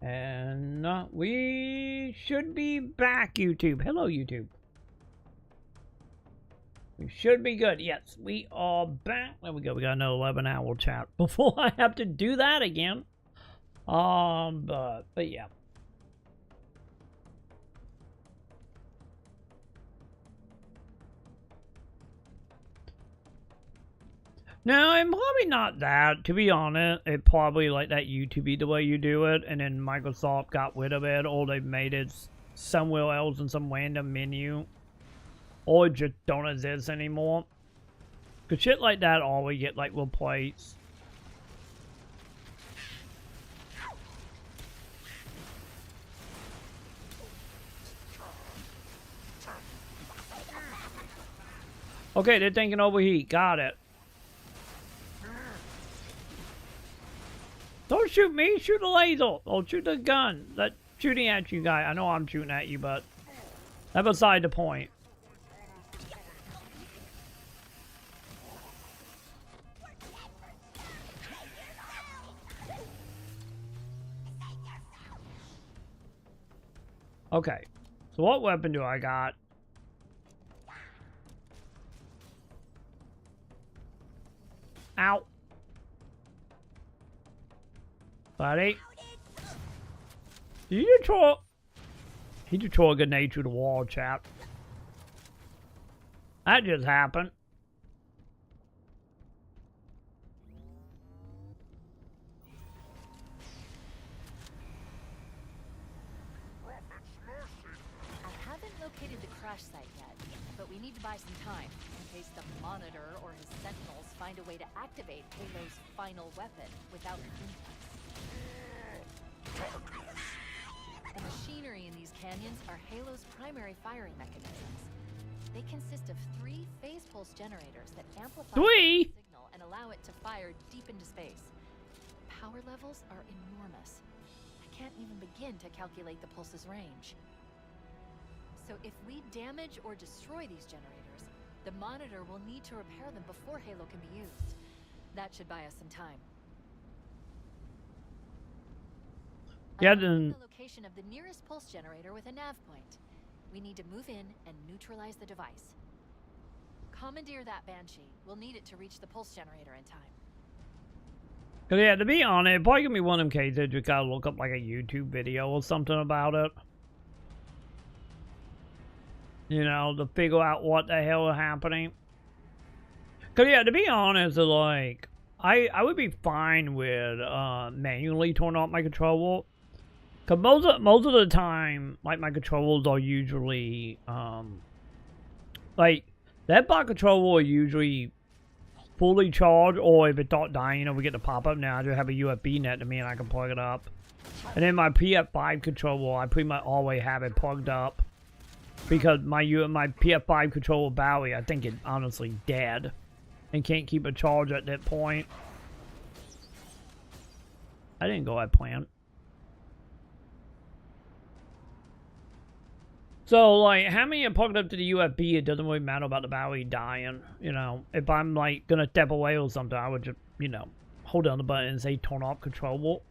And we should be back, YouTube. Hello, YouTube. We should be good. Yes, we are back. There we go. We got another 11-hour chat before I have to do that again. But yeah. No, and probably not that. To be honest, it probably like that YouTube the way you do it, and then Microsoft got rid of it, or they made it somewhere else in some random menu, or it just don't exist anymore. Cause shit like that always get like replaced. Okay, they're thinking overheat. Got it. Don't shoot me, shoot the laser. Or shoot the gun. That's shooting at you, guy. I know I'm shooting at you, but that's beside the point. Okay. So what weapon do I got? Ow. Buddy. Did you just throw... He just threw a grenade through the wall, chap. That just happened. I haven't located the crash site yet, but we need to buy some time in case the Monitor or his Sentinels find a way to activate Halo's final weapon without impacts. The machinery in these canyons are Halo's primary firing mechanisms. They consist of 3 phase pulse generators that amplify the signal and allow it to fire deep into space. Power levels are enormous. I can't even begin to calculate the pulse's range. So if we damage or destroy these generators, the Monitor will need to repair them before Halo can be used. That should buy us some time. Yeah, then the location of the nearest pulse generator with a nav point. We need to move in and neutralize the device. Commandeer that Banshee. We'll need it to reach the pulse generator in time. Yeah, to be honest, it probably gonna be one of them cases you gotta look up like a YouTube video or something about it. You know, to figure out what the hell is happening. Cause yeah, to be honest, like I would be fine with manually turning off my controller. Cause most of the time, like my controllers are usually like that bot controller are usually fully charged, or if it starts dying, you know, we get the pop-up. Now I just have a USB net to me and I can plug it up. And then my PS5 controller, I pretty much always have it plugged up. Because my PS5 controller battery, I think it's honestly dead. And can't keep a charge at that point. I didn't go at plan. So, like, how many are plugged up to the USB, it doesn't really matter about the battery dying. You know, if I'm, like, gonna step away or something, I would just, you know, hold down the button and say turn off controller.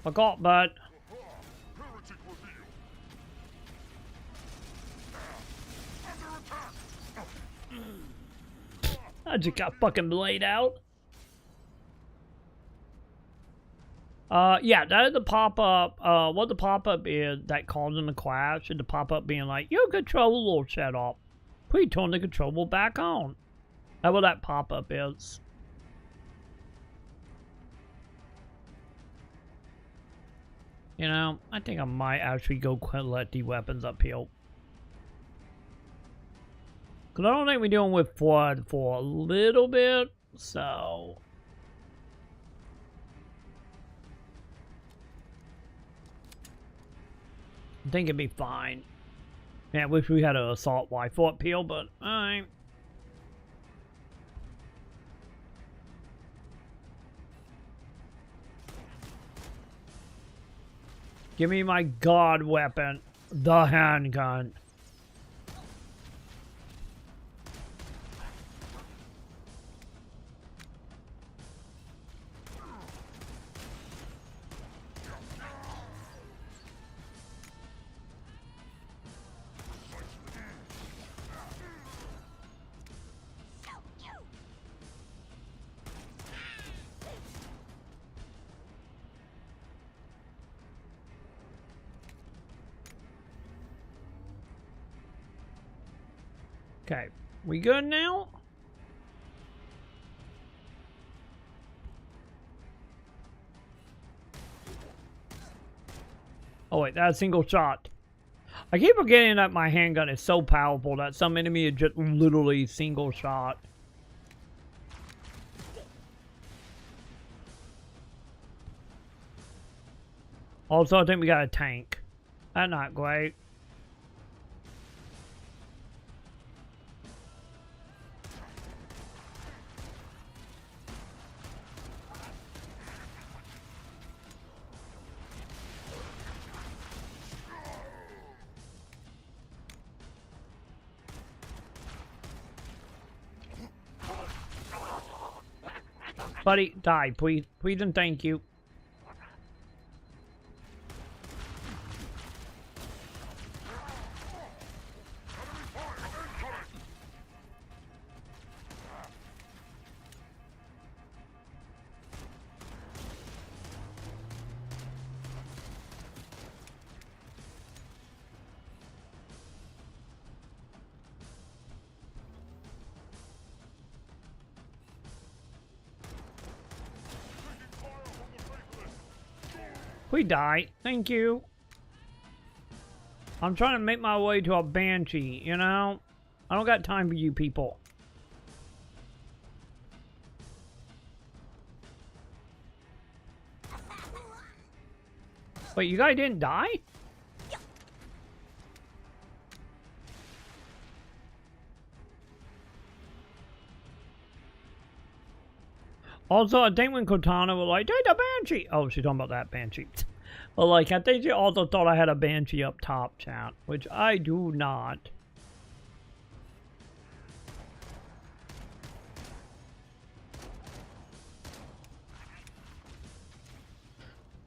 Forgot, but I just got fucking laid out. Yeah, that is the pop-up. What the pop-up is that causing the crash, and the pop-up being like, your controller will shut off. Please turn the controller back on. That's what that pop-up is. You know, I think I might actually go let the weapons up here. Because I don't think we're dealing with flood for a little bit, so... I think it'd be fine. Yeah, I wish we had an assault rifle up here, but alright. Give me my god weapon, the handgun. Okay, we good now? Oh wait, that's a single shot. I keep forgetting that my handgun is so powerful that some enemy is just literally single shot. Also, I think we got a tank. That's not great. Buddy, die, please. Please and thank you. We die. Thank you. I'm trying to make my way to a banshee, you know? I don't got time for you people. Wait, you guys didn't die? Also, I think when Cortana was like, take the Banshee! Oh, she's talking about that Banshee. Well, like, I think she also thought I had a Banshee up top, chat. Which I do not.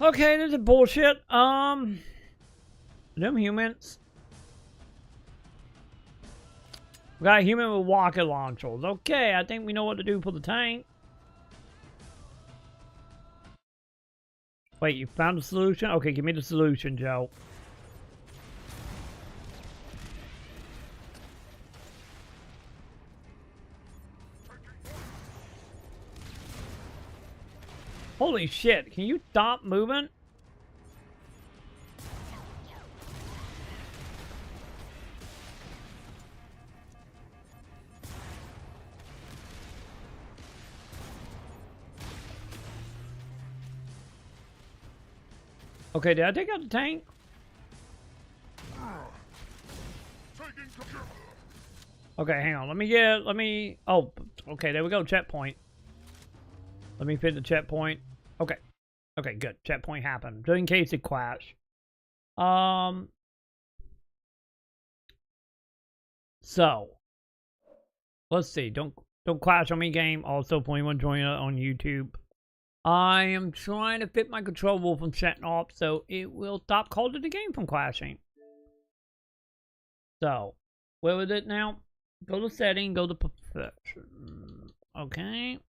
Okay, this is bullshit. Them humans. We got a human with rocket launchers. Okay, I think we know what to do for the tank. Wait, you found a solution? Okay, give me the solution, Joe. Holy shit, can you stop moving? Okay, did I take out the tank? Okay, hang on. Oh, okay, there we go. Checkpoint. Let me fit the checkpoint. Okay. Okay, good. Checkpoint happened. Just in case it crashed. So. Let's see. Don't crash on me, game. Also, for anyone joining on YouTube. I am trying to fit my control wheel from shutting off so it will stop calling the game from crashing. So, where was it now? Go to setting, go to perfection. Okay.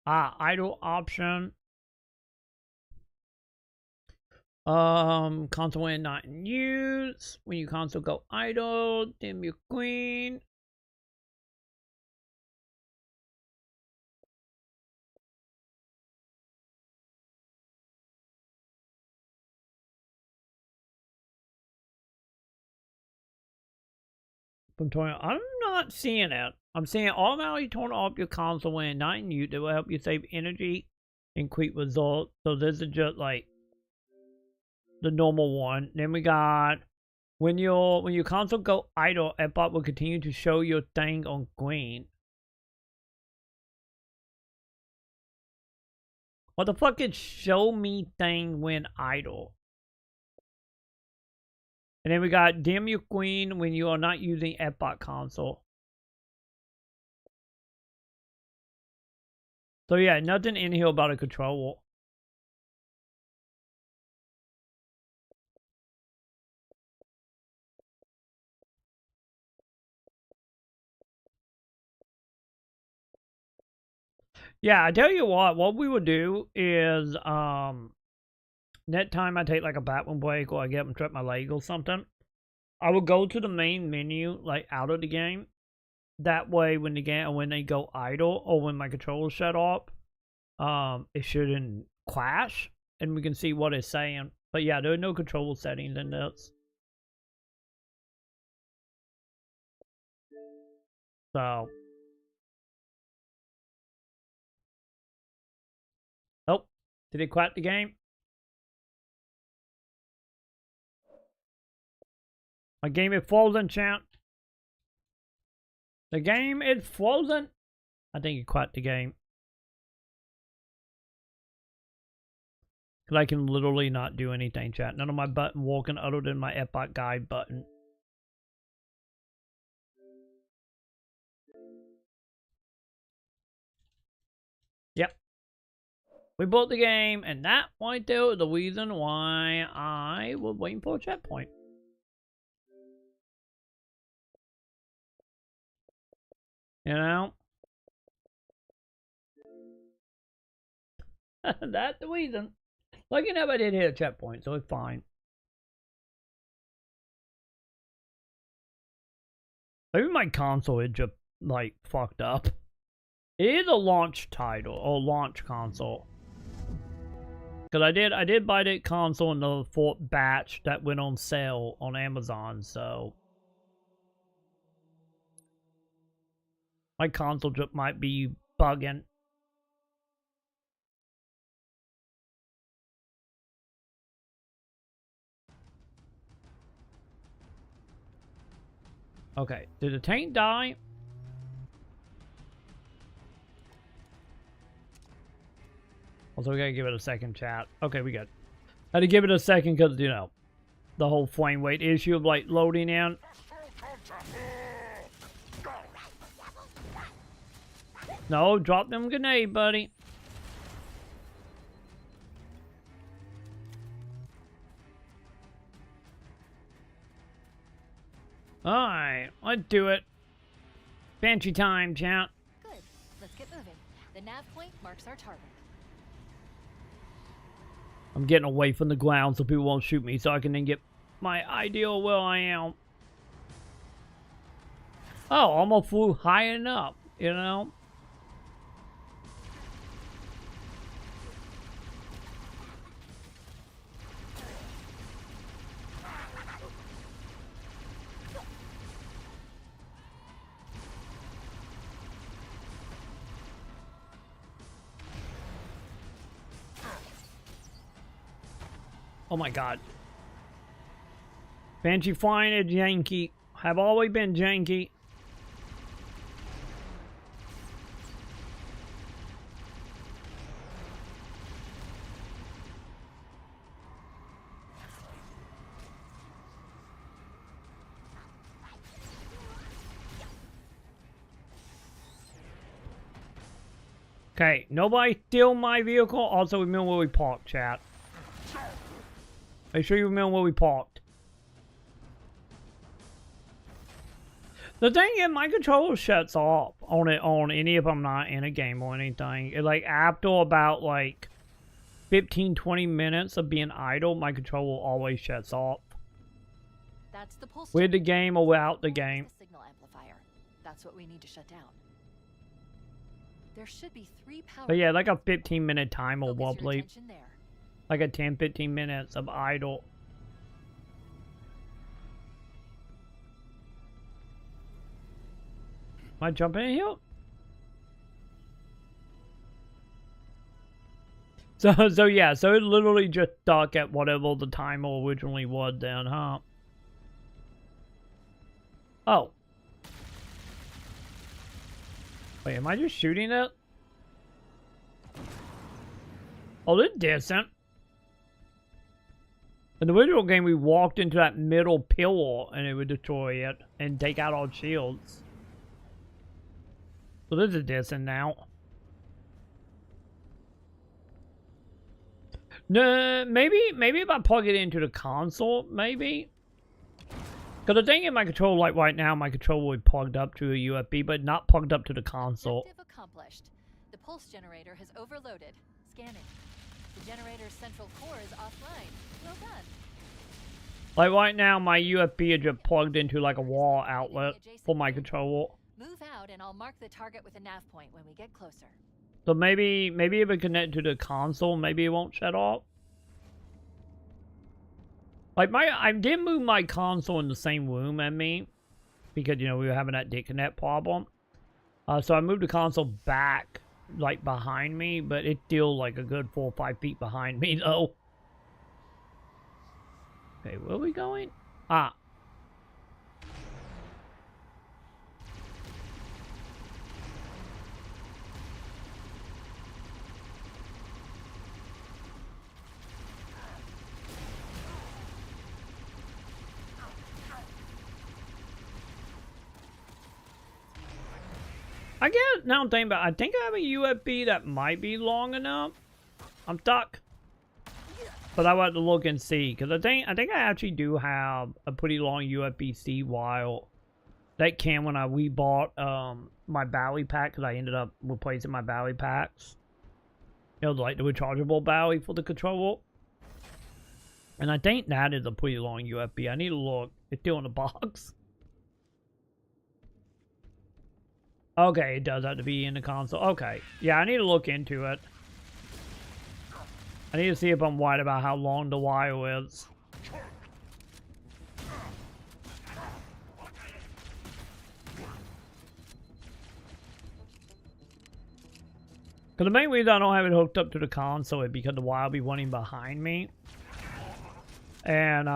Idle option. Console when not in use. When you console go idle, dim your screen. I'm not seeing it. I'm seeing automatically turn off your console when not in use. It will help you save energy and quick results. So this is just like the normal one. Then we got when your console go idle, Xbox will continue to show your thing on screen. What the fuck is show me thing when idle? And then we got dim your queen when you are not using Fbot console. So yeah, nothing in here about a control. Yeah, I tell you what we would do is, that time I take like a bathroom break or I get up and stretch my leg or something, I would go to the main menu, like out of the game. That way when they go idle or when my controller's shut off, it shouldn't clash and we can see what it's saying. But yeah, there are no control settings in this. So. Oh, did it quit the game? My game is frozen, chat. The game is frozen. I think it quit the game. Because I can literally not do anything, chat. None of my button working other than my Fbot guide button. Yep. We bought the game, and that right there is the reason why I was waiting for a checkpoint. You know? That's the reason. Like, you never did hit a checkpoint, so it's fine. Maybe my console is just, like, fucked up. It is a launch title, or launch console. Because I did buy that console in the fourth batch that went on sale on Amazon, so my console just might be bugging. Okay, did the tank die? Also, we gotta give it a second, chat. Okay, we good. Had to give it a second because, you know, the whole flame weight issue of, like, loading in. No, drop them grenade, buddy. Alright, let's do it. Banshee time, chat. Good. Let's get moving. The nav point marks our target. I'm getting away from the ground so people won't shoot me so I can then get my idea of where I am. Oh, almost flew high enough, you know? Oh my god. Banshee flying is janky. Have always been janky. Okay, nobody steal my vehicle. Also, remember where we parked, chat. Make sure you remember where we parked. The thing is, my controller shuts off on any if I'm not in a game or anything. It, like, after about, like, 15-20 minutes of being idle, my controller always shuts off. That's the pulse. With the game or without the game. Signal amplifier. That's what we need to shut down. There should be 3 power. But yeah, like a 15-minute timer wobbly. There. Like a 10-15 minutes of idle. Am I jumping in here? So yeah, so it literally just stuck at whatever the timer originally was then, huh? Oh. Wait, am I just shooting it? Oh, this is decent. In the original game, we walked into that middle pillar and it would destroy it and take out all shields. So this is decent now. No, maybe if I plug it into the console, maybe. Because the thing in my controller, like right now, my controller will be plugged up to a USB, but not plugged up to the console. Objective accomplished. The pulse generator has overloaded. Scanning. The generator's central core is offline. Well done. Like right now, my USB is just plugged into like a wall outlet for my controller. Move out and I'll mark the target with a nav point when we get closer. So maybe if it connects to the console, maybe it won't shut off. Like I did move my console in the same room as me, because you know we were having that disconnect problem. So I moved the console back, like behind me, but it's still like a good 4 or 5 feet behind me though. Okay, where are we going? Ah. I guess, now I'm thinking about it, I think I have a USB that might be long enough. I'm stuck. But I want to look and see, because I think I actually do have a pretty long USB-C wire that came when I rebought my battery pack, because I ended up replacing my battery packs. You know, like the rechargeable battery for the controller. And I think that is a pretty long USB. I need to look. It's still in the box. Okay, it does have to be in the console. Okay. Yeah, I need to look into it. I need to see if I'm right about how long the wire is. Because the main reason I don't have it hooked up to the console is because the wire will be running behind me. And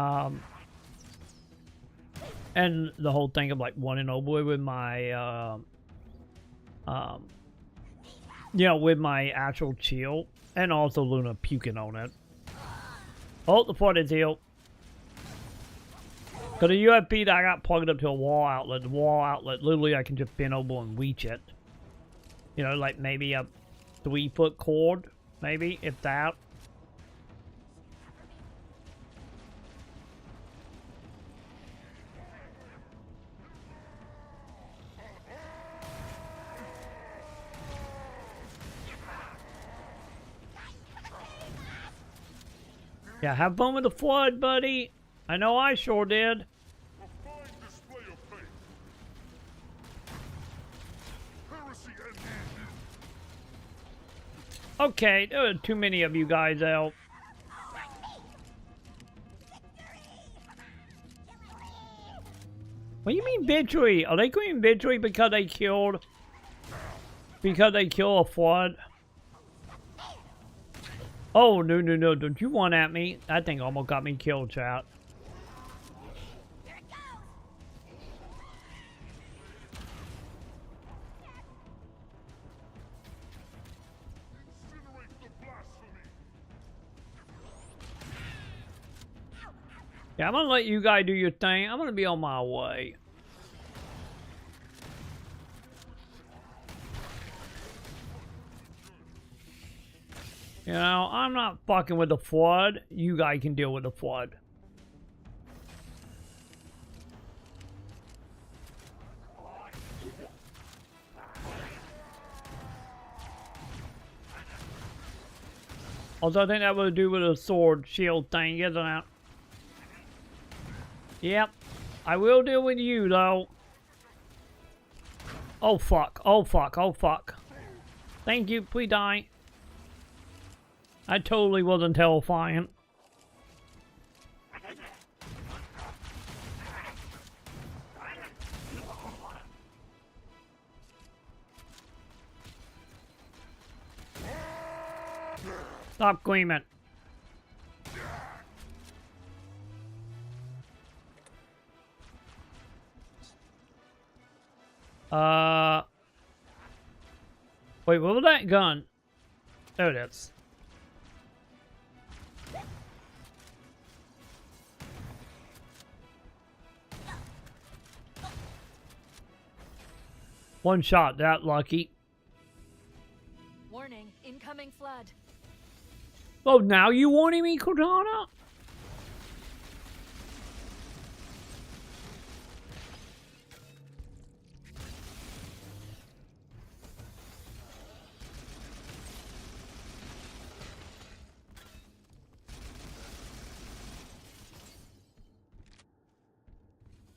the whole thing of like running over with my you know, with my actual shield, and also Luna puking on it. Oh, the port is healed. Because the USB that I got plugged up to a wall outlet, the wall outlet, literally I can just bend over and reach it. You know, like maybe a 3-foot cord, maybe, if that. Yeah, have fun with the flood, buddy. I know I sure did. Okay, there are too many of you guys out. What do you mean victory? Are they claiming victory because they killed a flood? Oh, no, don't you run at me. That thing almost got me killed, chat. Yeah, I'm gonna let you guys do your thing. I'm gonna be on my way. You know, I'm not fucking with the flood. You guys can deal with the flood. Also, I think that would do with a sword shield thing, isn't it? Yep. I will deal with you, though. Oh, fuck. Oh, fuck. Oh, fuck. Thank you. Please die. I totally wasn't terrifying. Stop screaming. Wait, what was that gun? There it is. One shot, that lucky. Warning, incoming flood. Oh, now you warning me, Cortana?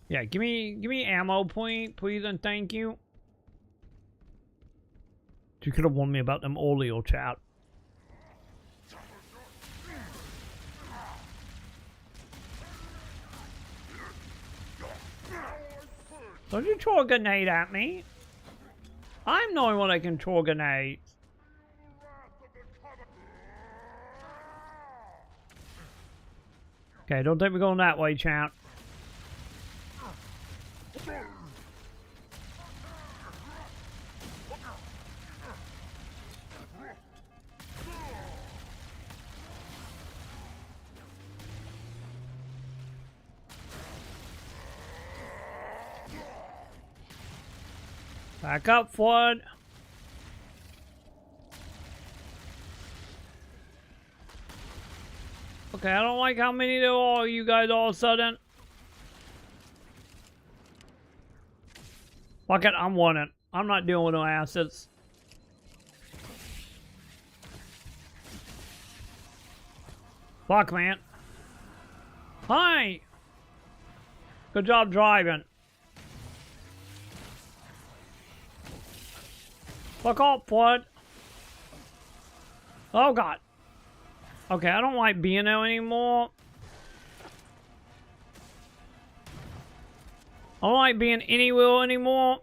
Yeah, give me ammo, please, and thank you. You could have warned me about them earlier, chat. Don't you throw a grenade at me? I'm the only one that can throw grenades. Okay, don't think we're going that way, chat. Back up, Flood. Okay, I don't like how many there are, you guys, all of a sudden. Fuck it, I'm winning. I'm not dealing with no assets. Fuck, man. Hi! Good job driving. Fuck off, Flood. Oh, God. Okay, I don't like being there anymore. I don't like being anywhere anymore.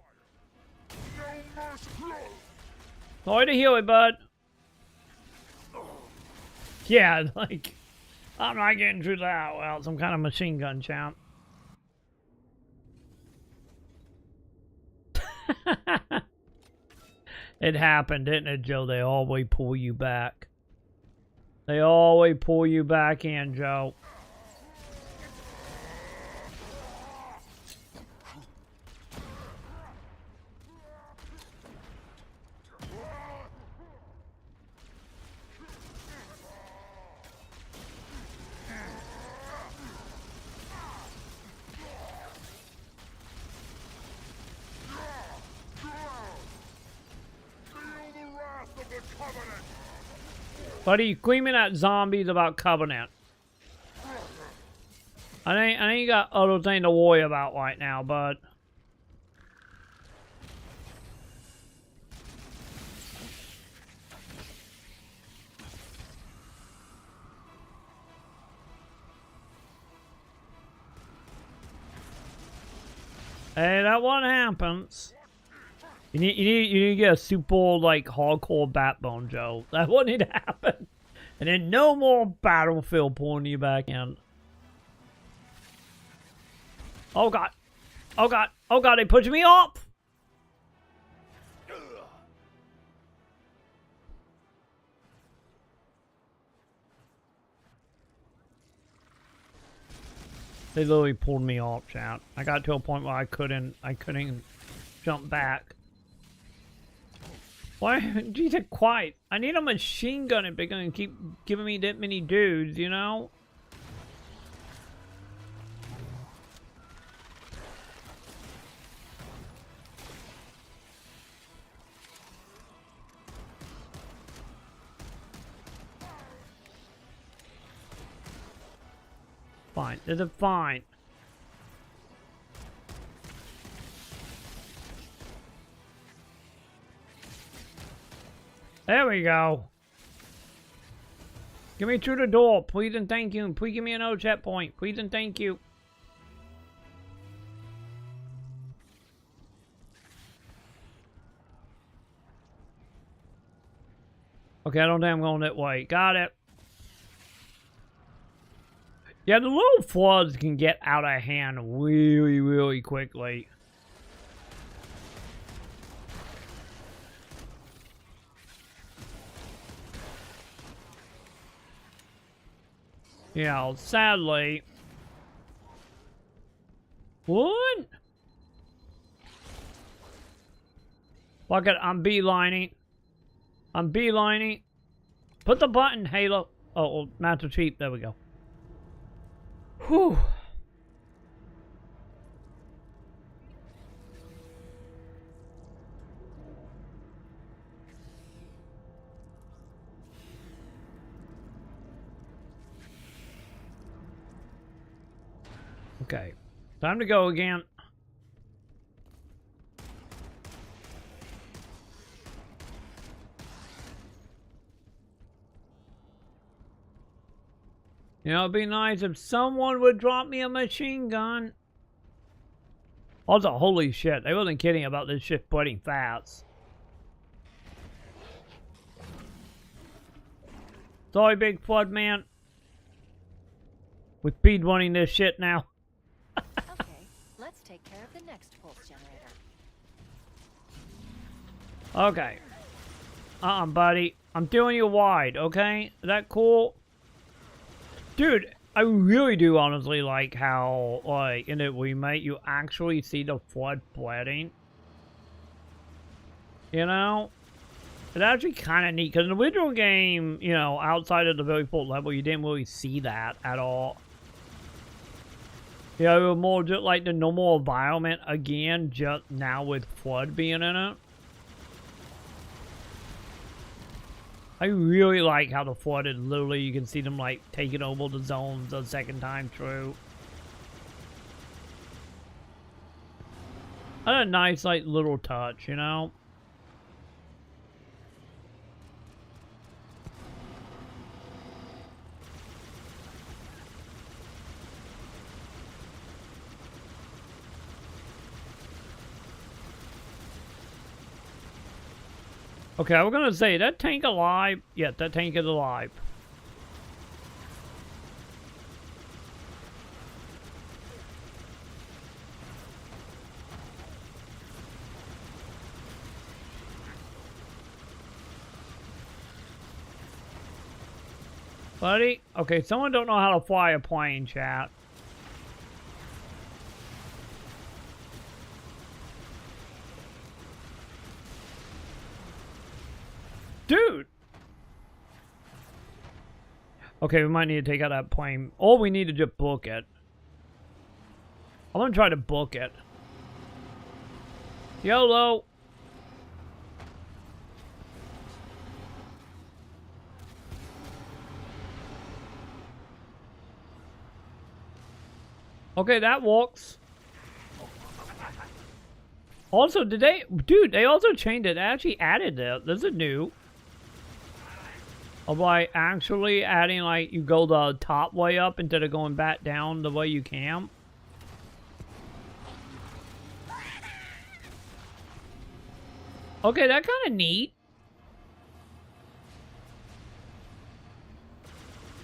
Sorry to hear it, bud. Yeah, like, I'm not getting through that. Well, some kind of machine gun champ. It happened, didn't it, Joe? They always pull you back. They always pull you back in, Joe. Buddy, you screaming at zombies about Covenant. I think you got other thing to worry about right now, bud. Hey, that one happens. You need to get a super, like, hardcore backbone, Joe. That wouldn't need to happen. And then no more Battlefield pulling you back in. Oh, God. Oh, God. Oh, God, they pushing me off! They literally pulled me off, chat. I got to a point where I couldn't jump back. Why? Geez, quiet. I need a machine gun if they're gonna keep giving me that many dudes, you know? Fine. This is fine. There we go. Get me through the door, please and thank you. Please give me another checkpoint, please and thank you. Okay, I don't think I'm going that way. Got it. Yeah, the little floods can get out of hand really, really quickly. Yeah, sadly. What? Fuck it, I'm beelining. I'm beelining. Put the button, Halo. Oh, Master Chief. There we go. Whew. Okay. Time to go again. You know, it'd be nice if someone would drop me a machine gun. Also, holy shit, they wasn't kidding about this shit splitting fast. Sorry, Big Flood Man. We're speed running this shit now. Okay, let's take care of the next pulse generator. Okay. Buddy. I'm doing you wide, okay? Is that cool? Dude, I really do honestly like how, like, in the remake, you actually see the flood spreading. You know? It's actually kind of neat, because in the original game, you know, outside of the very full level, you didn't really see that at all. You know, it was more just like the normal environment, again, just now with flood being in it. I really like how the flood is literally, you can see them like taking over the zones the second time through. That's a nice like little touch, you know? Okay, I was gonna say, that tank alive? Yeah, that tank is alive. Buddy? Okay, someone don't know how to fly a plane, chat. Dude! Okay, we might need to take out that plane. Or we need to just book it. I'm gonna try to book it. YOLO! Okay, that works. Also, did they... Dude, they also changed it. They actually added this. This is new. Of like actually adding like you go the top way up instead of going back down the way you can. Okay, that's kind of neat.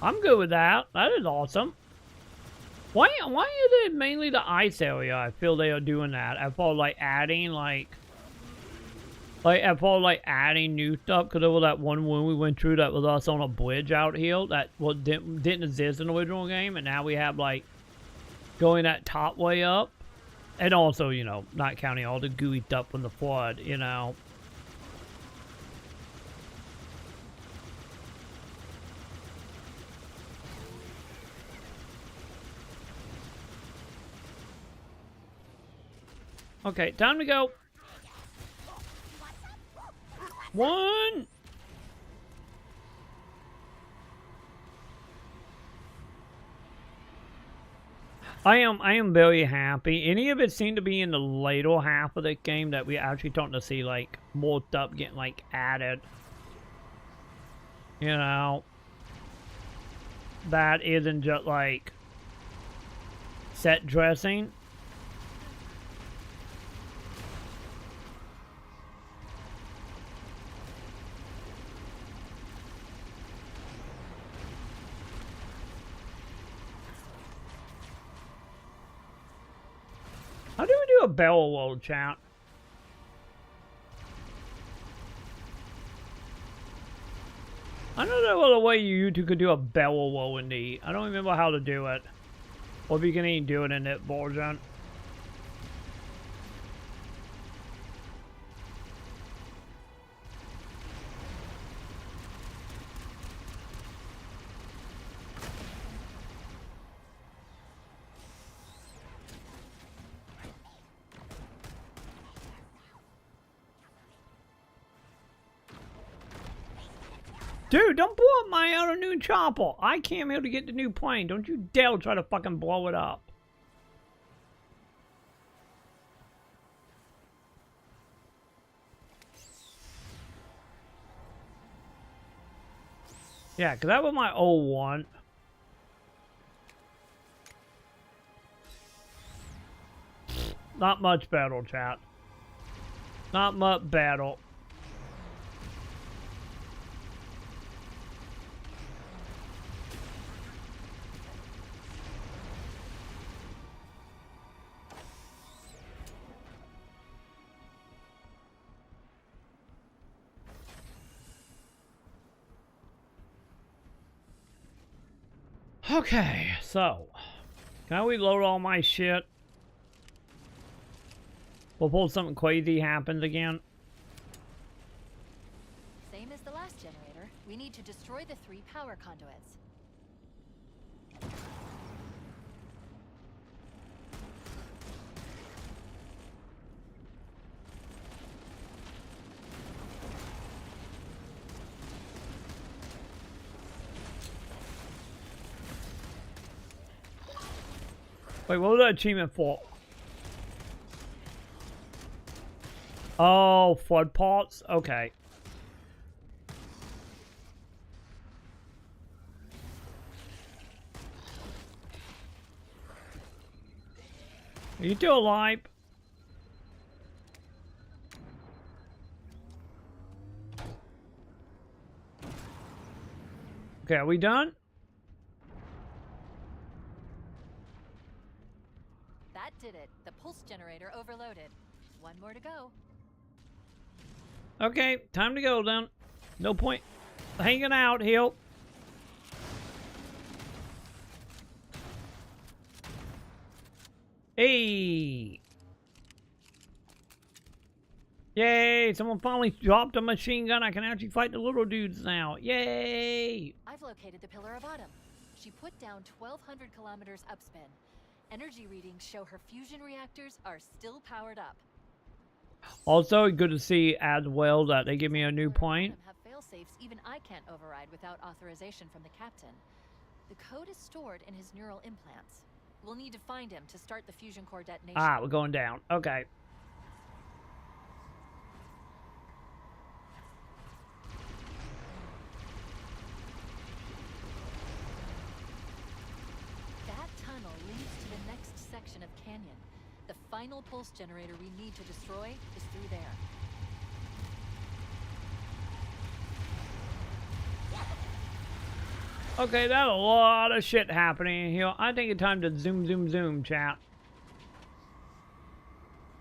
I'm good with that. That is awesome. Why is it mainly the ice area? I feel they are doing that. I feel like adding like I felt like adding new stuff, because there was that one when we went through that was us on a bridge out here that didn't exist in the original game, and now we have like going that top way up, and also, you know, not counting all the gooey stuff from the flood, you know. Okay, time to go. One. I am very happy. Any of it seemed to be in the later half of the game that we actually starting to see like more stuff getting like added. You know, that isn't just like set dressing. How do we do a barrel roll, chat? I know there was a way you two could do a barrel roll in the... I don't remember how to do it. Or if you can even do it in that version. Dude, don't blow up my other new chopper. I came here to get the new plane. Don't you dare try to fucking blow it up. Yeah, because that was my old one. Not much battle, chat. Not much battle. Okay, so can I reload all my shit before something crazy happens again? Same as the last generator. We need to destroy the 3 power conduits. Wait, what was that achievement for? Oh, flood pots? Okay. Are you still alive? Okay, are we done? That did it. The pulse generator overloaded. One more to go. Okay, time to go then. No point hanging out here. Hey! Yay! Someone finally dropped a machine gun. I can actually fight the little dudes now. Yay! I've located the Pillar of Autumn. She put down 1,200 kilometers upspin. Energy readings show her fusion reactors are still powered up. Also, good to see as well that they give me a new point. Have fail-safes even I can't override without authorization from the captain. The code is stored in his neural implants. We'll need to find him to start the fusion core detonation. Ah, we're going down. Okay. That tunnel leads to the next section of canyon. The final pulse generator we need to destroy is through there. Okay, that's a lot of shit happening here. I think it's time to zoom, zoom, zoom, chat.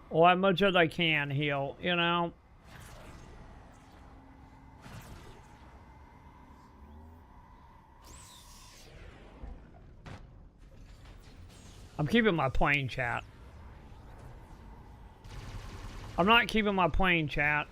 Or as much as I can here, you know? I'm keeping my plane, chat. I'm not keeping my plane, chat.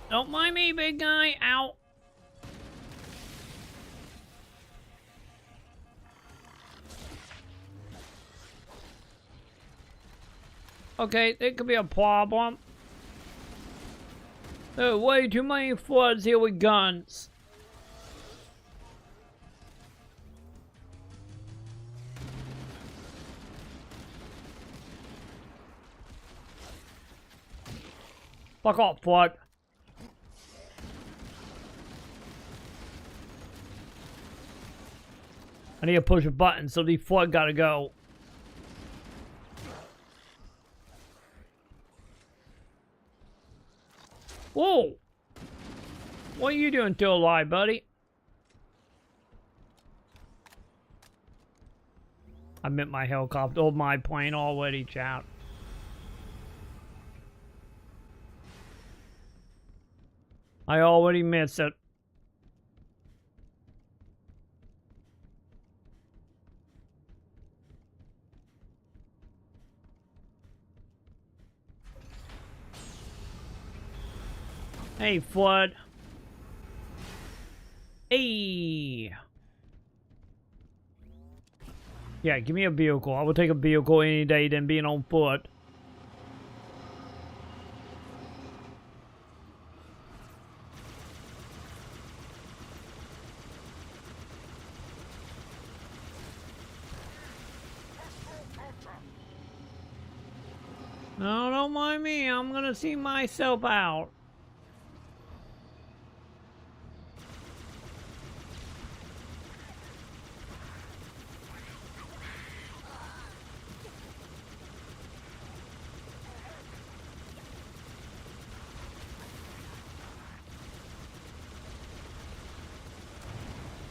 Don't mind me, big guy. Ow. Okay, it could be a problem. There are way too many floods here with guns. Fuck off, flood. I need to push a button, so the flood gotta go. Whoa! What are you doing still alive, buddy? I meant my helicopter, or my plane already, chat. I already missed it. Hey, flood. Hey. Yeah, give me a vehicle. I would take a vehicle any day than being on foot. No, don't mind me. I'm gonna see myself out.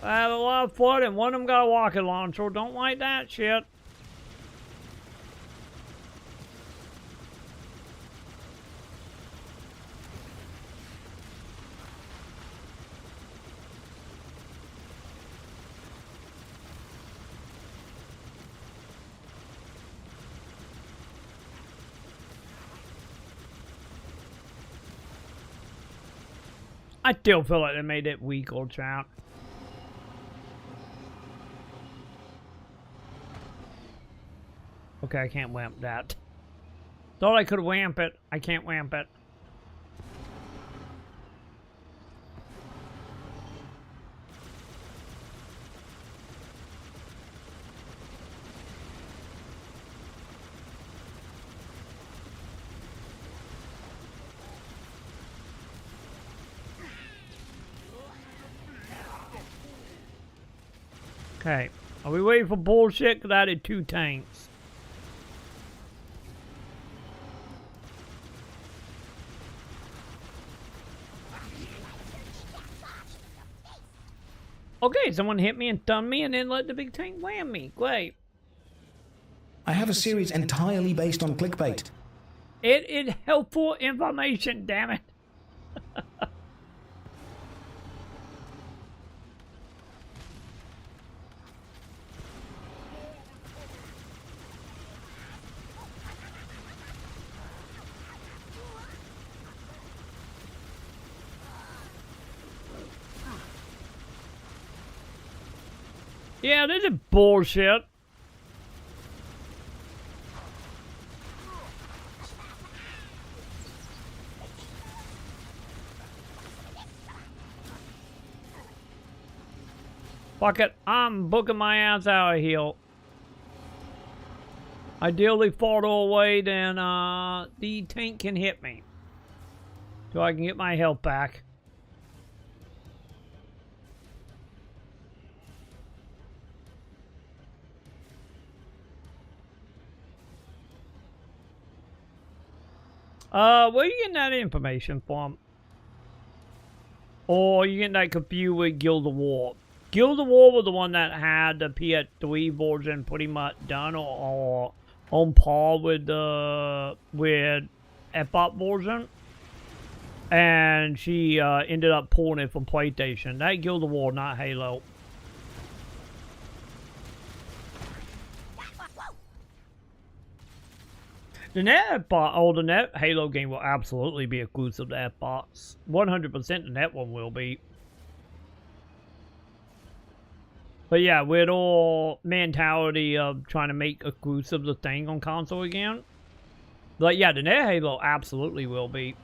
I have a lot of foot, and one of them got a rocket launcher. Don't like that shit. I still feel like they made it weak, old chap. Okay, I can't wamp that. Thought I could wamp it. I can't wamp it. Okay, are we waiting for bullshit? Because I did 2 tanks. Okay, someone hit me and stunned me and then let the big tank wham me. Great. I have a series entirely based on clickbait. It is helpful information, damn it. Yeah, this is bullshit. Fuck it, I'm booking my ass out of here. Ideally farther away than the tank can hit me. So I can get my health back. Where are you getting that information from? Or you getting that confused with Guild of War? Guild of War was the one that had the PS3 version pretty much done or on par with the F-Bot version. And she ended up pulling it from PlayStation. That Guild of War, not Halo. The net F-Bot, the net Halo game will absolutely be exclusive to F-Bots. 100% the net one will be. But yeah, with all mentality of trying to make exclusive the thing on console again. But yeah, the net Halo absolutely will be.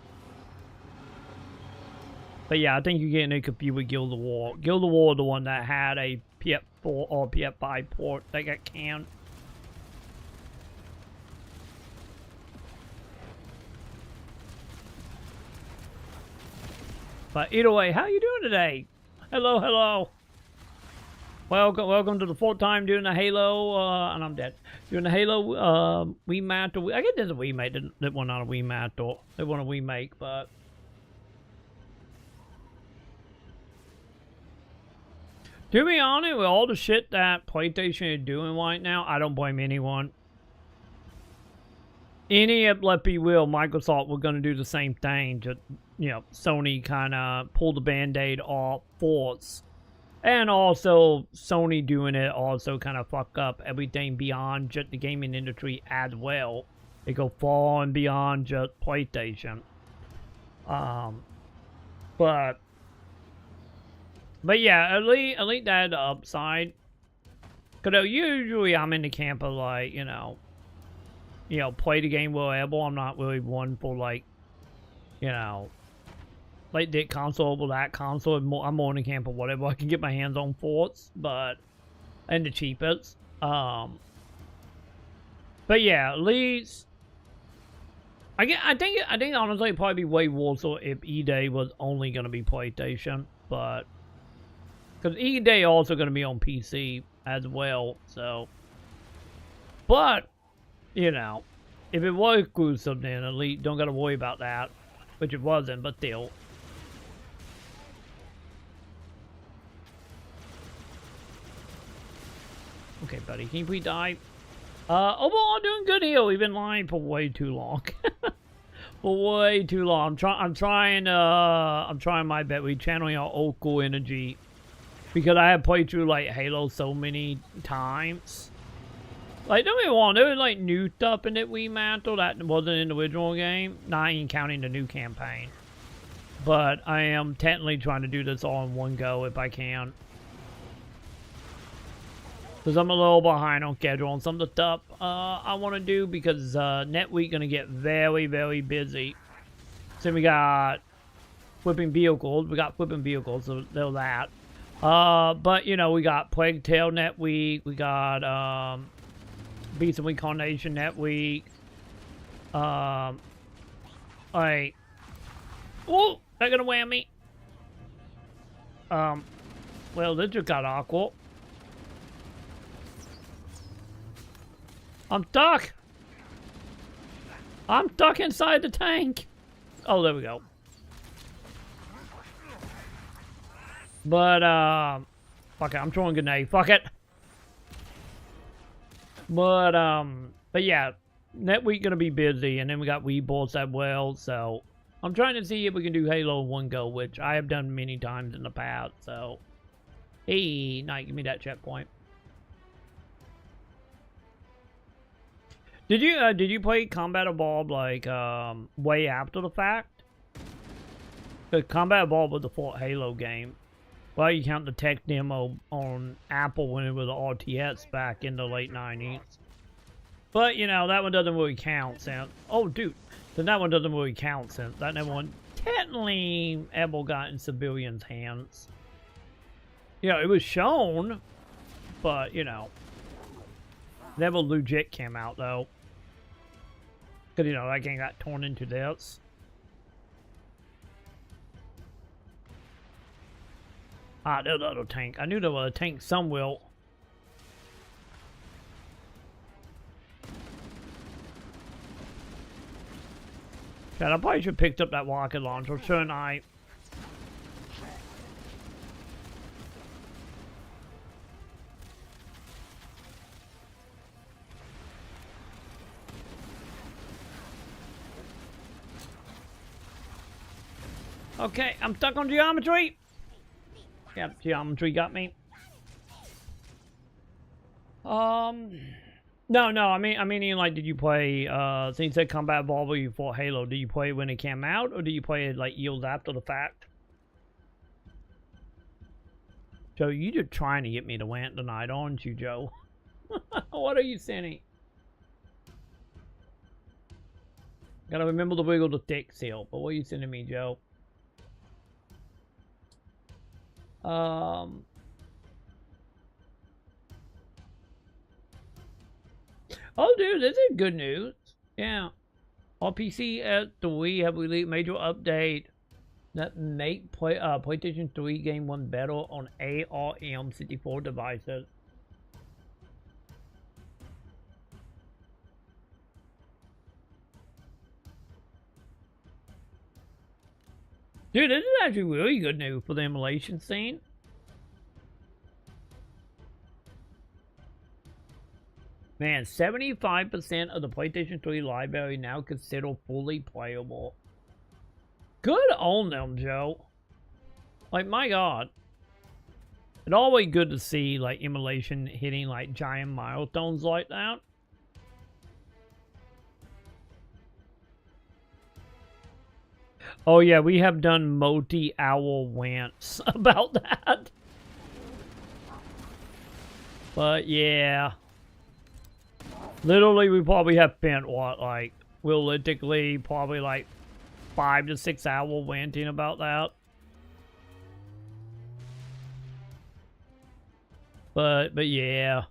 But yeah, I think you're getting it confused with Guild of War. Guild of War, the one that had a PS4 or PS5 port that got canned. But either way, how you doing today? Hello, hello. Welcome to the 4th time doing the Halo, and I'm dead. Doing the Halo remaster. I guess there's a remake. That one not a remaster. They want a remake, but to be honest, with all the shit that PlayStation is doing right now, I don't blame anyone. Let be real, Microsoft was going to do the same thing. Just, you know, Sony kind of pulled the band-aid off Force. And also, Sony doing it also kind of fuck up everything beyond just the gaming industry as well. They go far and beyond just PlayStation. But yeah, at least that had the upside. Because usually I'm in the camp of, like, you know, play the game reliable. I'm not really one for, like, you know, like this console or that console. I'm more in the camp of whatever I can get my hands on first, and the cheapest. But yeah, at least I think honestly it'd probably be way worse if E-Day was only gonna be PlayStation, but because E-Day also gonna be on PC as well, so. But you know, if it was exclusive, then at least don't gotta worry about that, which it wasn't, but still. Okay, buddy, can you please die? Overall, doing good here. We've been lying for way too long. For way too long. I'm trying my best. We channeling our old school energy. Because I have played through, like, Halo so many times. Like, don't get me wrong, there was, like, new stuff in it remastered that wasn't in the original game. Not even counting the new campaign. But I am technically trying to do this all in one go if I can. Because I'm a little behind on schedule on some of the stuff I want to do because next week going to get very, very busy. So we got flipping vehicles. So there's that. But, you know, we got Plague Tale next week. We got Beast of Incarnation next week. Like, oh, they're going to wham me. Well, this just got awkward. I'm stuck. I'm stuck inside the tank. Oh, there we go. But, fuck it. I'm throwing a grenade. Fuck it. But yeah. Next week gonna be busy. And then we got Weebles as well. So, I'm trying to see if we can do Halo in one go. Which I have done many times in the past. So, hey, Knight, give me that checkpoint. Did you play Combat Evolved like way after the fact? Because Combat Evolved was the fourth Halo game. Well, you count the tech demo on Apple when it was RTS back in the late 90s. But you know that one doesn't really count since. Oh, dude, then that one doesn't really count since that one technically ever got in civilians' hands. You know, it was shown, but you know, never legit came out though. Because, you know, that game got torn into this. Ah, there's another tank. I knew there was a tank somewhere. God, I probably should have picked up that rocket launcher, shouldn't I? Okay, I'm stuck on geometry. Yep, geometry got me. No, I mean, like, did you play, since you said Combat Evolved for Halo, did you play it when it came out, or did you play it, like, years after the fact? Joe, you just trying to get me to rant tonight, aren't you, Joe? What are you sending? Gotta remember to wiggle the stick seal, but what are you sending me, Joe? Oh, dude, this is good news. Yeah. All PC at 3 have released major update that make PlayStation 3 game one better on ARM64 devices. Dude, this is actually really good news for the emulation scene. Man, 75% of the PlayStation 3 library now considered fully playable. Good on them, Joe. Like, my God. It's always good to see, like, emulation hitting, like, giant milestones like that. Oh yeah, we have done multi-hour rants about that. But yeah. Literally, we probably have spent, what, like, realistically, probably like 5 to 6 hours ranting about that. But yeah.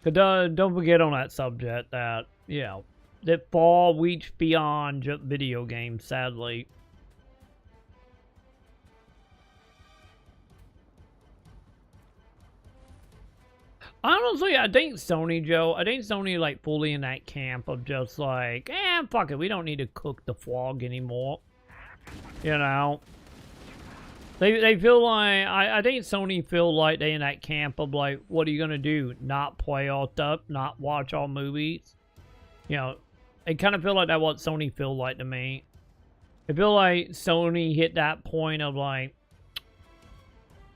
Don't forget on that subject that, you know, that far reach beyond just video games, sadly. Honestly, I think Sony, Joe, I think Sony, like, fully in that camp of just like, fuck it, we don't need to cook the frog anymore. You know? They feel like, I think Sony feel like they in that camp of like, what are you gonna do? Not play all stuff, not watch all movies? You know, they kind of feel like that's what Sony feel like to me. I feel like Sony hit that point of like,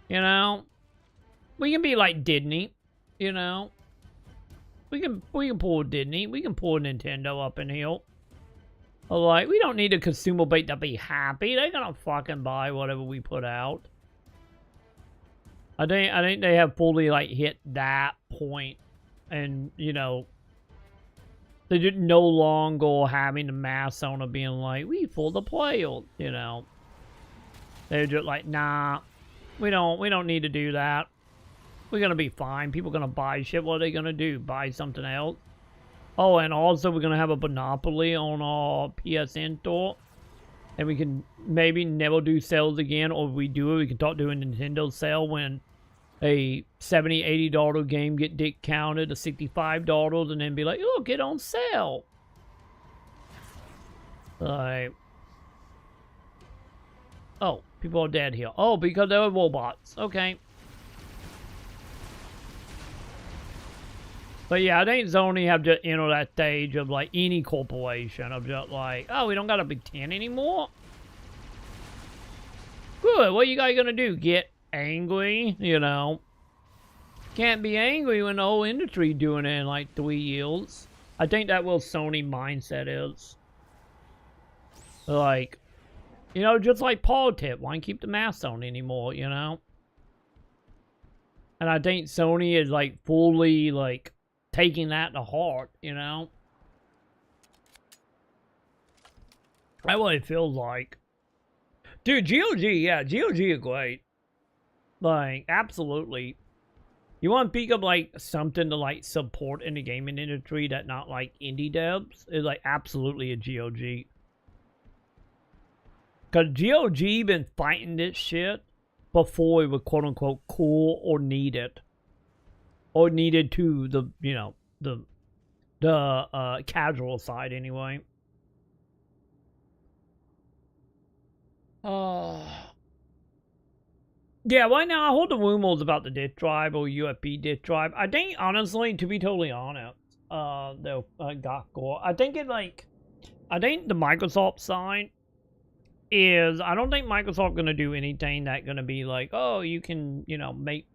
you know, we can be like Disney. You know, we can pull Disney, we can pull Nintendo up in here. Like, we don't need a consumer base to be happy. They're gonna fucking buy whatever we put out. I think they have fully like hit that point, and you know, they just no longer having the mass owner being like, we full the player. You know, they're just like, nah, we don't need to do that. We're gonna be fine. People are gonna buy shit. What are they gonna do? Buy something else? Oh, and also we're gonna have a monopoly on our PSN store. And we can maybe never do sales again, or if we do it, we can start doing Nintendo sale when a $70, $80 game get discounted to $65 and then be like, look, get on sale. Like, oh, people are dead here. Oh, because they were robots. Okay. But yeah, I think Sony have just entered that stage of like any corporation of just like, oh, we don't got a Big 10 anymore. Good. What you guys gonna do? Get angry? You know, can't be angry when the whole industry doing it in like 3 years. I think that what Sony mindset is. Like, you know, just like politics. Why keep the mask on anymore? You know. And I think Sony is like fully like taking that to heart, you know? That's what it feels like. Dude, GOG, yeah, GOG is great. Like, absolutely. You want to pick up, like, something to, like, support in the gaming industry that not, like, indie devs? Is, like, absolutely a GOG. Because GOG been fighting this shit before it was, quote-unquote, cool or needed. Or needed to the, you know, the casual side anyway. Yeah, right now I hold the rumors about the disk drive or USB disk drive. I think, honestly, to be totally honest, the Gakor, I think the Microsoft side is, I don't think Microsoft gonna do anything that gonna be like, oh, you can, make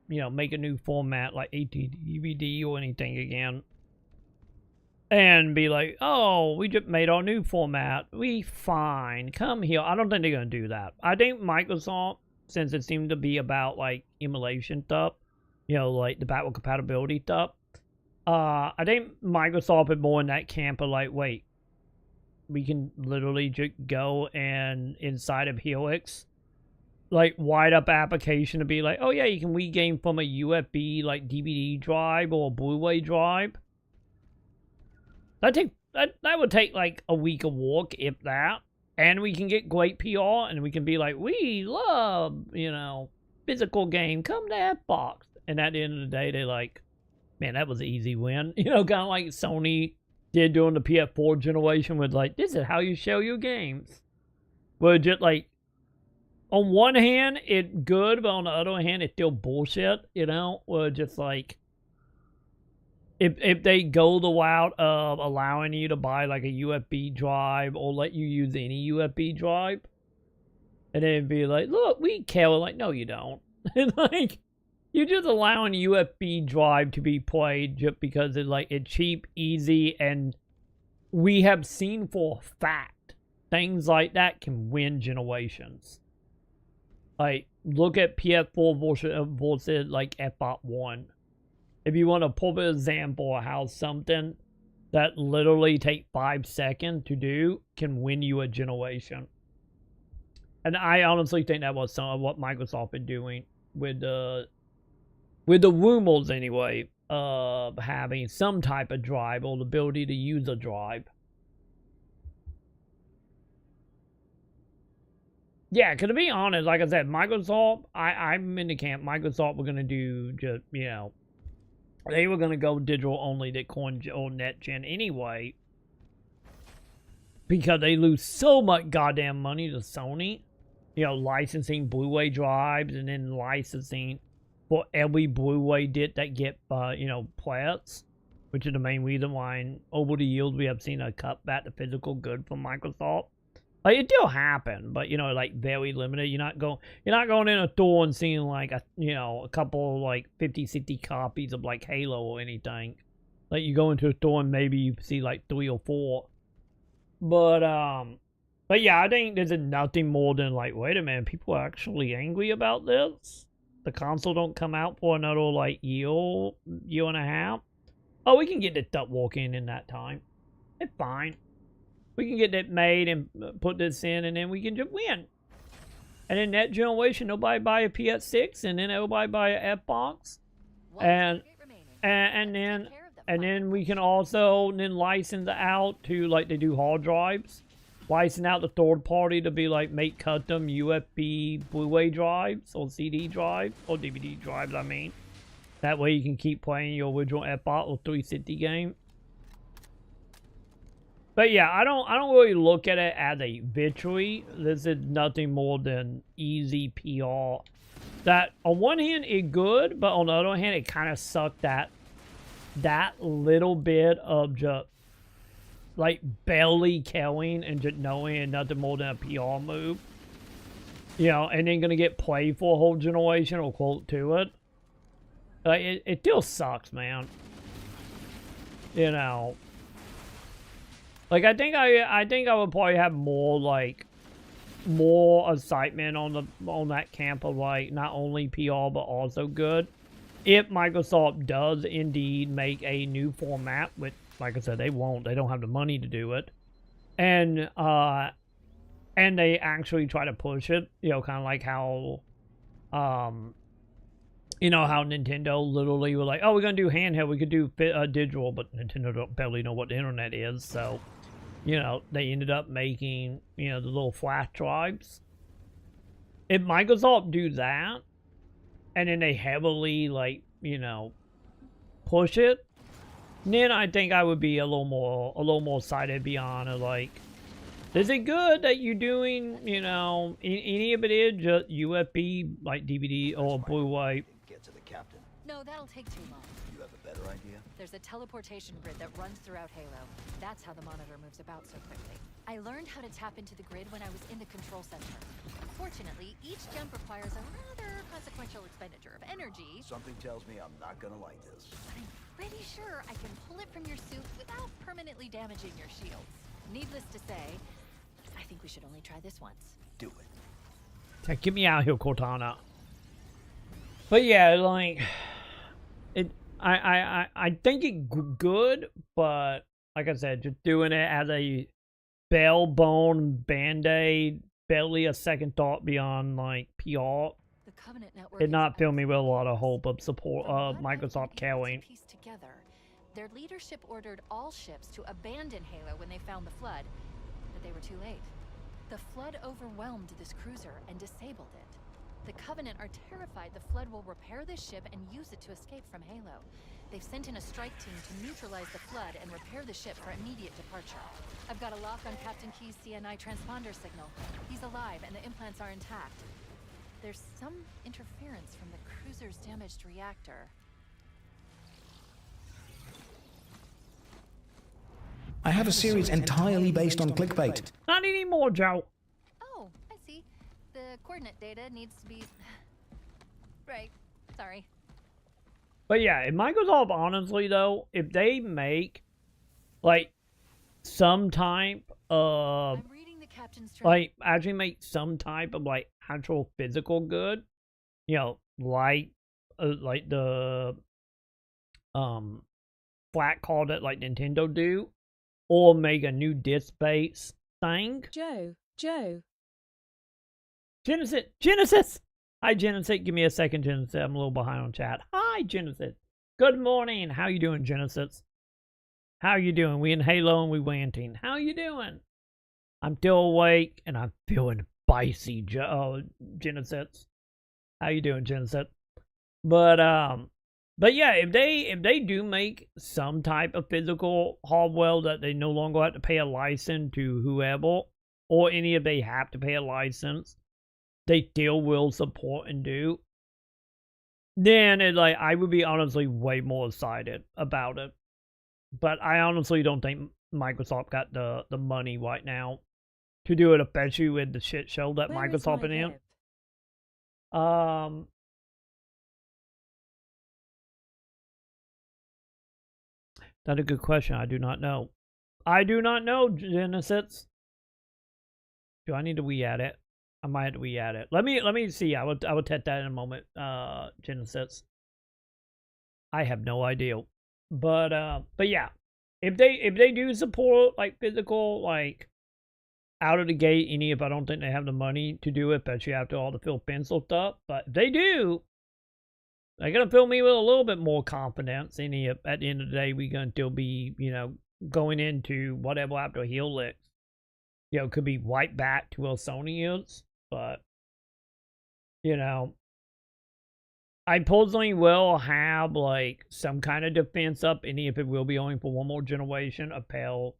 a new format like AT-DVD or anything again. And be like, oh, we just made our new format. We fine. Come here. I don't think they're gonna do that. I think Microsoft, since it seemed to be about like emulation stuff, like the backward compatibility stuff, I think Microsoft is more in that camp of like, wait, we can literally just go and inside of Helix, like wide up application to be like, oh yeah, you can regame from a USB like DVD drive or a Blu-ray drive. That would take like a week of work, if that. And we can get great PR, and we can be like, we love, physical game. Come to Xbox. And at the end of the day, they're like, man, that was an easy win. Kind of like Sony did during the PS4 generation with like, this is how you show your games. Where just like, on one hand, it's good, but on the other hand, it's still bullshit, Where just like, if they go the route of allowing you to buy like a USB drive or let you use any USB drive, and then be like, look, we care. Like, no, you don't. And like, you're just allowing a USB drive to be played just because it's cheap, easy, and we have seen for a fact things like that can win generations. Like, look at PS4 versus like Xbox One. If you want a perfect example of how something that literally take 5 seconds to do can win you a generation. And I honestly think that was some of what Microsoft been doing with the rumors anyway of having some type of drive or the ability to use a drive. Yeah, because to be honest, like I said, Microsoft, I'm in the camp. Microsoft were going to do just, you know, they were going to go digital only, Bitcoin or NetGen anyway. Because they lose so much goddamn money to Sony. You know, licensing Blu-ray drives and then licensing for every Blu-ray disc that get, you know, plats. Which is the main reason why over the years we have seen a cut back to physical good from Microsoft. Like, it still happened, but, you know, like, very limited. You're not going in a store and seeing, like, you know, a couple, like, 50, 60 copies of, like, Halo or anything. Like, you go into a store and maybe you see, like, 3 or 4. But yeah, I think there's nothing more than, like, wait a minute, people are actually angry about this? The console don't come out for another, like, year and a half? Oh, we can get this stuff working in that time. It's fine. We can get it made and put this in, and then we can just win. And then that generation, nobody buy a PS6, and then everybody buy a Xbox, and then we can also then license out to, like, they do hard drives, license out the third party to be like make custom USB Blu-ray drives or CD drives or DVD drives. I mean, that way you can keep playing your original Xbox or 360 game. But yeah, I don't really look at it as a victory. This is nothing more than easy PR. That on one hand is good, but on the other hand it kind of sucked that little bit of just like barely killing and just knowing and nothing more than a PR move. You know, and then gonna get played for a whole generation or quote to it. Like it still sucks, man. You know. Like, I think I would probably have more excitement on that camp of, like, not only PR but also good. If Microsoft does indeed make a new format, which, like I said, they won't. They don't have the money to do it. And they actually try to push it, you know, kind of like how, you know, how Nintendo literally were like, oh, we're going to do handheld, we could do digital, but Nintendo don't barely know what the internet is, so... You know, they ended up making, you know, the little flash drives. If Microsoft do that, and then they heavily, like, you know, push it, then I think I would be a little more excited beyond, like, is it good that you're doing, you know, any of it is just USB, like DVD or Blu-ray? Get to the captain. No, that'll take too long. You have a better idea? There's a teleportation grid that runs throughout Halo. That's how the monitor moves about so quickly. I learned how to tap into the grid when I was in the control center. Fortunately, each jump requires a rather consequential expenditure of energy. Something tells me I'm not gonna like this. But I'm pretty sure I can pull it from your suit without permanently damaging your shields. Needless to say, I think we should only try this once. Do it. Yeah, get me out of here, Cortana. But yeah, like... I think it's good, but like I said, just doing it as a bare bone band-aid, barely a second thought beyond like PR. The Covenant network did not fill me with a lot of hope of support of Microsoft caring. Together, their leadership ordered all ships to abandon Halo when they found the flood, but they were too late. The flood overwhelmed this cruiser and disabled it. The Covenant are terrified the flood will repair this ship and use it to escape from Halo. They've sent in a strike team to neutralize the flood and repair the ship for immediate departure. I've got a lock on Captain Key's CNI transponder signal. He's alive and the implants are intact. There's some interference from the cruiser's damaged reactor. I have a series entirely based on clickbait. Not anymore, Joe. Oh, I see. The coordinate data needs to be... Right. Sorry. But yeah, if Microsoft, honestly, though, if they make, like, some type of... I'm reading the captain's like, actually make some type of, like, actual physical good, you know, like the flat card that like Nintendo do, or make a new disc-based thing. Joe. Genesis! Hi, Genesis. Give me a second, Genesis. I'm a little behind on chat. Hi, Genesis. Good morning. How you doing, Genesis? How you doing? We in Halo and we wanting. How you doing? I'm still awake and I'm feeling spicy, Genesis. How you doing, Genesis? But yeah, if they do make some type of physical hardware that they no longer have to pay a license to whoever, or any of they have to pay a license, they still will support and do, then it, like, I would be honestly way more excited about it. But I honestly don't think Microsoft got the money right now to do it, especially with the shit show that Microsoft is in. That's a good question. I do not know. I do not know, Genesis. Do I need to re-add it? I might have to re-add it. Let me see. I will test that in a moment, Genesis. I have no idea. But yeah. If they do support like physical, like out of the gate, if I don't think they have the money to do it, especially after all the Phil Pencil stuff. But if they do, they're gonna fill me with a little bit more confidence. At the end of the day, we're gonna still be, going into whatever after Helix, could be right back to where Sony is. But I personally will have like some kind of defense up, and if it will be only for one more generation, appel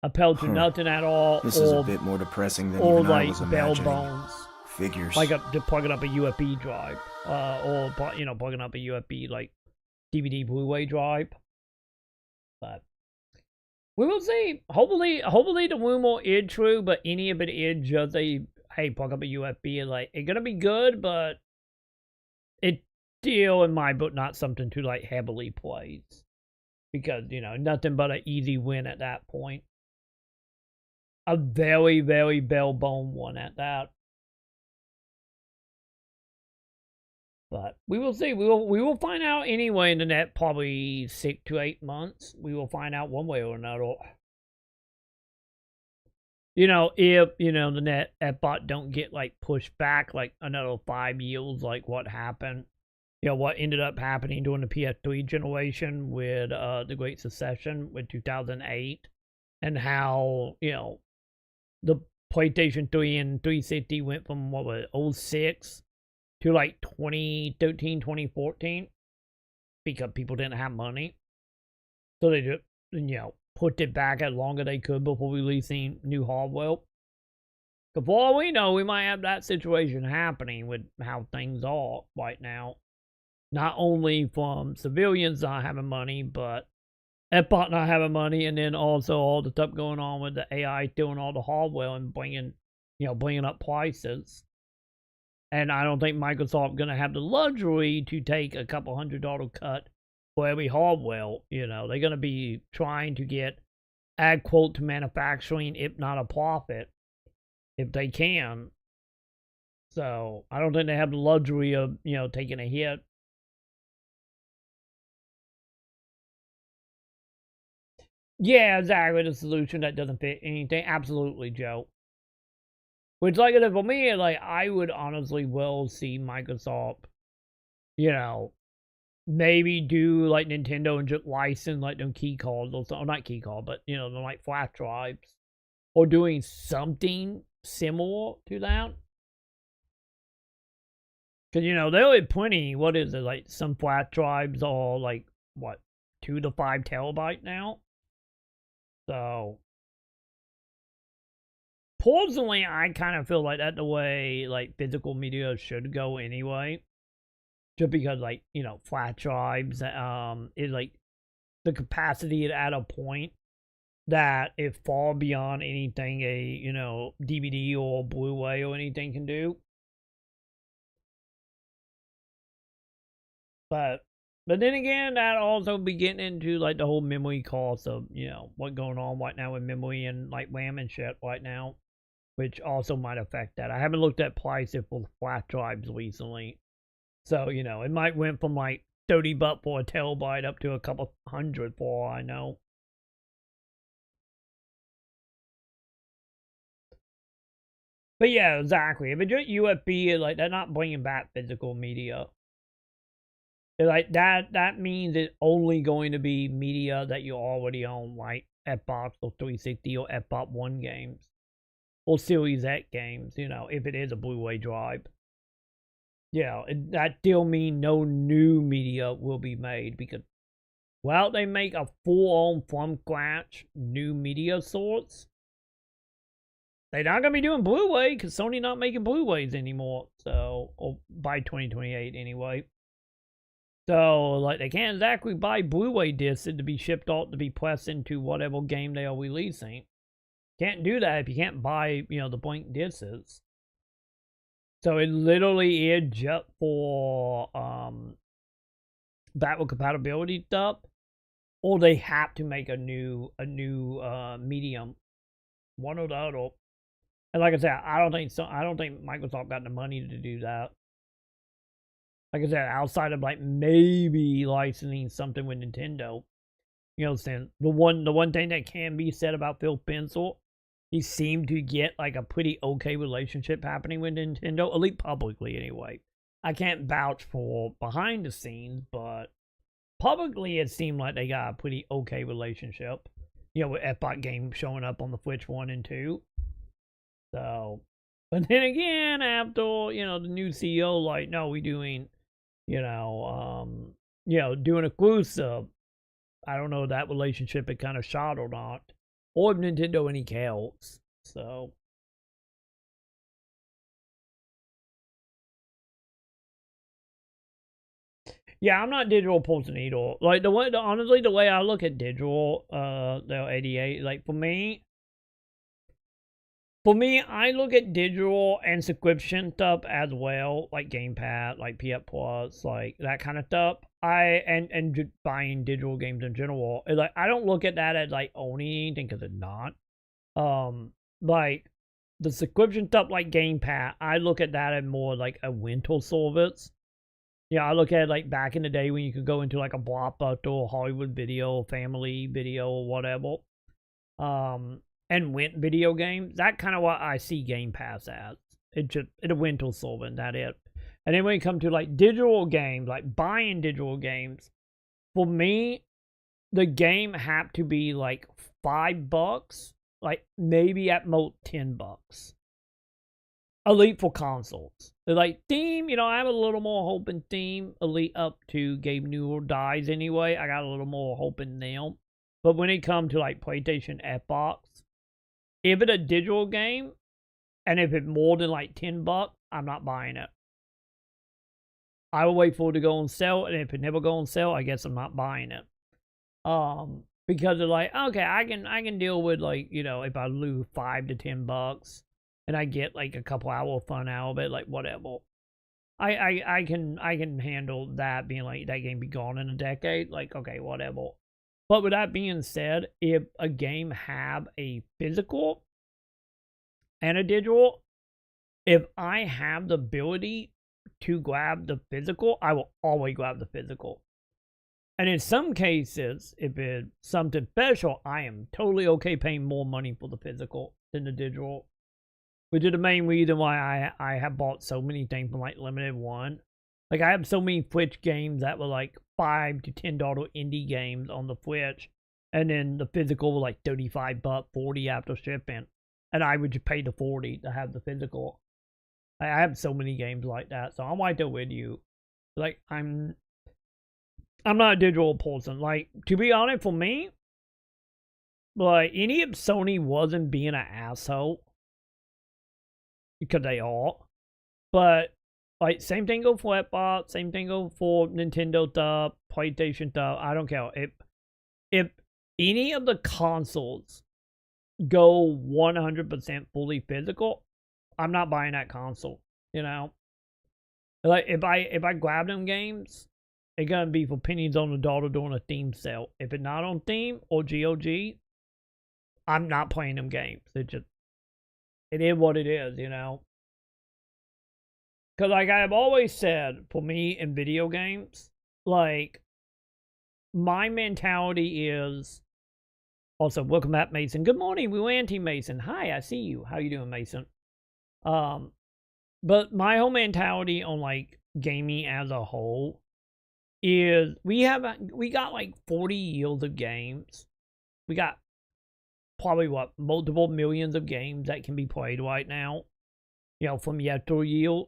to nothing at all. This is a bit more depressing than or even I like was bare imagining. bones. Figures. Like just plugging up a USB drive, or plugging up a USB like DVD Blu-ray drive. But we will see. Hopefully the rumor is true. But any of it is just a hey, plug up a USB. Like it's gonna be good, but it's still in my book not something to like heavily praise, because nothing but an easy win at that point. A very, very bare bone one at that. But we will see. We will find out anyway in the next probably 6 to 8 months. We will find out one way or another. If the net bot don't get like pushed back like another 5 years, like what happened. What ended up happening during the PS3 generation with the Great Secession with 2008, and how the PlayStation 3 and 360 went from what was it, 06 to like 2013, 2014, because people didn't have money. So they just, put it back as long as they could before releasing new hardware. For all we know, we might have that situation happening with how things are right now. Not only from civilians not having money, but Epot not having money, and then also all the stuff going on with the AI doing all the hardware and bringing up prices. And I don't think Microsoft gonna have the luxury to take a couple $100 cut for every hardware. They're gonna be trying to get add quote to manufacturing, if not a profit, if they can. So I don't think they have the luxury of taking a hit. Yeah, exactly. The solution that doesn't fit anything. Absolutely, Joe. Which, like, for me, like, I would honestly well see Microsoft, maybe do like Nintendo and just license like them key cards or something. Not key card, but them like flash drives, or doing something similar to that. Because there are plenty. What is it, like some flash drives are like what 2 to 5 terabyte now. So personally, I kind of feel like that's the way like physical media should go anyway. Just because like, flash drives is like the capacity at a point that is far beyond anything a DVD or Blu-ray or anything can do. But then again, that also be getting into like the whole memory cost of what's going on right now with memory and like RAM and shit right now. which also might affect that. I haven't looked at prices for flash drives recently. So, you know, it might went from like $30 for a terabyte up to a couple hundred for all I know. But yeah, exactly. If it's just USB, like, they're not bringing back physical media. Like, that means it's only going to be media that you already own, like Xbox or 360 or Xbox One games. Or Series X games, you know, if it is a Blu-ray drive. Yeah, that still means no new media will be made because, well, they make a full-on from scratch new media source. They're not going to be doing Blu-ray because Sony not making Blu-rays anymore. So, or by 2028 anyway. So, like, they can't exactly buy Blu-ray discs to be shipped out to be pressed into whatever game they are releasing. Can't do that if you can't buy, you know, the blank discs. So it literally is just for backward compatibility stuff, or they have to make a new medium, one or the other. And like I said, I don't think Microsoft got the money to do that. Like I said, outside of like maybe licensing something with Nintendo, you know, saying the one thing that can be said about Phil Spencer. He seemed to get like a pretty okay relationship happening with Nintendo, at least publicly anyway. I can't vouch for behind the scenes, but publicly it seemed like they got a pretty okay relationship. You know, with Xbox games showing up on the Switch 1 and 2. So, but then again, after, you know, the new CEO, like, no, we doing, doing exclusive. I don't know if that relationship had kind of shot or not. Or if Nintendo any cares. So. Yeah, I'm not digital person either. Like, honestly, the way I look at digital, the 88, like, for me, I look at digital and subscription stuff as well, like Game Pass, like PS Plus, like that kind of stuff. And just buying digital games in general. Like, I don't look at that as like owning anything because it's not. Like the subscription stuff like Game Pass, I look at that as more like a rental service. Yeah, I look at it like back in the day when you could go into like a Blockbuster, Hollywood Video, Family Video, or whatever. And rent video games. That kind of what I see Game Pass as. It's a rental service, that it. And then when it comes to like digital games, like buying digital games, for me, the game have to be like $5, like maybe at most $10. Elite for consoles. They're like Steam, I have a little more hope in Steam. Elite up to Gabe Newell dies anyway. I got a little more hope in them. But when it comes to like PlayStation, Xbox, if it's a digital game, and if it's more than like $10, I'm not buying it. I will wait for it to go on sale, and if it never go on sale, I guess I'm not buying it. Because they're like, okay, I can deal with like, if I lose $5 to $10 and I get like a couple hour fun out of it, like whatever. I can handle that being like that game be gone in a decade, like okay, whatever. But with that being said, if a game have a physical and a digital, if I have the ability to grab the physical, I will always grab the physical. And in some cases, if it's something special, I am totally okay paying more money for the physical than the digital. Which is the main reason why I have bought so many things from like Limited One. Like I have so many Switch games that were like $5 to $10 indie games on the Switch. And then the physical were like $35, $40 after shipping. And I would just pay the $40 to have the physical. I have so many games like that, so I'm right there with you. Like I'm not a digital person. Like, to be honest, for me, like any if Sony wasn't being an asshole, because they are, but like same thing go for Xbox, same thing go for Nintendo stuff, PlayStation stuff. I don't care if any of the consoles go 100% fully physical, I'm not buying that console, Like, if I grab them games, it's gonna be for pennies on the dollar during a Steam sale. If it's not on Steam or GOG, I'm not playing them games. It just, it is what it is, you know. Because, like I have always said, for me in video games, like, my mentality is... Also, welcome back, Mason. Good morning, we went Team Mason. Hi, I see you. How you doing, Mason? But my whole mentality on, like, gaming as a whole is we got, like, 40 years of games. We got probably, what, multiple millions of games that can be played right now. You know, from yesteryear.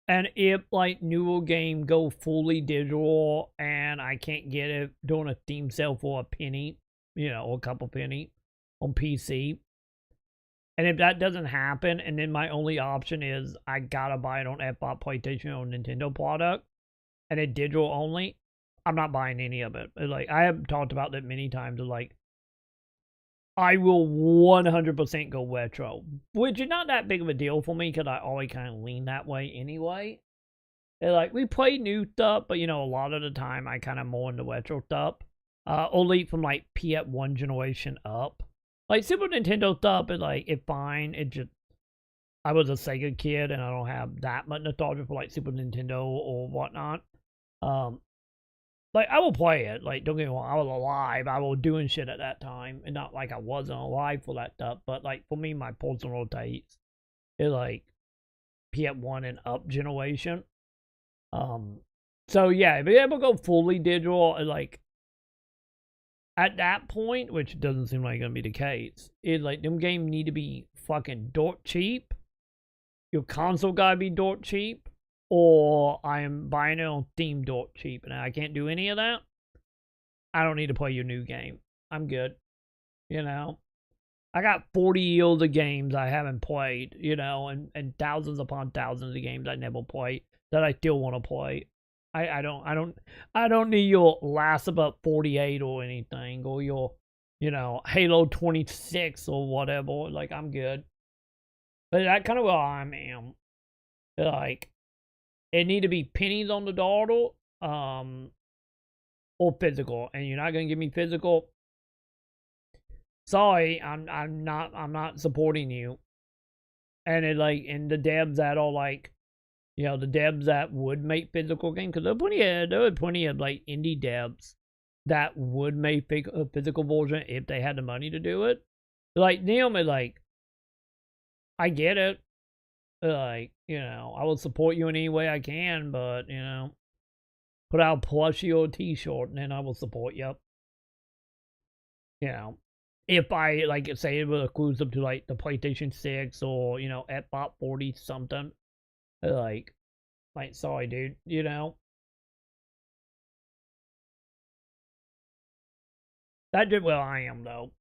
And if, like, newer game go fully digital and I can't get it during a Steam sale for a penny, you know, or a couple penny on PC. And if that doesn't happen, and then my only option is I gotta buy it on Xbox, PlayStation, or Nintendo product, and it's digital only, I'm not buying any of it. Like, I have talked about that many times. Like, I will 100% go retro, which is not that big of a deal for me because I always kind of lean that way anyway. And like, we play new stuff, but you know, a lot of the time I kind of more into retro stuff. Only from like PS1 generation up. Like Super Nintendo stuff is like, it's fine. It just, I was a Sega kid and I don't have that much nostalgia for like Super Nintendo or whatnot. Like, I will play it. Like, don't get me wrong, I was alive. I was doing shit at that time. And not like I wasn't alive for that stuff. But, like, for me, my personal taste is, like, PS1 and up generation. So, yeah, if you ever go fully digital, like, at that point, which doesn't seem like going to be the case, is, like, them games need to be fucking dirt cheap. Your console gotta be dirt cheap. Or I am buying it on Steam dirt cheap, and I can't do any of that. I don't need to play your new game. I'm good. You know? I got 40 years of games I haven't played, you know, and thousands upon thousands of games I never played that I still want to play. I don't need your Last of Us 48 or anything, or your, you know, Halo 26 or whatever. Like, I'm good. But that's kind of where I am. Like, it need to be pennies on the dollar, or physical, and you're not gonna give me physical. Sorry, I'm not supporting you. And it like, and the devs that are like, you know, the devs that would make physical games, because there are plenty of like indie devs that would make a physical version if they had the money to do it. Like them, is like, I get it. Like, you know, I will support you in any way I can, but, you know, put out a plushie or a t-shirt and then I will support you. You know, if I, like, say it was exclusive to, like, the PlayStation 6 or, you know, Xbox 40 something, like, sorry, dude, you know. That's just where I am, though.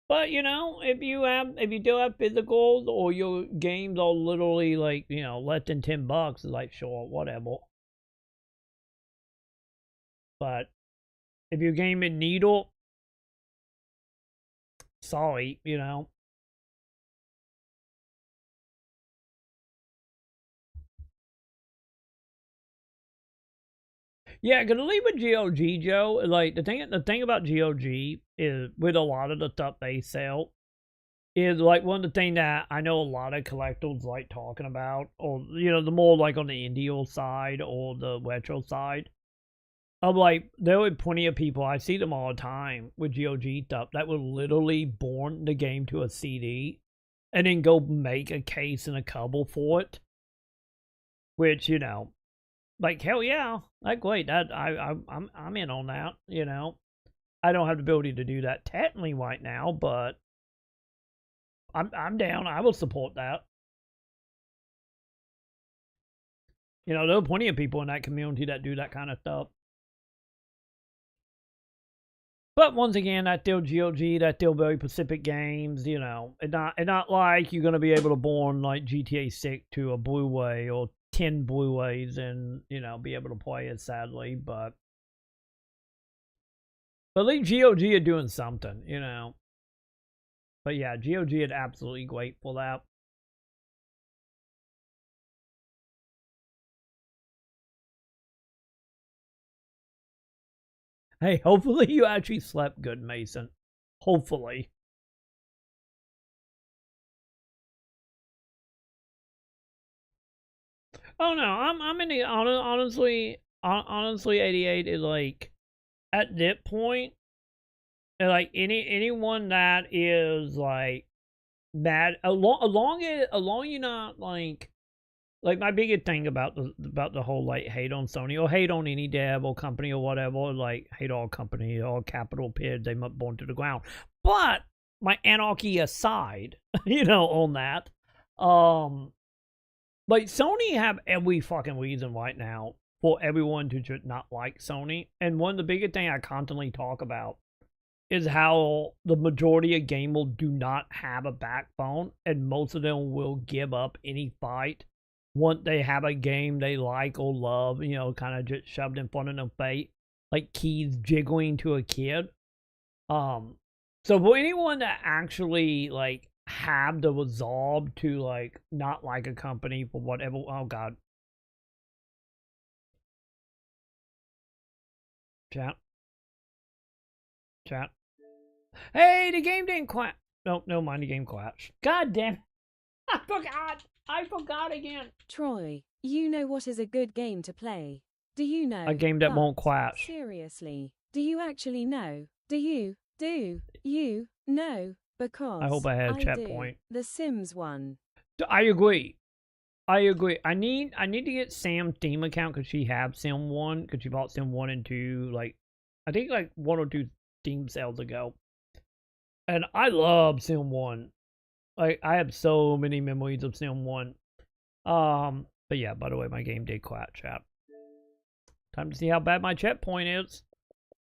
But, you know, if you do have physicals or your games are literally like, you know, less than $10, it's like, sure, whatever. But if your game in needle, sorry, you know. Yeah, gonna leave with GOG, Joe. Like, the thing about GOG is, with a lot of the stuff they sell, is like one of the things that I know a lot of collectors like talking about, or, you know, the more like on the indie side or the retro side. I'm like, there are plenty of people, I see them all the time with GOG stuff, that will literally born the game to a CD and then go make a case and a cover for it. Which, you know, like, hell yeah, like, great, that I'm in on that, you know. I don't have the ability to do that technically right now, but I'm down. I will support that. You know, there are plenty of people in that community that do that kind of stuff. But once again, that's still GOG, that's still very Pacific Games, you know. It's not like you're going to be able to born like GTA 6 to a Blu-ray or 10 Blu-rays and, you know, be able to play it, sadly. But at least GOG are doing something, you know. But yeah, GOG is absolutely great for that. Hey, hopefully you actually slept good, Mason. Hopefully. Oh no, I'm in the honestly 88 is like at that point, like anyone that is like mad along you're not like my biggest thing about the whole like hate on Sony or hate on any dev or company or whatever, like hate all company, all capital P, they must burn to the ground. But my anarchy aside, on that, like Sony have every fucking reason right now for everyone to just not like Sony. And one of the biggest thing I constantly talk about is how the majority of gamers do not have a backbone, and most of them will give up any fight once they have a game they like or love, kind of just shoved in front of their face, like keys jiggling to a kid. So for anyone that actually like have the resolve to like not like a company for whatever, oh god. Chat. Hey, the game didn't quite. No mind, the game crashed. God damn it. I forgot again. Troy, you know what is a good game to play? Do you know? A game that won't crash. Seriously, do you actually know? Do you know? Because I hope I had a chat do. point. The Sims one. I agree. I need to get Sam's Steam account because she have Sim 1, because she bought Sim 1 and 2, like, I think like 1 or 2 Steam sales ago. And I love Sim 1. Like, I have so many memories of Sim 1. But yeah, by the way, my game did crash, chat. Time to see how bad my chat point is.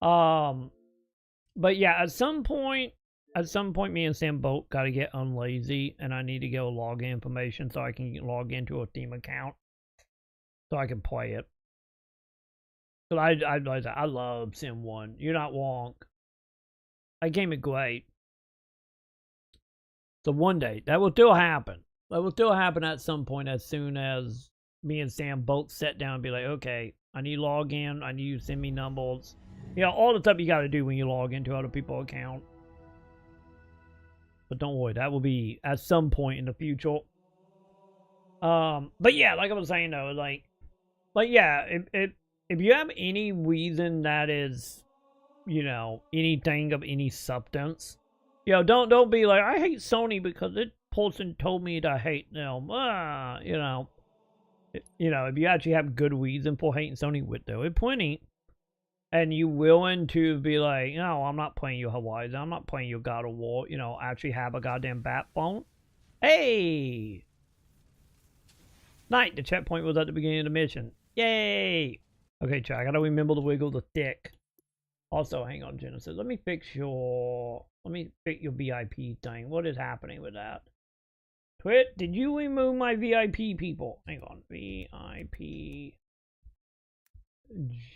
But yeah, at some point, me and Sam both got to get unlazy, and I need to go login information so I can log into a Steam account so I can play it. But I love Sim 1. You're not wrong. That game is great. So one day, that will still happen. That will still happen at some point as soon as me and Sam both sit down and be like, okay, I need to log in. I need you to send me numbers. All the stuff you got to do when you log into other people's account. But don't worry, that will be at some point in the future. But yeah, like I was saying though, like yeah, if you have any reason that is, anything of any substance, don't be like, I hate Sony because this person told me to hate them. If you actually have good reason for hating Sony, with though, it's plenty. And you willing to be like, no, I'm not playing your Hawaii. I'm not playing your God of War. Actually have a goddamn backbone. Hey! Night, the checkpoint was at the beginning of the mission. Yay! Okay, chat, I gotta remember to wiggle the stick. Also, hang on, Genesis. Let me fix your VIP thing. What is happening with that? Twit, did you remove my VIP people? Hang on, VIP...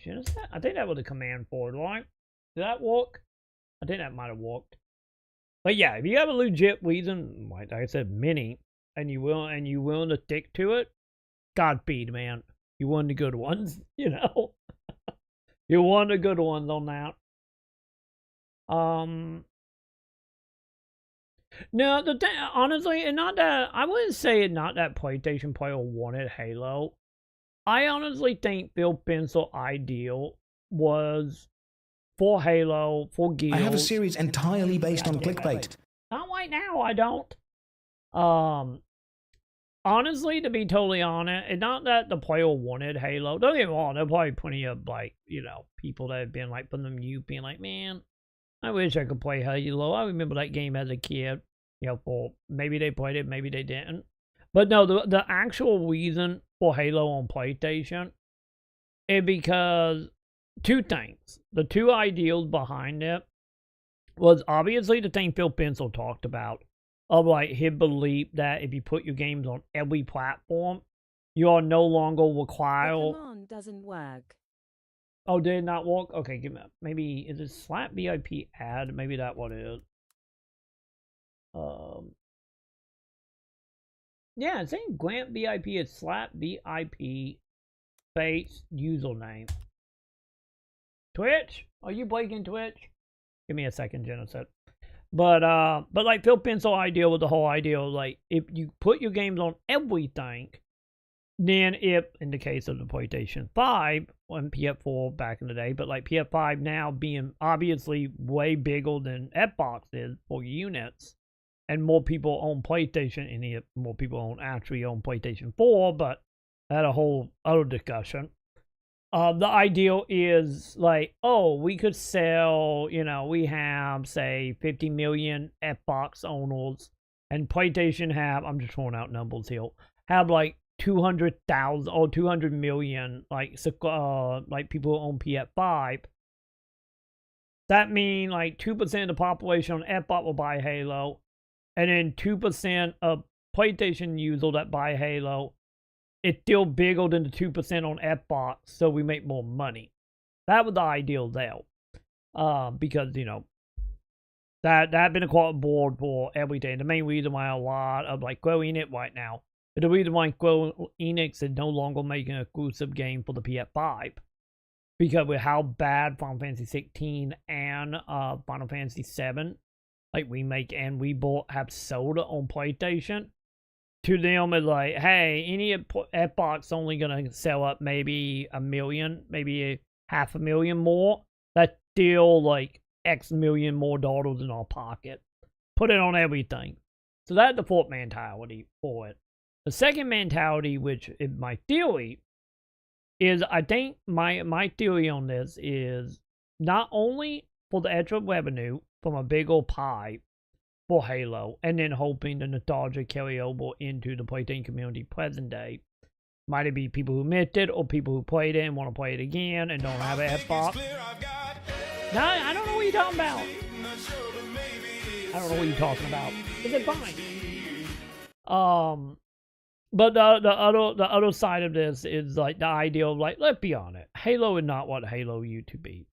Genesis? I think that was a command for it, right? Did that work? I think that might have worked. But yeah, if you have a legit reason, like I said, many, and you willing to stick to it, Godspeed, man. You won the good ones, You won the good ones on that. No, the thing, honestly, and not that I wouldn't say it. Not that PlayStation player wanted Halo. I honestly think Phil Spencer's ideal was for Halo, for Gears. I have a series entirely based on clickbait. Not right now, I don't. Honestly, to be totally honest, it's not that the player wanted Halo. Don't get me wrong, there's probably plenty of, like, people that have been, like, from them youth being like, man, I wish I could play Halo. I remember that game as a kid. For maybe they played it, maybe they didn't. But no, the actual reason for Halo on PlayStation is because two things. The two ideals behind it was obviously the thing Phil Spencer talked about, of like his belief that if you put your games on every platform, you are no longer required. The command doesn't work. Oh, did it not work? Okay, give me maybe is it slap VIP add? Maybe that what it is. Yeah, it's saying Grant VIP is slap VIP face username. Twitch? Are you breaking Twitch? Give me a second, Genesis. But like Phil Spencer's idea with the whole idea of like if you put your games on everything, then if, in the case of the PlayStation 5, and PS4 back in the day, but like PS5 now being obviously way bigger than Xbox is for units, and more people own PlayStation, and more people actually own PlayStation 4, but that's a whole other discussion. The ideal is like, oh, we could sell, we have, say, 50 million Xbox owners, and PlayStation have, I'm just throwing out numbers here, have like 200,000 or 200 million, like people who own PS5. That means like 2% of the population on Xbox will buy Halo, and then 2% of PlayStation users that buy Halo. It's still bigger than the 2% on Xbox, so we make more money. That was the ideal there. Because, that been across the board for everything. The main reason why a lot of, like, Square Enix right now, the reason why Square Enix is no longer making an exclusive game for the PS5. Because with how bad Final Fantasy 16 and Final Fantasy 7, like, remake and reboot have sold on PlayStation, to them it's like, hey, any Xbox only gonna sell up maybe 1 million, maybe 500,000 more. That's still like X million more dollars in our pocket. Put it on everything. So that's the fourth mentality for it. The second mentality, which is my theory, is I think my theory on this is not only for the extra revenue from a big old pie for Halo, and then hoping the nostalgia carry over into the PlayStation community present day. Might it be people who missed it, or people who played it and want to play it again and don't have an Xbox? No, I don't know what you're talking about. I don't know what you're talking about. Is it fine? But the other side of this is like the idea of, like, let's be honest, Halo is not what Halo used to be.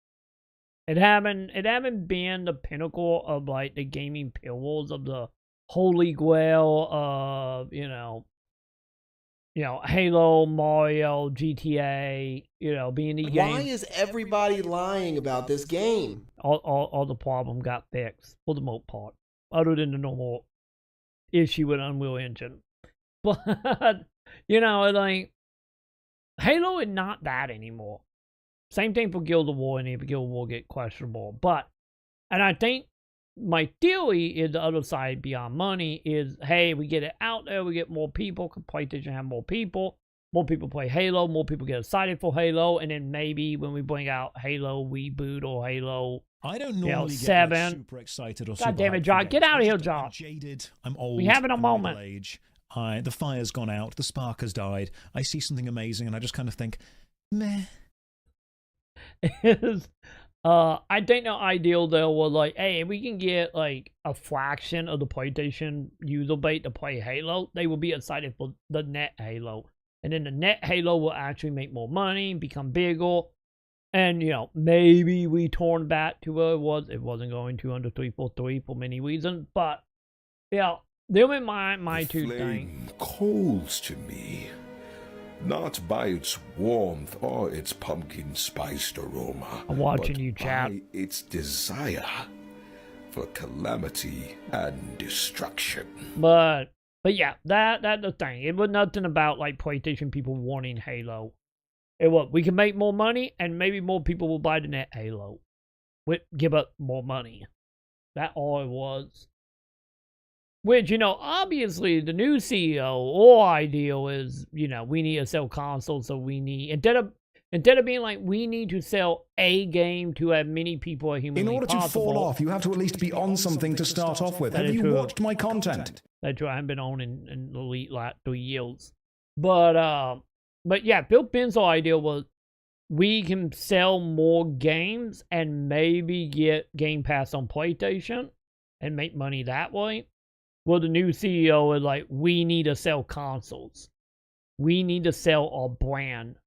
It haven't been the pinnacle of, like, the gaming pillars of the holy grail of, Halo, Mario, GTA, being the game. Why is everybody lying about this game? All the problem got fixed for the most part, other than the normal issue with Unreal Engine. But, like, Halo is not that anymore. Same thing for Guild of War, and if Guild of War get questionable. And I think my theory is the other side beyond money is, hey, we get it out there, we get more people, PlayStation have more people play Halo, more people get excited for Halo, and then maybe when we bring out Halo Reboot or Halo, I don't normally 7. Get super excited or God damn it, Josh, get out of here, Josh. I'm jaded, I'm old, we having a I'm moment. Age. The fire's gone out, the spark has died, I see something amazing, and I just kind of think, meh. Is I think the ideal though was like, hey, if we can get like a fraction of the PlayStation user base to play Halo, they will be excited for the net Halo, and then the net Halo will actually make more money, become bigger, and maybe we turn back to where it was. It wasn't going 200-343 for many reasons, but there were my two things. Calls to me. Not by its warmth or its pumpkin-spiced aroma. I'm watching but you, chat. By its desire for calamity and destruction. But yeah, that's the thing. It was nothing about like PlayStation people wanting Halo. It was, we can make more money, and maybe more people will buy the net Halo. Give up more money. That's all it was. Which, obviously the new CEO or ideal is, we need to sell consoles, so we need, instead of being like, we need to sell a game to as many people as humanly possible. In order to fall off, you have to at least be on something to start off with. Have you watched my content? That's true. I haven't been on in the elite like 3 years. But yeah, Phil Spencer's idea was we can sell more games and maybe get Game Pass on PlayStation and make money that way. Well, the new CEO is like, we need to sell consoles. We need to sell our brand.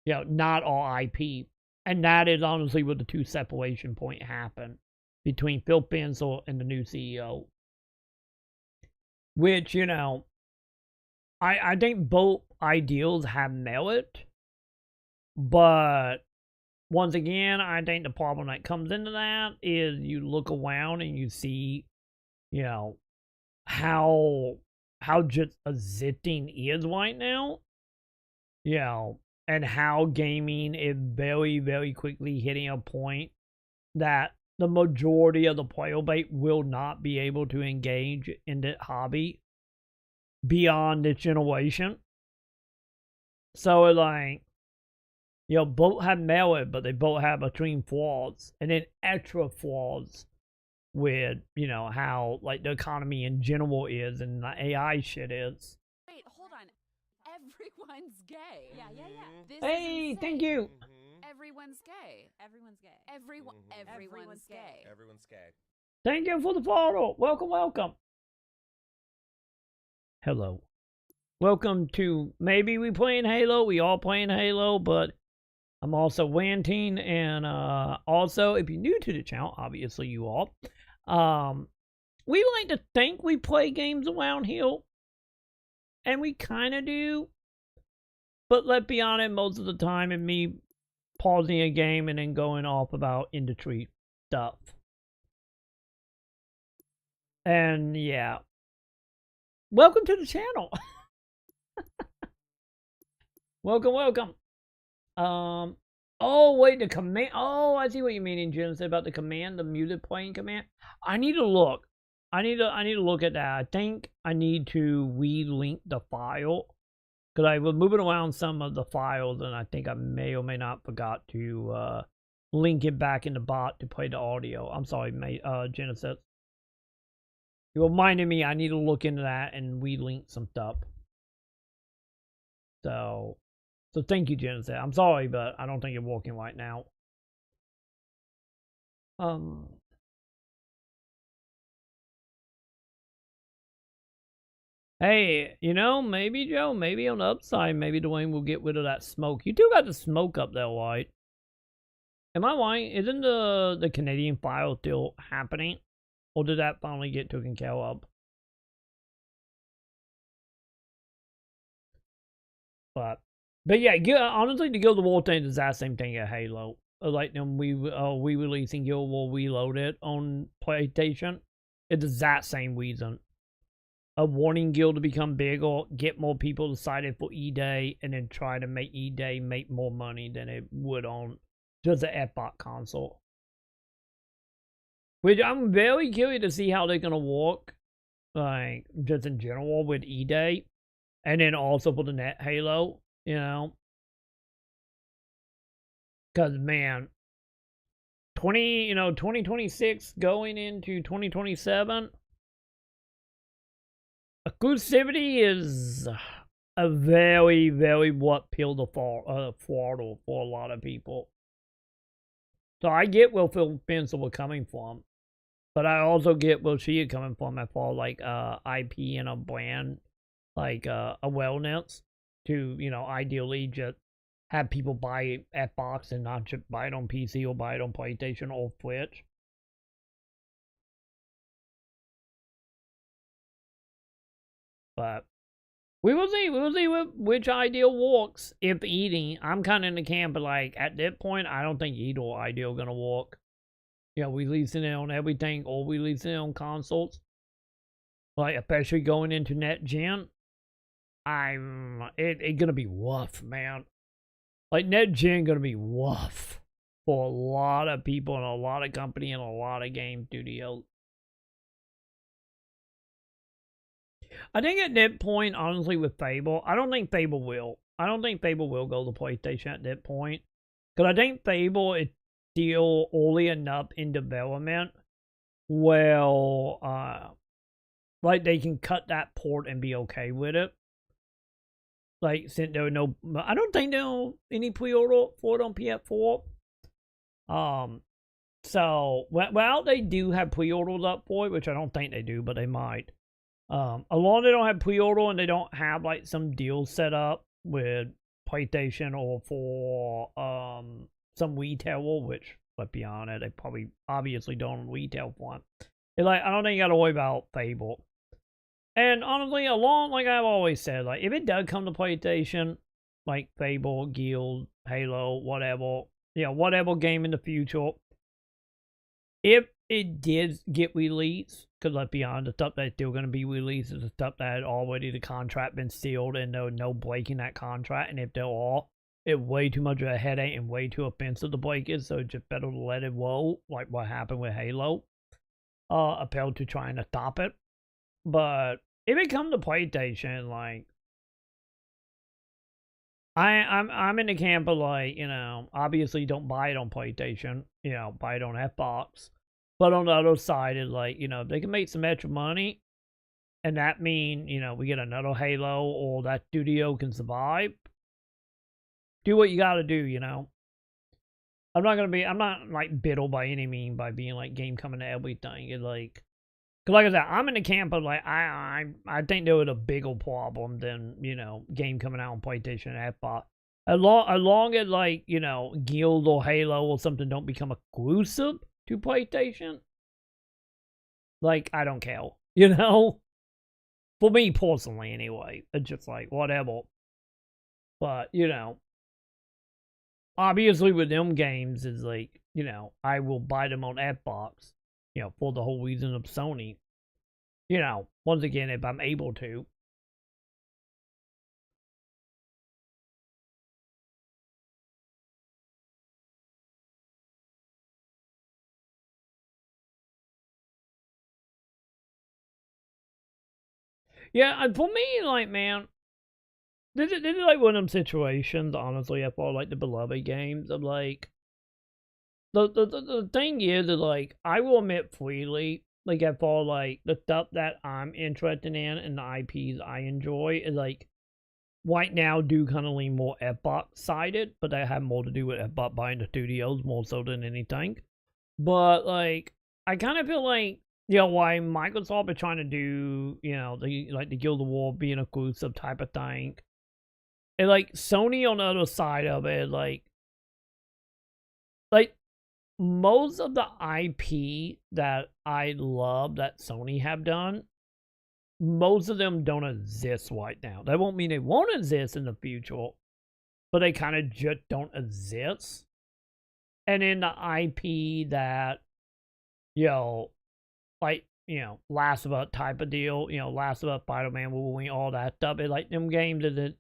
Not our IP. And that is honestly where the two separation point happened between Phil Spencer and the new CEO. Which, I think both ideals have merit. But once again, I think the problem that comes into that is you look around and you see, how just a zitting is right now. you know, and how gaming is very, very quickly hitting a point that the majority of the player base will not be able to engage in the hobby beyond this generation. So, like, you know, both have merit, but they both have extreme flaws, and then extra flaws with, you know, how, like, the economy in general is and the AI shit is. Wait, hold on. Everyone's gay. Yeah. This Hey, is thank insane. you. Everyone's gay. Everyone's gay. Everyone's gay. Everyone's gay. Thank you for the follow. Welcome, welcome. Hello. Welcome to Maybe We Playing Halo. We all playing Halo, but I'm also ranting, and also, if you're new to the channel, obviously you all, we like to think we play games around here, and we kind of do, but let's be honest, most of the time it's me pausing a game and then going off about industry stuff. And yeah, welcome to the channel. Welcome. Oh wait, the command. Oh, I see what you mean, Jim said about the command, the muted playing command. I need to look. I need to look at that. I think I need to relink the file because I was moving around some of the files, and I think I may or may not forgot to link it back in the bot to play the audio. I'm sorry, Genesis. You reminded me I need to look into that and relink some stuff. So thank you, Genesis. I'm sorry, but I don't think you're working right now. Hey, you know, maybe, Joe, maybe on the upside, maybe Dwayne will get rid of that smoke. You do got the smoke up there, right? Am I right? Isn't the Canadian file still happening? Or did that finally get taken care of? But yeah, honestly, the Guild of War thing is the same thing at Halo. Like them re-releasing Guild War Reloaded on PlayStation. It's the exact same reason. A warning guild to become bigger, get more people excited for E-Day, and then try to make E-Day make more money than it would on just the Xbox console. Which I'm very curious to see how they're gonna work, like just in general with E-Day, and then also for the net Halo, you know. Cause man, 2026 going into 2027, exclusivity is a very, very what pill to throttle for a lot of people. So I get where Phil Spencer was coming from, but I also get where she is coming from as far like IP and a brand, like a wellness to, you know, ideally just have people buy Xbox and not just buy it on PC or buy it on PlayStation or Switch. But we will see which ideal works. If eating, I'm kind of in the camp of like, at that point, I don't think either ideal gonna work. You know, releasing it on everything or releasing it on consoles. Like, especially going into next gen. It's gonna be rough, man. Like, next gen gonna be rough for a lot of people and a lot of company and a lot of game studios. I think at that point, honestly, with Fable, I don't think Fable will. I don't think Fable will go to PlayStation at that point. Because I think Fable is still early enough in development where, like, they can cut that port and be okay with it. Like, since there are no... I don't think there are any pre-order for it on PS4. So, well, they do have pre-orders up for it, which I don't think they do, but they might. Along they don't have pre-order and they don't have like some deal set up with PlayStation or for some retailer, which let's be honest, they probably obviously don't retail front. It's like, I don't think you gotta worry about Fable. And honestly, along like I've always said, like if it does come to PlayStation, like Fable, Guild, Halo, whatever, you know, whatever game in the future, if it did get released, because let's be honest, the stuff that's still going to be released is the stuff that had already the contract been sealed and there was no breaking that contract. And if there are, it's way too much of a headache and way too offensive to break it, so it's just better to let it roll, like what happened with Halo, opposed to trying to stop it. But if it comes to PlayStation, like, I'm in the camp of, like, you know, obviously don't buy it on PlayStation, you know, buy it on Xbox. But on the other side is, like, you know, if they can make some extra money, and that mean, you know, we get another Halo, or that studio can survive, do what you gotta do, you know. I'm not, like, bitter by any means by being, like, game coming to everything. It's, like, because, like I said, I'm in the camp of, like, I think there was a bigger problem than, you know, game coming out on PlayStation and Xbox. As long as, like, you know, Guild or Halo or something don't become exclusive to PlayStation, like, I don't care, you know? For me personally, anyway. It's just, like, whatever. But, you know, obviously with them games is, like, you know, I will buy them on Xbox, you know, for the whole reason of Sony. You know, once again, if I'm able to. Yeah, and for me, like, man, this is like one of them situations, honestly, I feel like the beloved games of, like, the thing is, like, I will admit freely, like, I feel like the stuff that I'm interested in and the IPs I enjoy is, like, right now do kind of lean more Xbox-sided, but that have more to do with Xbox buying the studios more so than anything. But, like, I kind of feel like, you know, why Microsoft is trying to do, you know, the Guild of War being exclusive type of thing. And, like, Sony on the other side of it, like, most of the IP that I love that Sony have done, most of them don't exist right now. That won't mean they won't exist in the future, but they kind of just don't exist. And in the IP that, you know, like, you know, Last of Us type of deal, you know, Last of Us, Spider-Man, Wolverine, all that stuff, it, like, them games that,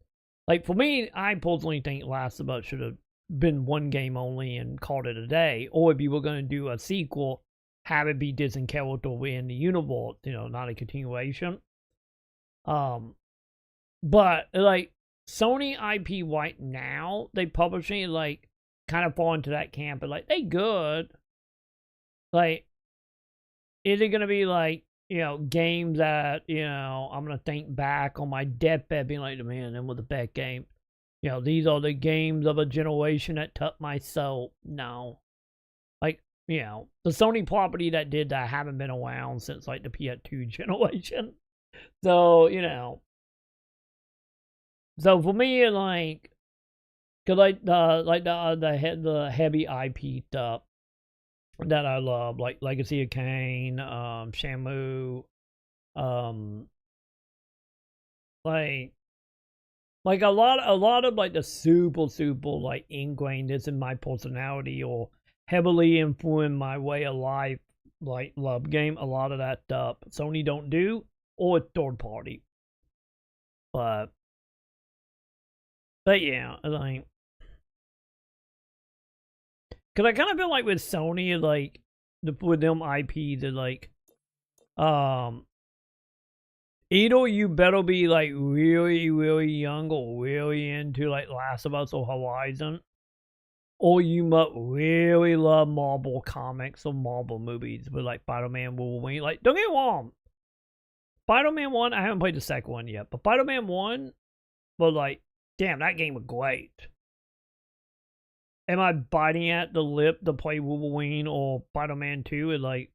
like, for me, I personally think Last of Us should have been one game only and called it a day. Or if you were going to do a sequel, have it be different character in the universe, you know, not a continuation. But, like, Sony IP right now, they publishing, like, kind of fall into that camp, but, like, they good. Like, is it going to be, like, you know, games that, you know, I'm going to think back on my deathbed being like, man, them were the best game. You know, these are the games of a generation that touched my soul. No. Like, you know, the Sony property that did that haven't been around since, like, the PS2 generation. So, you know. So, for me, like, cause, like, the heavy IP stuff that I love, like Legacy of Kain, Shamu, like a lot of, like, the super, like, ingrained this in my personality or heavily influenced my way of life, like, love game, a lot of that stuff Sony don't do, or third party. But yeah, like, cause I kind of feel like with Sony, like, with them IPs, they're like, either you better be, like, really, really young or really into, like, Last of Us or Horizon, or you must really love Marvel comics or Marvel movies with, like, Spider-Man, Wolverine. Like, don't get me wrong, Spider-Man 1, I haven't played the second one yet, but Spider-Man 1 was like, damn, that game was great. Am I biting at the lip to play Wolverine or Spider-Man 2? Is like,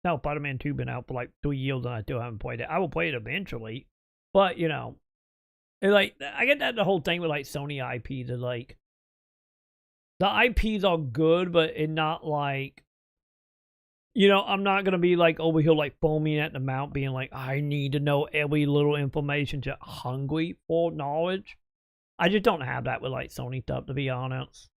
no, Spider-Man 2 been out for like 3 years and I still haven't played it. I will play it eventually. But, you know, it's like, I get that the whole thing with, like, Sony IPs is like, the IPs are good, but it's not like, you know, I'm not going to be, like, over here, like, foaming at the mouth, being like, I need to know every little information, just hungry for knowledge. I just don't have that with, like, Sony stuff, to be honest.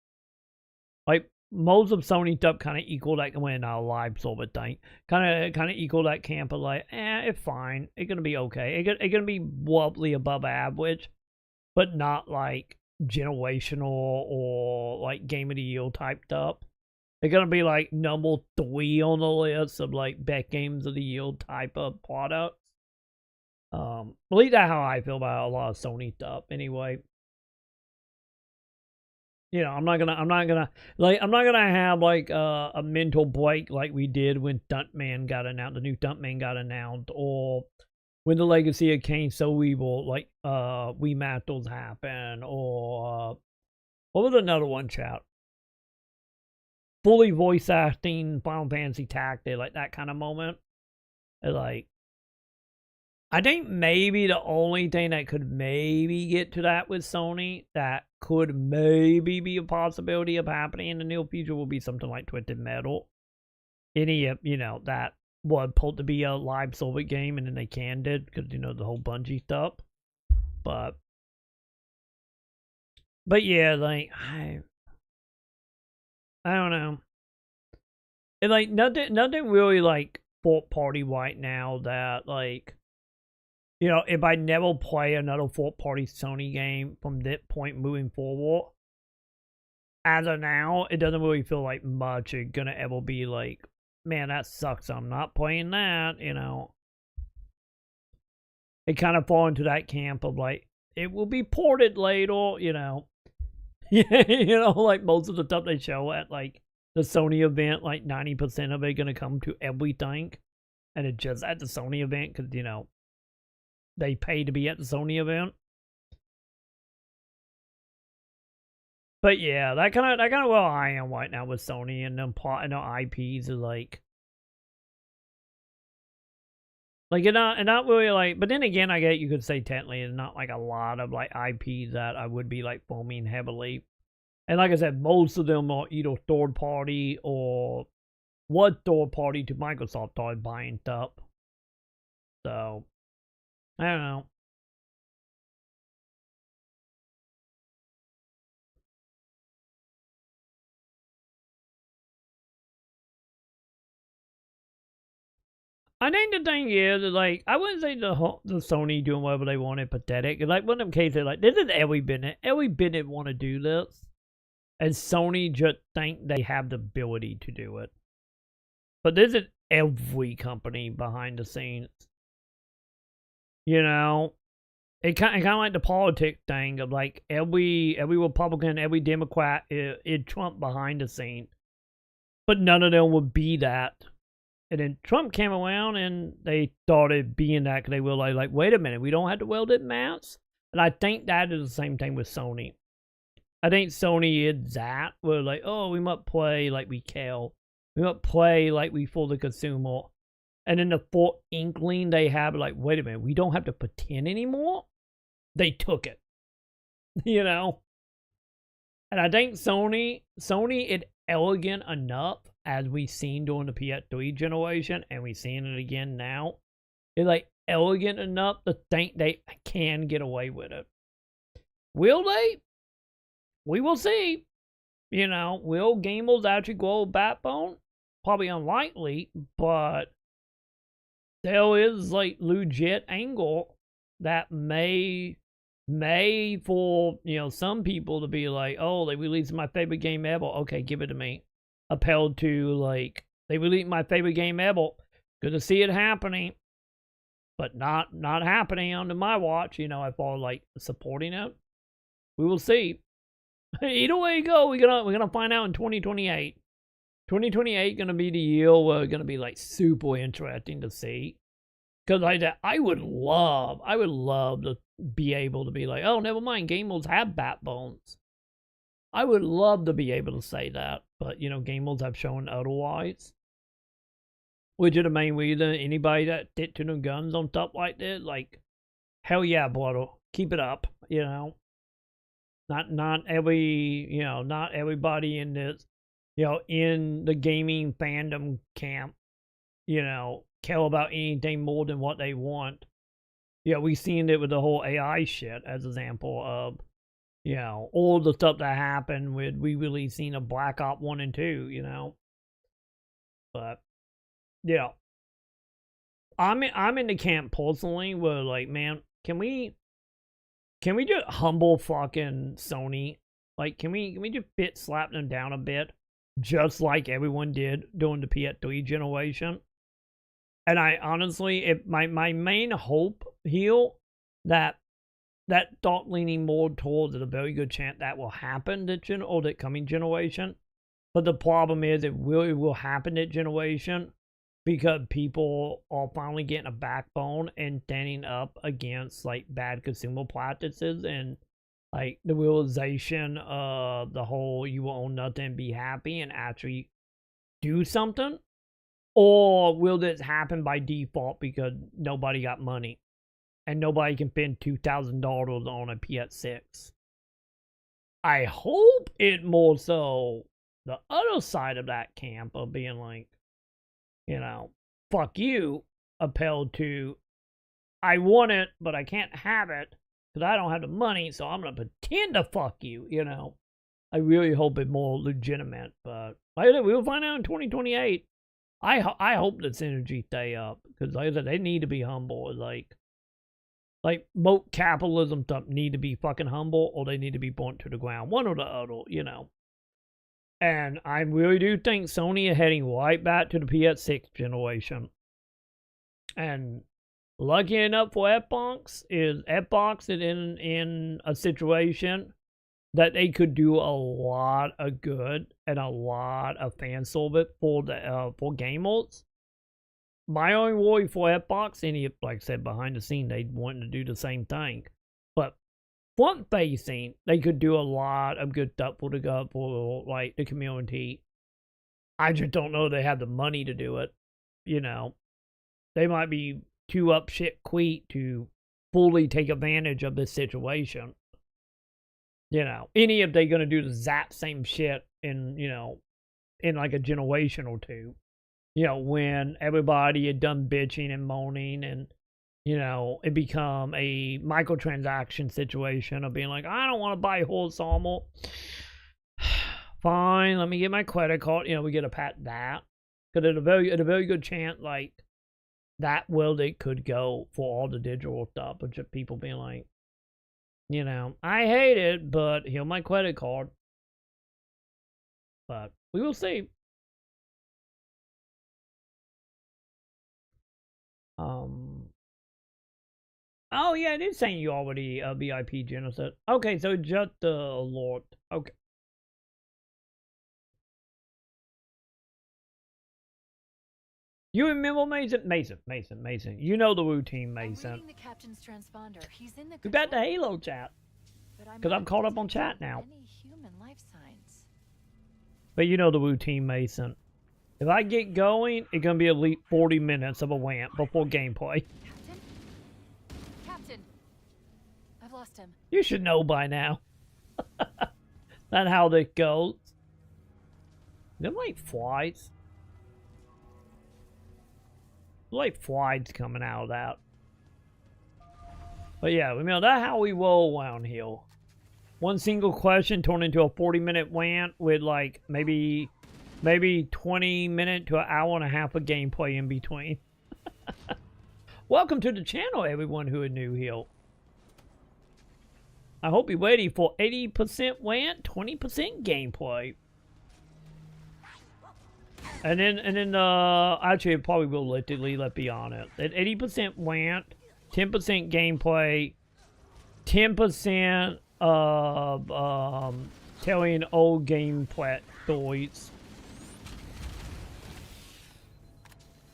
Like, most of Sony stuff kind of equal that when live server thing. Kind of equal that camp of like, it's fine. It's gonna be okay. It's gonna be wobbly above average, but not like generational or like game of the year type stuff. It's gonna be like number 3 on the list of like best games of the year type of products. At least that's how I feel about a lot of Sony stuff. Anyway, you know, I'm not gonna have like a mental break like we did when Stuntman got announced, the new Stuntman got announced, or when the Legacy of Kain So Evil like remasters happen, or what was another one, chat? Fully voice acting Final Fantasy Tactics, like that kind of moment. It's like, I think maybe the only thing that could maybe get to that with Sony, that could maybe be a possibility of happening in the near future, will be something like Twisted Metal. Any, you know, that was supposed to be a live server game and then they canned it because, you know, the whole Bungie stuff. But yeah, like, I don't know. And like, nothing really like fourth party right now that like, you know, if I never play another fourth party Sony game from that point moving forward, as of now, it doesn't really feel like much is gonna ever be like, man, that sucks, I'm not playing that, you know. It kind of fall into that camp of like, it will be ported later, you know. Yeah, you know, like most of the stuff they show at like the Sony event, like 90% of it gonna come to everything, and it's just at the Sony event because, you know, they pay to be at the Sony event. But yeah, that kind of where I am right now with Sony and them plot and their IPs is like it's not really like. But then again, I get you could say technically it's not like a lot of like IPs that I would be like foaming heavily. And like I said, most of them are either third party or what third party to Microsoft started buying stuff. So I don't know. I think the thing is, like, I wouldn't say the Sony doing whatever they want is pathetic. Like, one of them cases, like, this is every business want to do this, and Sony just think they have the ability to do it. But this is every company behind the scenes. You know, it kind of like the politics thing of like every Republican, every Democrat is Trump behind the scene, but none of them would be that. And then Trump came around and they started being that because they were like, wait a minute, we don't have to weld it mask. And I think that is the same thing with Sony. I think Sony is that. We're like, oh, we must play like we care. We must play like we for the consumer. And then the full inkling they have, like, wait a minute, we don't have to pretend anymore. They took it. You know? And I think Sony is elegant enough, as we seen during the PS3 generation, and we seen it again now. It's like elegant enough to think they can get away with it. Will they? We will see. You know, will gamers actually grow a backbone? Probably unlikely, but there is like legit angle that may for, you know, some people to be like, oh, they released my favorite game ever. Okay, give it to me. Upheld to like, they released my favorite game ever. Good to see it happening, but not happening under my watch. You know, I fall like supporting it. We will see. Either way you go, we're gonna find out in 2028. 2028 gonna be the year where it's gonna be like super interesting to see. Because I would love to be able to be like, oh, never mind, gamers have backbones. I would love to be able to say that, but, you know, gamers have shown otherwise. Which is the main reason anybody that stick to their guns on stuff like this, like, hell yeah, brother, keep it up, you know. Not everybody in this, you know, in the gaming fandom camp, you know, care about anything more than what they want. Yeah, we seen it with the whole AI shit as an example of, You know, all the stuff that happened with we really seen a Black Op 1 and 2, you know. But, you know, I'm in the camp personally where, like, man, can we just humble fucking Sony? Like, can we just slap them down a bit, just like everyone did during the PS3 generation? And I honestly, my main hope here that thought leaning more towards a very good chance that will happen that coming generation. But the problem is it really will happen that generation because people are finally getting a backbone and standing up against like bad consumer practices and like the realization of the whole you will own nothing, be happy, and actually do something. Or will this happen by default because nobody got money? And nobody can spend $2,000 on a PS6. I hope it more so the other side of that camp of being like, you know, fuck you, appealed to, I want it, but I can't have it because I don't have the money, so I'm going to pretend to fuck you, you know. I really hope it's more legitimate, but like I said, we'll find out in 2028. I hope the synergy stay up because like I said, they need to be humble. Like, both capitalism stuff need to be fucking humble or they need to be burnt to the ground. One or the other, you know. And I really do think Sony is heading right back to the PS6 generation. And lucky enough for Xbox is in a situation that they could do a lot of good and a lot of fan service for gamers. My only worry for Xbox, and like I said, behind the scene, they wanting to do the same thing. But front facing, they could do a lot of good stuff for the community. I just don't know they have the money to do it. You know, they might be too up shit creek to fully take advantage of this situation. You know, any if they're gonna do the exact same shit in like a generation or two. You know, when everybody had done bitching and moaning and, you know, it become a microtransaction situation of being like, I don't want to buy horse armor. Fine, let me get my credit card. You know, we get a pat that. Because at a very good chance, like, that it could go for all the digital stuff. But just people being like, you know, I hate it, but here's my credit card. But we will see. Oh yeah, it is saying you already VIP Genesis. Okay, so just the Lord. Okay. You remember Mason? Mason. You know the routine, Mason. The captain's transponder. He's in the we got the Halo chat. Because I'm caught up on chat now. Any human life signs. But you know the routine, Mason. If I get going, it's going to be at least 40 minutes of a rant before gameplay. Captain! I've lost him. You should know by now. That's how this goes. They're like flies. Like flies coming out of that. But yeah, remember that's how we roll around here. One single question turned into a 40-minute rant with like maybe 20 minutes to an hour and a half of gameplay in between. Welcome to the channel, everyone who is new here. I hope you're ready for 80% rant, 20% gameplay. And then actually it probably will literally, let's be honest. At 80% rant, 10% gameplay, 10% of telling old gameplay stories.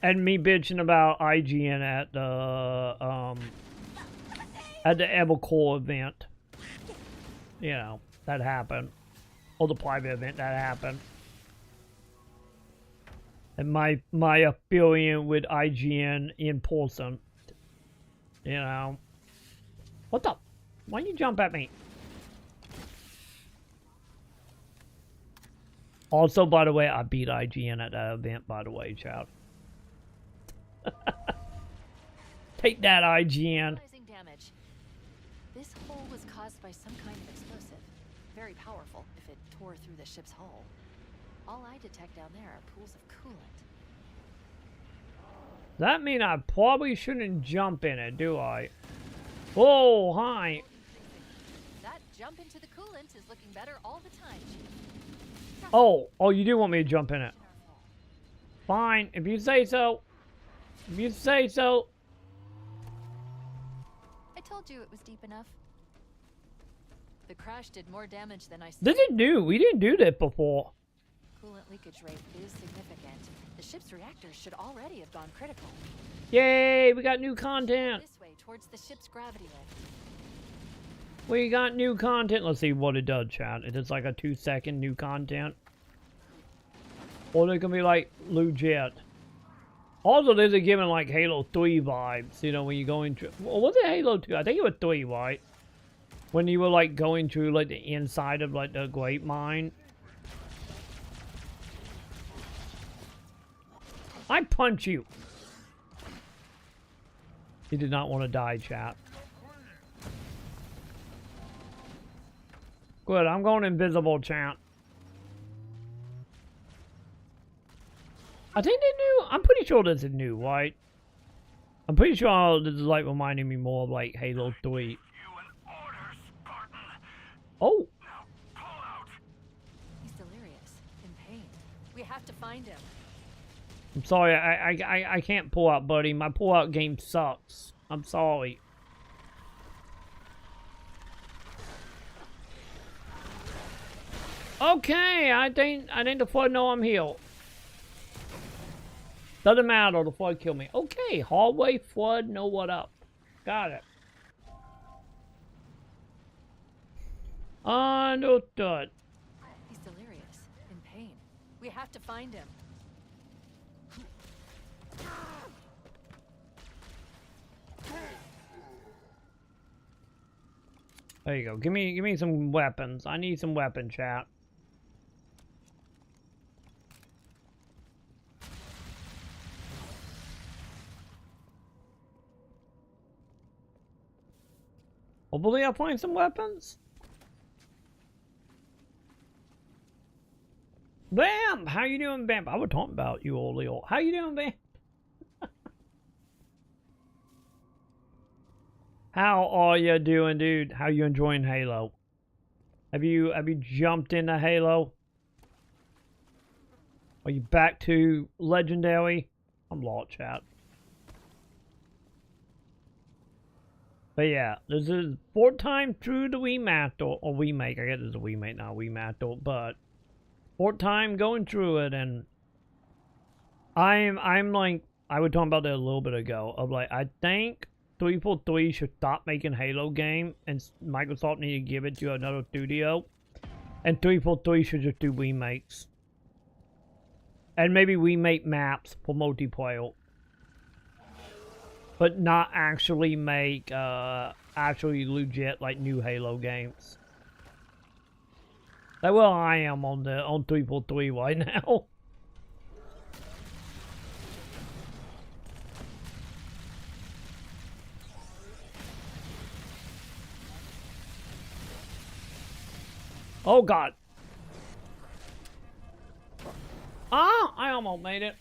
And me bitching about IGN at the Evercore event. You know, that happened. Or the private event that happened. And my affiliate with IGN in person. You know. What the? Why'd you jump at me? Also, by the way, I beat IGN at that event, by the way, child. Take that, IGN. This hole was caused by some kind of explosive. Very powerful if it tore through the ship's hull. All I detect down there are pools of coolant. That mean I probably shouldn't jump in it, do I? Oh, hi. That jump into the coolant is looking better all the time, Chief. Oh, you do want me to jump in it. Fine, if you say so. If you say so. I told you it was deep enough. The crash did more damage than I This is new. We didn't do that before. Coolant leakage rate is significant. The ship's reactors should already have gone critical. Yay, we got new content. This way, towards the ship's gravity lift. We got new content. Let's see what it does, chat. Is it like a 2-second new content? Or they can be like legit. Also, this is giving like Halo 3 vibes, you know, when you go into... Well, was it Halo 2? I think it was 3, right? When you were like going through like the inside of like the grape mine. I punch you. He did not want to die, chat. Good, I'm going invisible, chat. I think they knew. I'm pretty sure this is new, right? I'm pretty sure this is like reminding me more of like Halo 3. Oh. He's delirious, in pain. We have to find him. I'm sorry, I can't pull out, buddy. My pull out game sucks. I'm sorry. Okay, I think the flood know I'm healed. Doesn't matter, the flood killed me. Okay, hallway flood, know what up. Got it. Understood. He's delirious, in pain. We have to find him. There you go. Give me some weapons. I need some weapon, chat. Hopefully I'll find some weapons. Bam! How you doing, Bam? I was talking about you, old Leo. How you doing, Bam? How are you doing, dude? How you enjoying Halo? Have you jumped into Halo? Are you back to Legendary? I'm lost, chat. But yeah, this is 4th time through the remaster, or remake. I guess it's a remake, not a remaster, but 4th time going through it, and I'm like, I was talking about that a little bit ago, of like, I think 343 should stop making Halo game, and Microsoft need to give it to another studio, and 343 should just do remakes. And maybe remake maps for multiplayer. But not actually make, actually legit, like, new Halo games. That's where I am on 343 right now. Oh, God. Ah, I almost made it.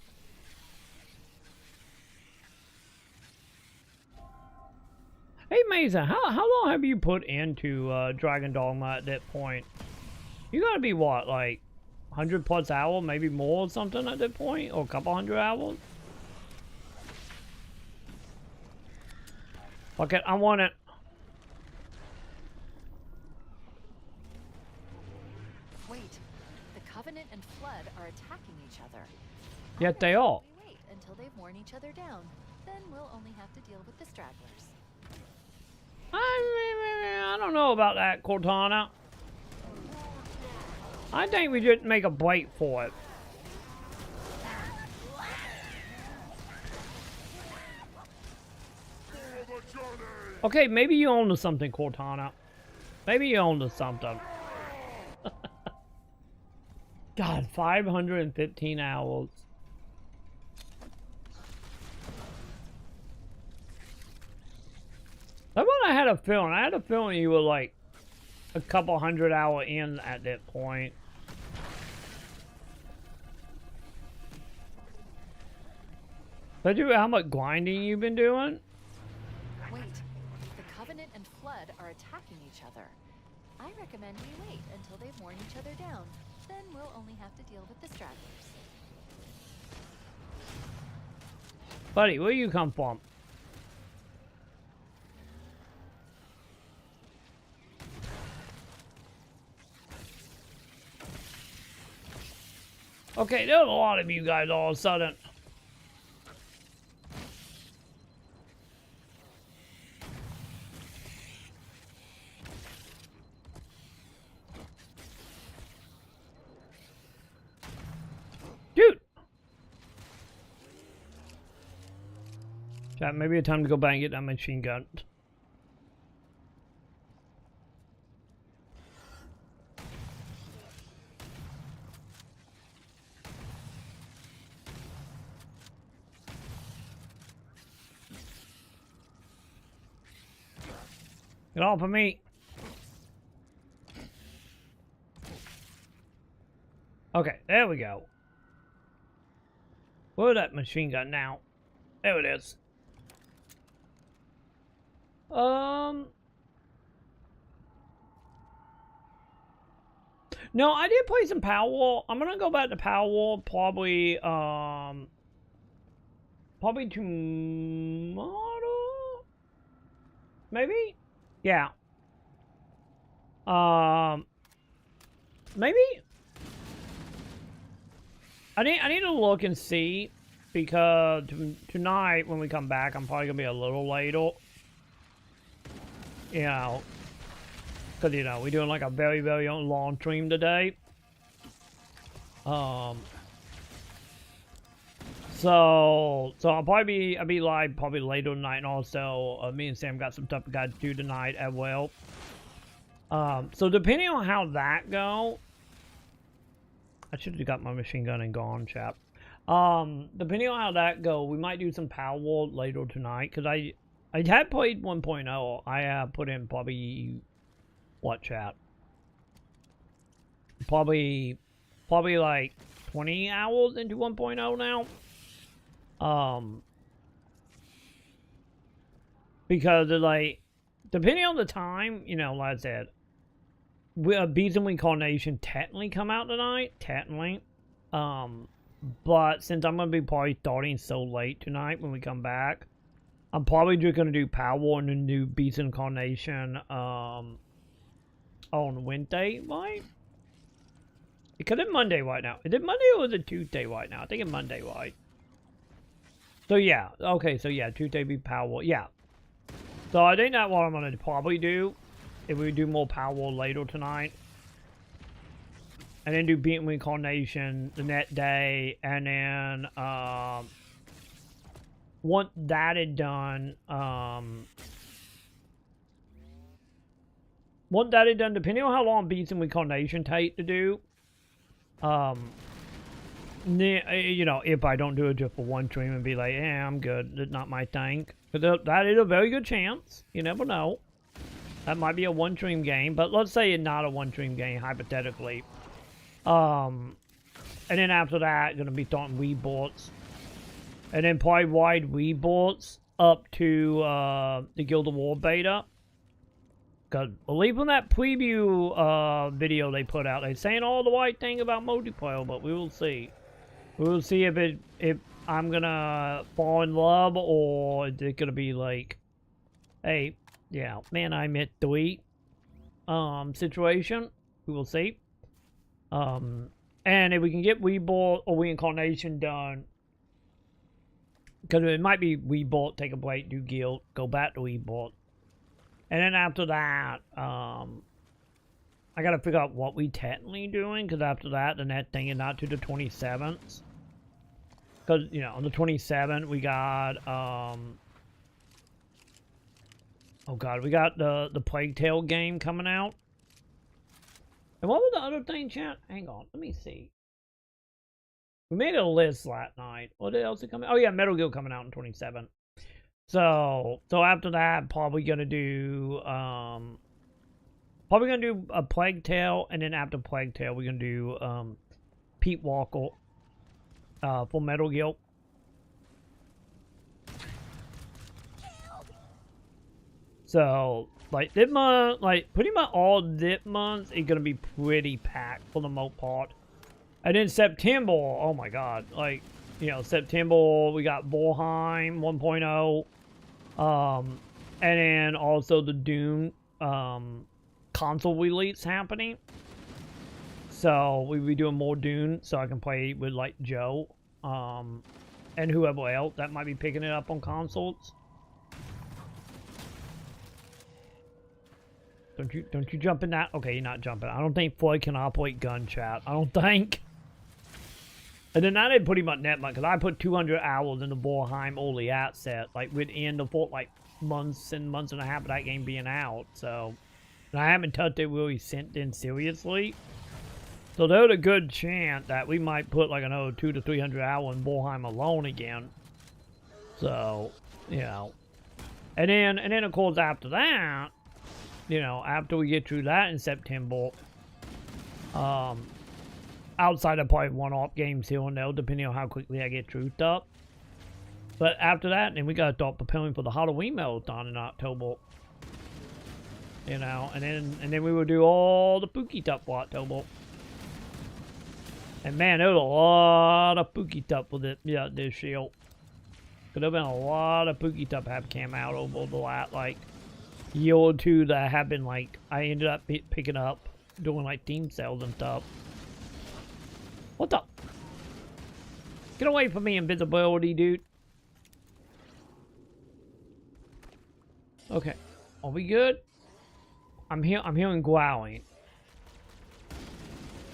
Hey Mason, how long have you put into Dragon Dogma at that point? You gotta be what, like 100+ hours, maybe more or something at that point, or a couple hundred hours? Fuck it, I want it. Wait, the Covenant and Flood are attacking each other. Yes, they are. We wait until they've worn each other down. Then we'll only have to deal with the stragglers. I don't know about that, Cortana. I think we should make a break for it. Okay, maybe you own to something, Cortana. Maybe you own to something. God, 515 hours. I thought I had had a feeling. I had a feeling you were like a couple 100-hour in at that point. Did you how much grinding you've been doing? Wait, the Covenant and Flood are attacking each other. I recommend we wait until they've worn each other down. Then we'll only have to deal with the stragglers. Buddy, where you come from? Okay, there's a lot of you guys all of a sudden. Dude! Chat, maybe it's time to go back and get that machine gun. Get off of me. Okay, there we go. Where's that machine gun now? There it is. No, I did play some Power War. I'm gonna go back to Power War probably tomorrow. Maybe? Yeah. Maybe? I need to look and see, because tonight when we come back, I'm probably gonna be a little later. You know, because you know we're doing like a very long stream today. So I'll be live probably later tonight, and also me and Sam got some stuff we got to do tonight as well. So depending on how that go, I should have got my machine gun and gone, chap. Depending on how that go, we might do some Power War later tonight, because I had played 1.0. I put in probably what, chat? Probably like 20 hours into 1.0 now. Because like, depending on the time, you know, like I said, Beast and Incarnation technically come out tonight, technically. But since I'm gonna be probably starting so late tonight when we come back, I'm probably just gonna do Power War and the new Beast Incarnation on Wednesday, right? Because it's Monday right now. Is it Monday or is it Tuesday right now? I think it's Monday, right? So yeah, okay, so yeah, Tuesday be Power War, yeah. So I think that's what I'm gonna probably do, if we do more Power War later tonight. And then do Beat Incarnation the next day, and then once that is done, depending on how long Beats and Incarnation take to do, you know, if I don't do it just for one stream and be like, yeah, I'm good, that's not my thing. But that is a very good chance. You never know. That might be a one stream game, but let's say it's not a one stream game, hypothetically. And then after that, gonna be starting Wii boards. And then probably wide Wii boards up to the Guild of War beta. Because believe in that preview video they put out, they're saying all the right thing about multiplayer, but we will see. We will see if I'm gonna fall in love, or is it gonna be like, hey, yeah, man, I'm at 3 situation. We will see. And if we can get Weebolt or Reincarnation done, because it might be Weebolt, take a break, do Guild, go back to Weebolt. And then after that, I gotta figure out what we technically doing, because after that, the next thing is not to the 27th. Because, you know, on the 27th, we got, oh god, we got the Plague Tale game coming out. And what was the other thing, chat? Hang on, let me see. We made a list last night. What else is coming? Oh yeah, Metal Gear coming out in 27. So after that, probably gonna do a Plague Tale, and then after Plague Tale, we're gonna do Pete Walker, for Metal Gear. So like this month, like pretty much all this month is gonna be pretty packed for the most part. And then September, oh my god, like, you know, September we got Valheim 1.0. And then also the Doom console release happening. So we'll be doing more Doom so I can play with like Joe and whoever else that might be picking it up on consoles. Don't you jump in that? Okay, you're not jumping. I don't think Floyd can operate gun chat. I don't think. And then I didn't pretty much net much because I put 200 hours in the Valheim early access, like within the full like months and a half of that game being out. So, and I haven't touched it really since then seriously. So there's a good chance that we might put like another 200 to 300 hours in Valheim alone again. So, you know, and then of course after that, you know, after we get through that in September, outside of probably one-off games here and there, depending on how quickly I get truth up. But after that, then we gotta start preparing for the Halloween marathon in October. You know, and then we will do all the spooky stuff for October. And man, there was a lot of spooky stuff with it, yeah, this year. Could have been a lot of spooky stuff have came out over the last like year or two that have been like I ended up picking up doing like team sales and stuff. What's up? Get away from me, invisibility, dude. Okay. Are we good? I'm hearing growling.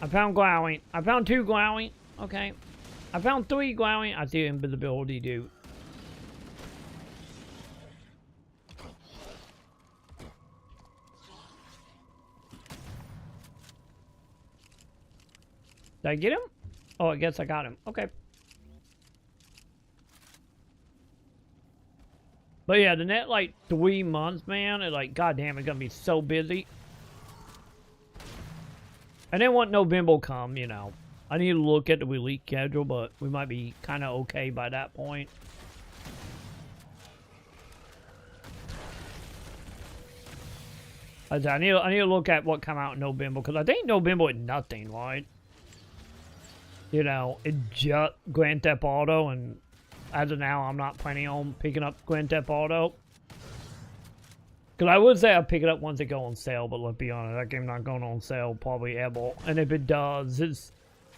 I found growling. I found 2 growling. Okay. I found 3 growling. I see invisibility, dude. Did I get him? Oh, I guess I got him. Okay. But yeah, the next like 3 months, man, it's like, goddamn, it's gonna be so busy. And then once November come, you know, I need to look at the release schedule, but we might be kind of okay by that point. I need to look at what come out in November, because I think November is nothing, right? You know, it just Grand Theft Auto, and as of now, I'm not planning on picking up Grand Theft Auto. Because I would say I'll pick it up once it go on sale, but let's be honest, that game's not going on sale probably ever. And if it does, it's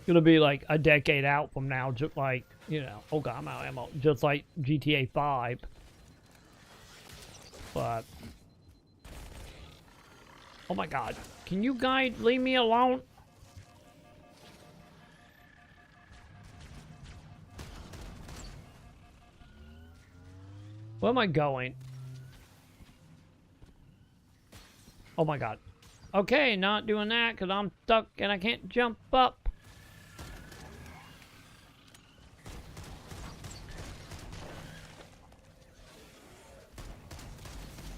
going to be like a decade out from now, just like, you know, oh god, I'm out of ammo, just like GTA 5. But, oh my god, can you guys leave me alone? Where am I going? Oh my god. Okay, not doing that because I'm stuck and I can't jump up.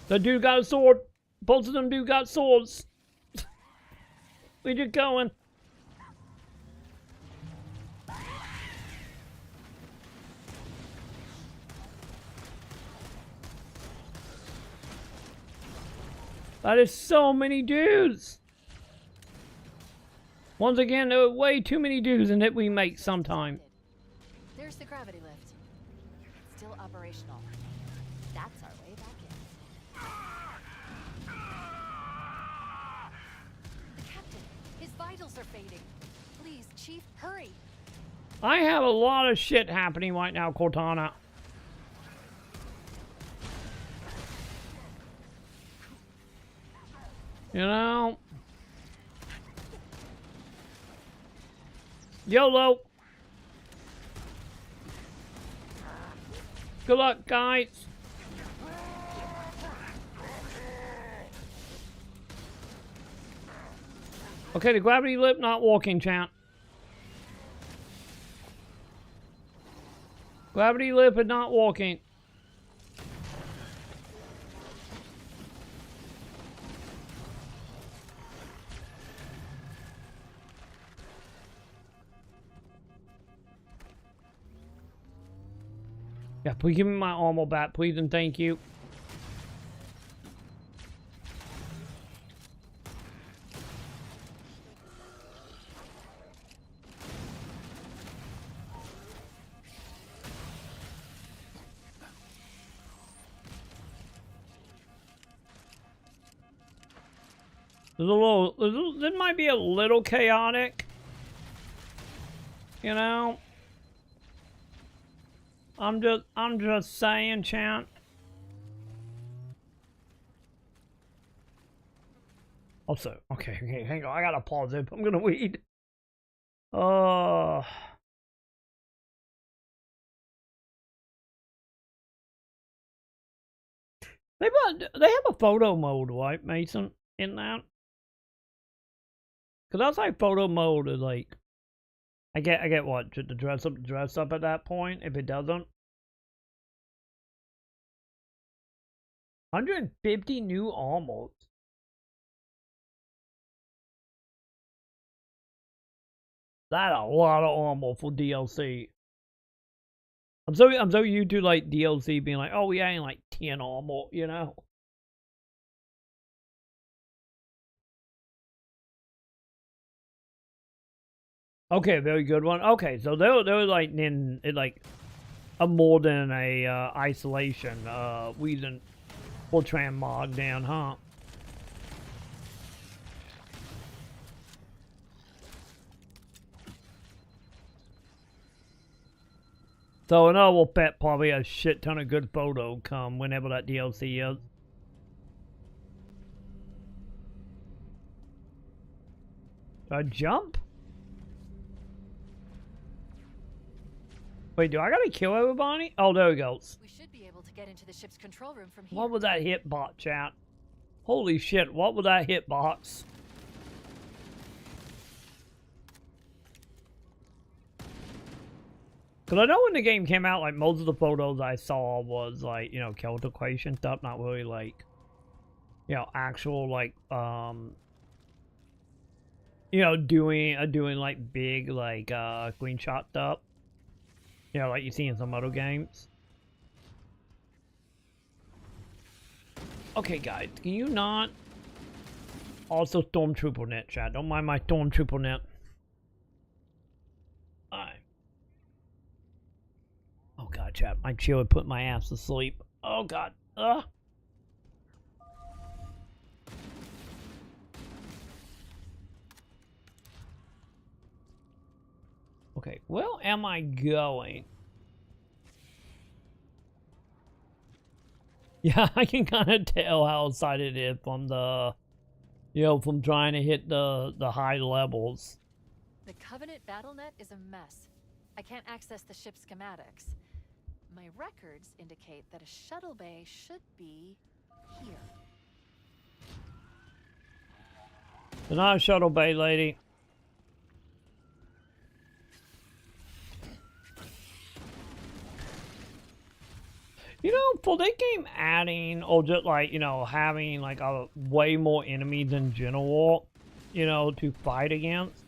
The dude got a sword. Both of them dude got swords. We just going. That is so many dudes. Once again, there are way too many dudes in it we make sometime. There's the gravity lift. It's still operational. That's our way back in. The captain, his vitals are fading. Please, Chief, hurry. I have a lot of shit happening right now, Cortana. You know? YOLO! Good luck, guys! Okay, the gravity lip not working, chat. Gravity lip is not working. Yeah, please give me my armor back, please and thank you. This might be a little chaotic, you know. I'm just saying, chat. Also, okay, hang on, I gotta pause it. I'm gonna weed. They have a photo mode, right, Mason, in that? Cause that's like photo mode is like, I get what, to dress up at that point if it doesn't. 150 new armors. That's a lot of armor for DLC. I'm so used to like DLC being like, oh, we ain't like 10 armor, you know. Okay, very good one. Okay, so they were like in like a more than a isolation reason for Tram down, huh? So I know we'll bet probably a shit ton of good photo come whenever that DLC is. Do I jump? Wait, do I gotta kill everybody? Oh, there it goes. We should be able to get into the ship's control room from here. What was that hitbox, chat? Holy shit, what was that hitbox? Because I know when the game came out, like, most of the photos I saw was, like, you know, Celtic Equation stuff, not really, like, you know, actual, like, you know, doing, like, big, like, screenshot stuff. You know, like you see in some other games. Okay, guys, can you not... Also, Stormtrooper net, chat. Don't mind my Stormtrooper net. Alright. Oh, God, chat. My chill would put my ass to sleep. Oh, God. Ugh. Okay, where am I going? Yeah, I can kind of tell how excited it is from the, you know, from trying to hit the high levels. The Covenant BattleNet is a mess. I can't access the ship's schematics. My records indicate that a shuttle bay should be here. There's not a shuttle bay, lady. You know, for this game adding, or just like, you know, having like a way more enemies in general, you know, to fight against.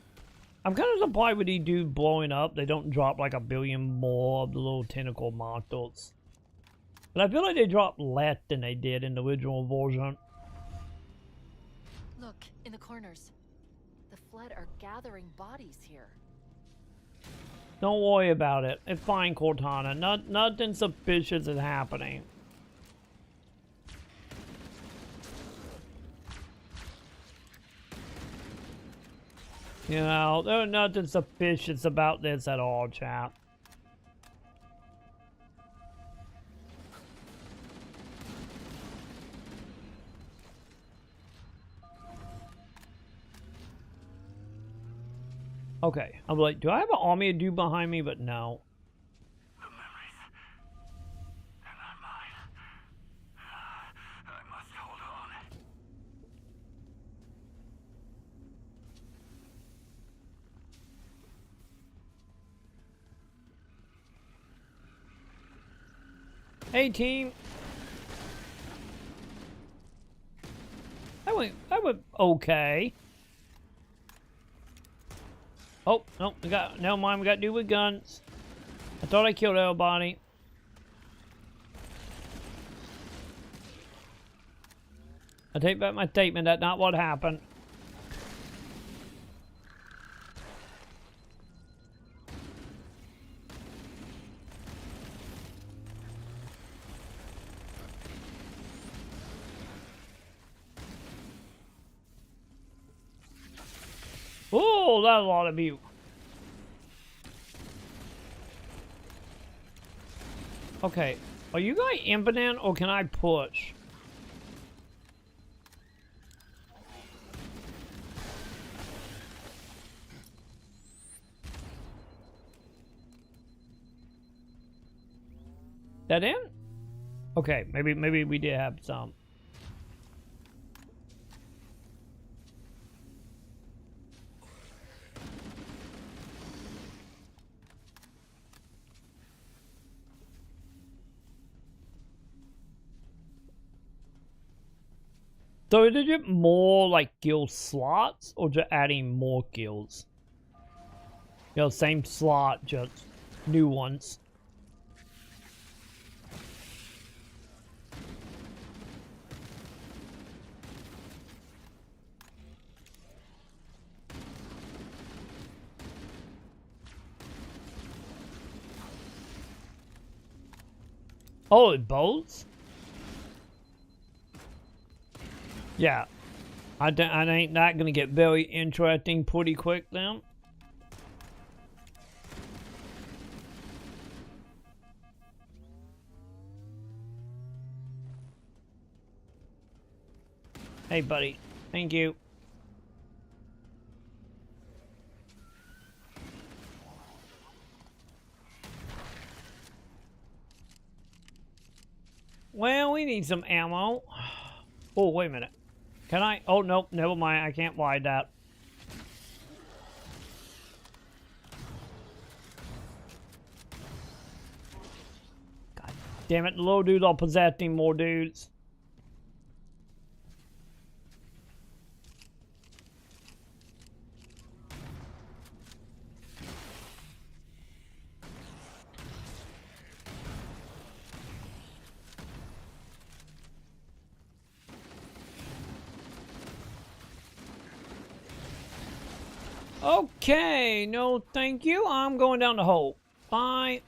I'm kind of surprised with these dudes blowing up, they don't drop like a billion more of the little tentacle monsters. But I feel like they drop less than they did in the original version. Look, in the corners. The Flood are gathering bodies here. Don't worry about it. It's fine, Cortana. Nothing suspicious is happening. You know, there's nothing suspicious about this at all, chap. Okay, I'm like, do I have an army of dude behind me? But no. The memories, they're not mine. I must hold on. Hey, team. That went okay. Oh, no, never mind, we got to do with guns. I thought I killed everybody. I take back my statement. That's not what happened. Oh, that's a lot of you. Okay, are you guys impotent or can I push? That in? Okay, maybe we did have some. So is it more like guild slots or just adding more guilds? You know, same slot, just new ones. Oh, it bolts? Yeah. I ain't that gonna get very interesting pretty quick then. Hey, buddy. Thank you. Well, we need some ammo. Oh, wait a minute. Can I? Oh, nope. Never mind. I can't ride that. God damn it. The little dudes are possessing more dudes. Okay, no thank you. I'm going down the hole. Bye.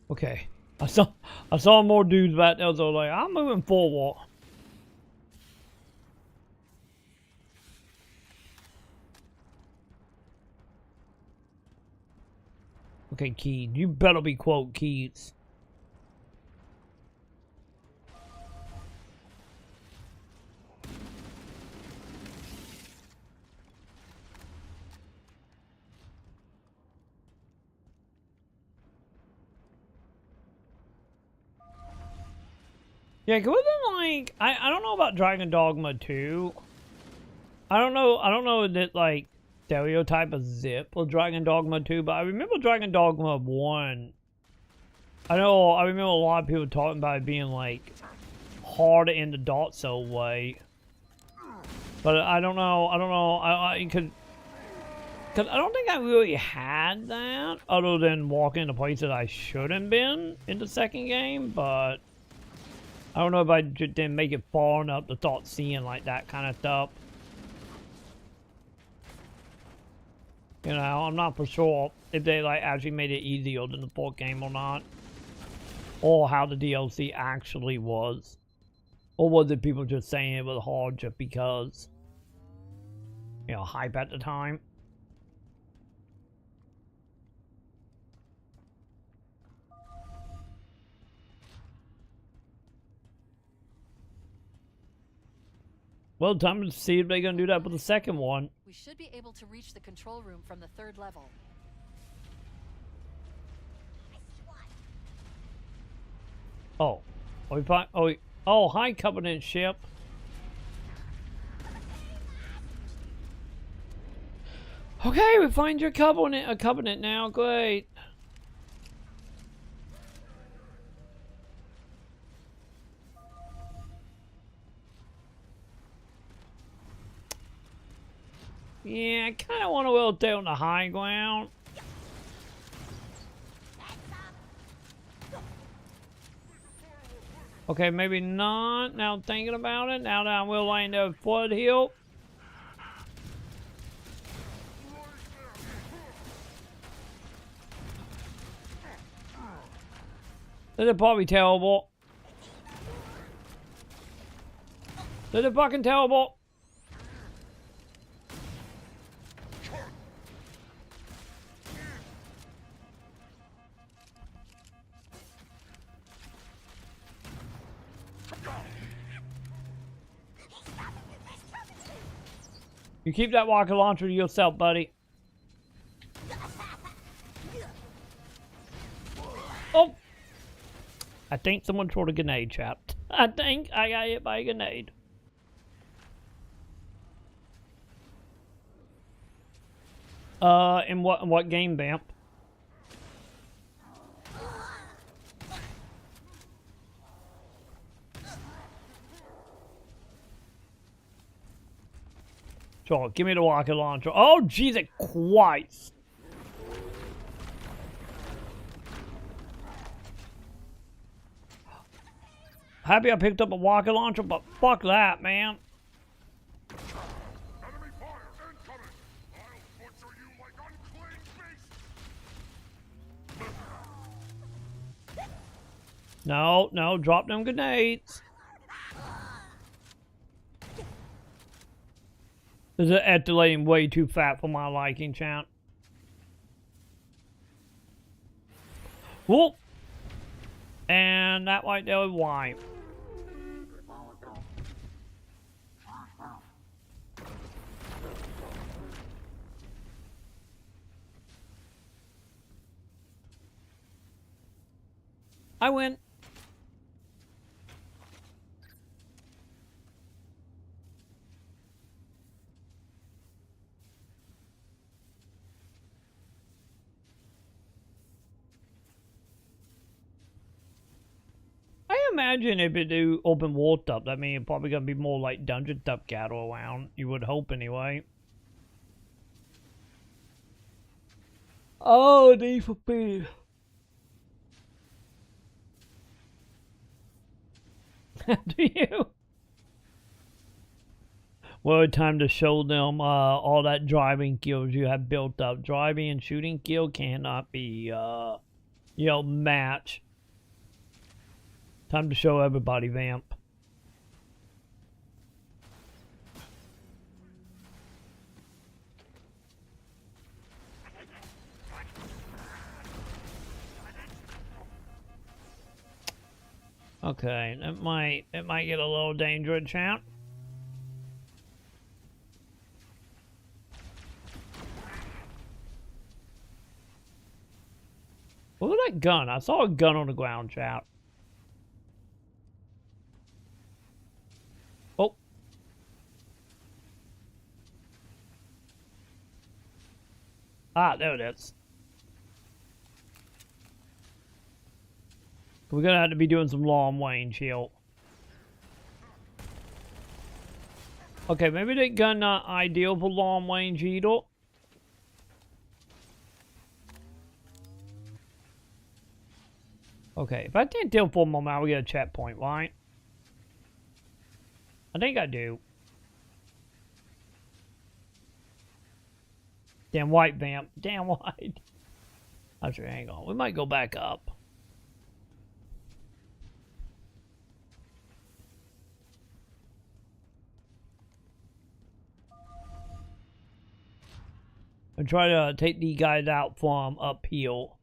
Okay. I saw more dudes back there, so like I'm moving forward. Okay, Keys. You better be quote Keys. Yeah, wasn't like I don't know about Dragon Dogma 2. I don't know that like stereotype of Zip or Dragon Dogma 2, but I remember Dragon Dogma 1. I remember a lot of people talking about it being like hard in the Dark Soul way. But I don't know, cause I don't think I really had that other than walking into places I shouldn't been in the second game, but I don't know if I just didn't make it far enough to start seeing like that kind of stuff. You know, I'm not for sure if they like actually made it easier than the fourth game or not. Or how the DLC actually was. Or was it people just saying it was hard just because, you know, hype at the time? Well, time to see if they're gonna do that with the second one. We should be able to reach the control room from the 3rd level. Oh, we find. Oh, hi, Covenant ship. Okay, we find your a Covenant now. Great. Yeah, I kind of want to will stay on the high ground. Okay, maybe not. Now thinking about it, now that I will land a flood hill. This is probably terrible. This is fucking terrible. You keep that rocket launcher to yourself, buddy. Oh! I think someone threw a grenade, chap. I think I got hit by a grenade. In what game, Vamp? Sure, give me the rocket launcher. Oh, Jesus Christ. Happy I picked up a rocket launcher, but fuck that, man. Enemy fire incoming! I'll butcher you like unclean beast! No, no, drop them grenades. This is escalating way too fat for my liking, champ. Whoop! And that right there was why. I win. I imagine if it do open world stuff, that means it's probably gonna be more like dungeon stuff gather around. You would hope anyway. Oh, Need for Speed. Do you? Well, time to show them all that driving skills you have built up. Driving and shooting skill cannot be, matched. Time to show everybody, Vamp. Okay, it might get a little dangerous, champ. Look at that gun. I saw a gun on the ground, chap. Oh. Ah, there it is. We're gonna have to be doing some long range here. Okay, maybe that gun not ideal for long range either. Okay, if I stand still for a moment, I'll get a checkpoint, right? I think I do. Damn white, Vamp. Damn white. Actually, hang on. We might go back up. And try to take these guys out from uphill.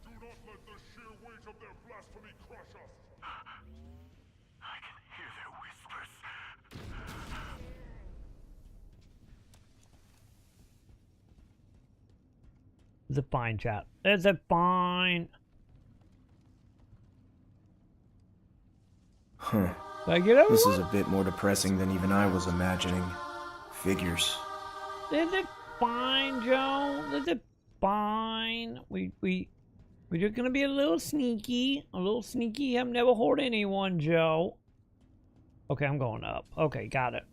Do not let the sheer weight of their blasphemy crush us! I can hear their whispers. It's a fine, chat. It's a fine. Huh. Did I get over This one? is a bit more depressing than even I was imagining. Figures. Is it fine, Joe? Is it fine. We're just gonna be a little sneaky. A little sneaky. I've never hurt anyone, Joe. Okay, I'm going up. Okay, got it.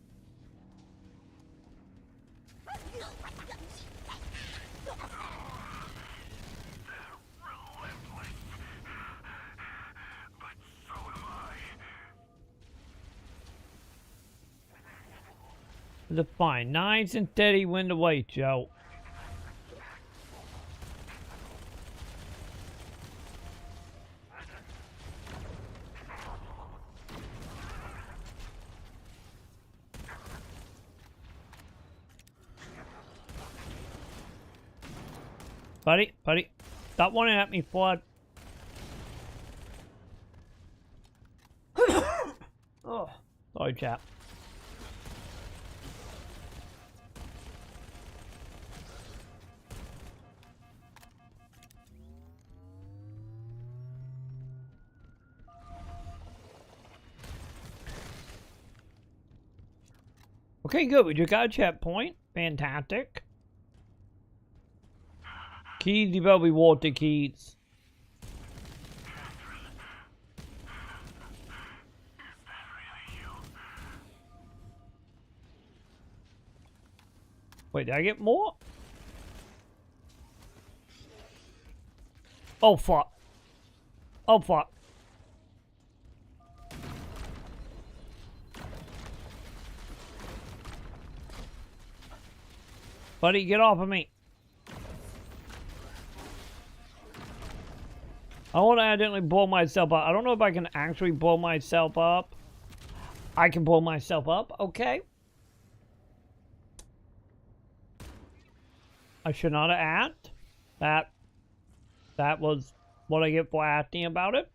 The fine. Nice and steady wind away, Joe. Buddy, stop running at me, Flood. Oh, sorry, chap. Okay, good. We just got a checkpoint. Fantastic. Keys, you better be water keys. Wait, did I get more? Oh, fuck. Oh, fuck. Buddy, get off of me. I want to accidentally blow myself up. I don't know if I can actually blow myself up. I can blow myself up, okay. I should not have asked. That was what I get for asking about it.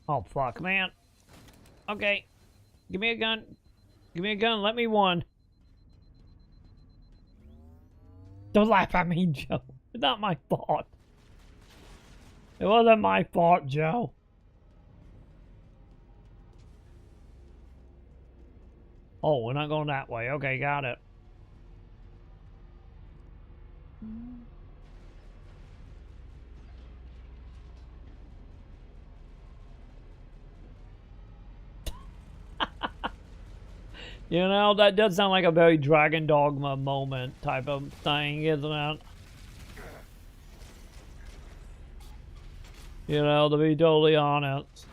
Oh, fuck, man. Okay. Give me a gun. Give me a gun. Let me one. Don't laugh at me, Joe. It's not my fault. It wasn't my fault, Joe. Oh, we're not going that way. Okay, got it. You know, that does sound like a very Dragon Dogma moment type of thing, isn't it? You know, to be totally honest.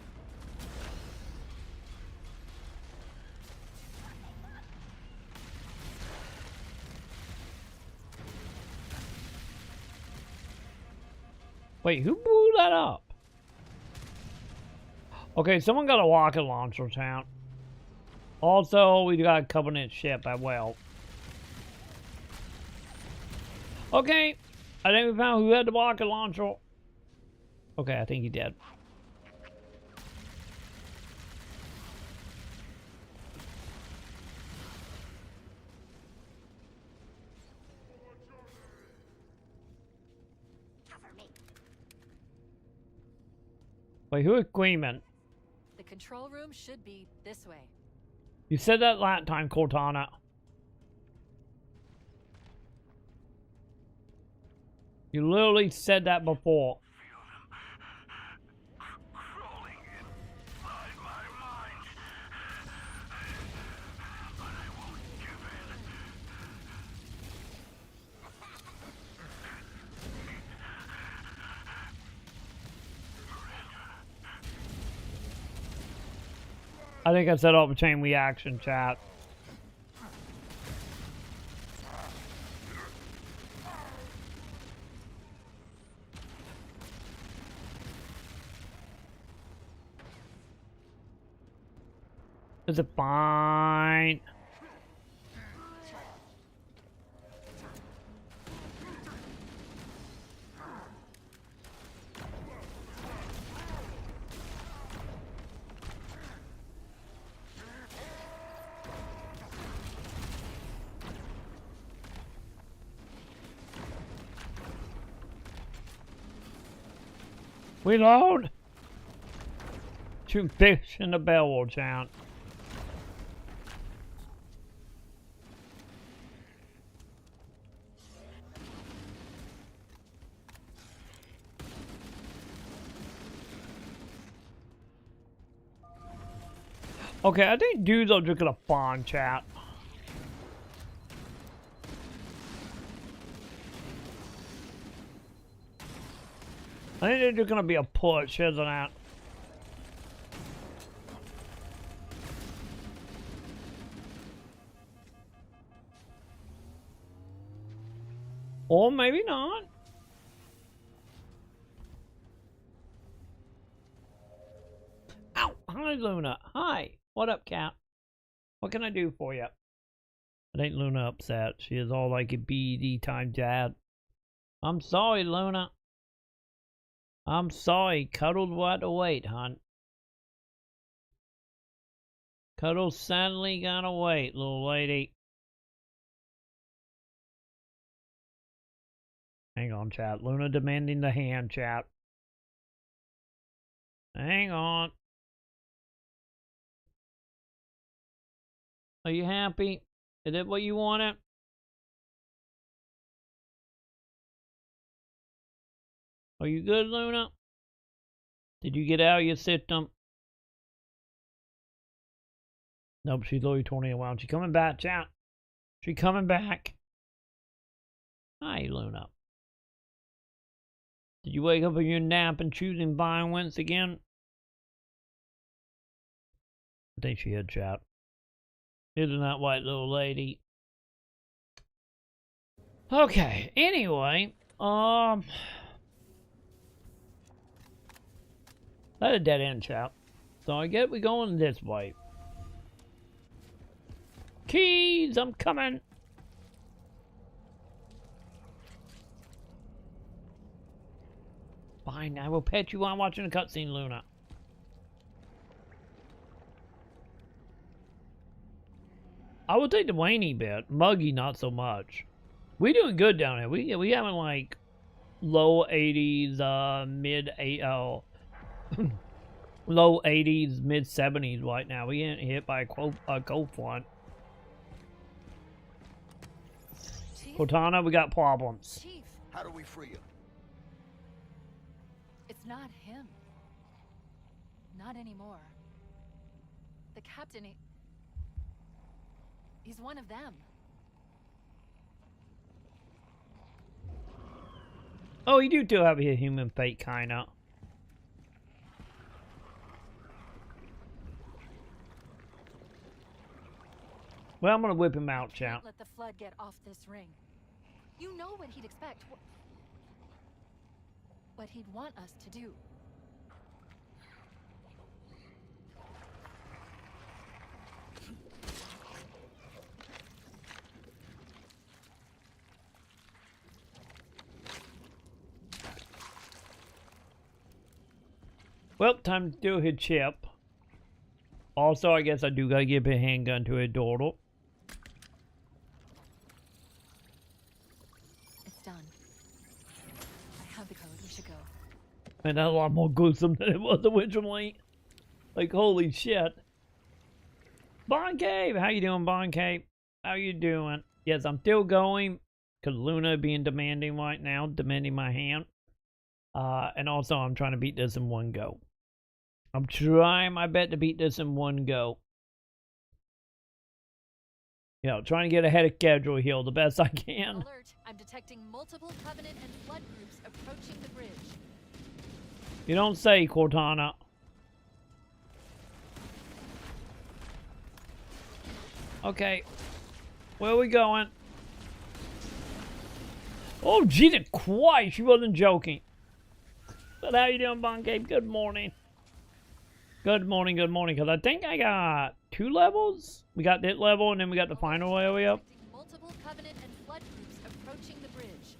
Wait, who blew that up? Okay, someone got a rocket launcher, chat. Also, we got a Covenant ship as well. Okay, I think we found who had the rocket launcher. Okay, I think he did. Wait, who is Queeman? The control room should be this way. You said that last time, Cortana. You literally said that before. I think I set off a chain reaction, chat. Is it fine? Reload. Shoot fish in the barrel, chat. Okay, I think dudes are just gonna fawn, chat. I think they're just gonna be a push, isn't it? Or maybe not. Ow! Hi, Luna. Hi. What up, Cat? What can I do for you? It ain't Luna upset. She is all like a BD time dad. I'm sorry, Luna. I'm sorry. Cuddles will have to wait, hon. Cuddles sadly gotta wait, little lady. Hang on, chat. Luna demanding the hand, chat. Hang on. Are you happy? Is it what you wanted? Are you good, Luna? Did you get out of your system? Nope, she's only 20 a while. She coming back, chat. She coming back. Hi, Luna. Did you wake up from your nap and choosing violence again? I think she had, chat. Isn't that white little lady? Okay, anyway, that's a dead end, chat. So I get we going this way. Keys, I'm coming. Fine, I will pet you while watching a cutscene, Luna. I would take the whiny bit. Muggy, not so much. We doing good down here. We having like low 80s, mid 8 low 80s, mid 70s right now. We ain't hit by a cold front. Cortana, we got problems. Chief, How do we free him? it's not him. Not anymore. The captain, he's one of them. Oh, you do have a human fate, kinda. Well, I'm gonna whip him out, chat. Let the flood get off this ring. You know what he'd expect. What he'd want us to do. Well, time to do his chip. Also, I guess I do gotta give a handgun to a doodle. It's done. I have the code. We should go. And that's a lot more gruesome than it was originally. Like, holy shit. Bon Cave! How you doing, Bon Cave? How you doing? Yes, I'm still going. Because Luna being demanding right now. Demanding my hand. And also, I'm trying to beat this in one go. I'm trying my best to beat this in one go. You know, trying to get ahead of schedule here the best I can. Alert! I'm detecting multiple Covenant and Flood groups approaching the bridge. You don't say, Cortana. Okay. Where are we going? Oh, Jesus Christ. She wasn't joking. But how you doing, Bon Cape? Good morning. Good morning, good morning. Because I think I got 2 levels. We got this level, and then we got the final area up. Multiple Covenant and Flood groups approaching the bridge.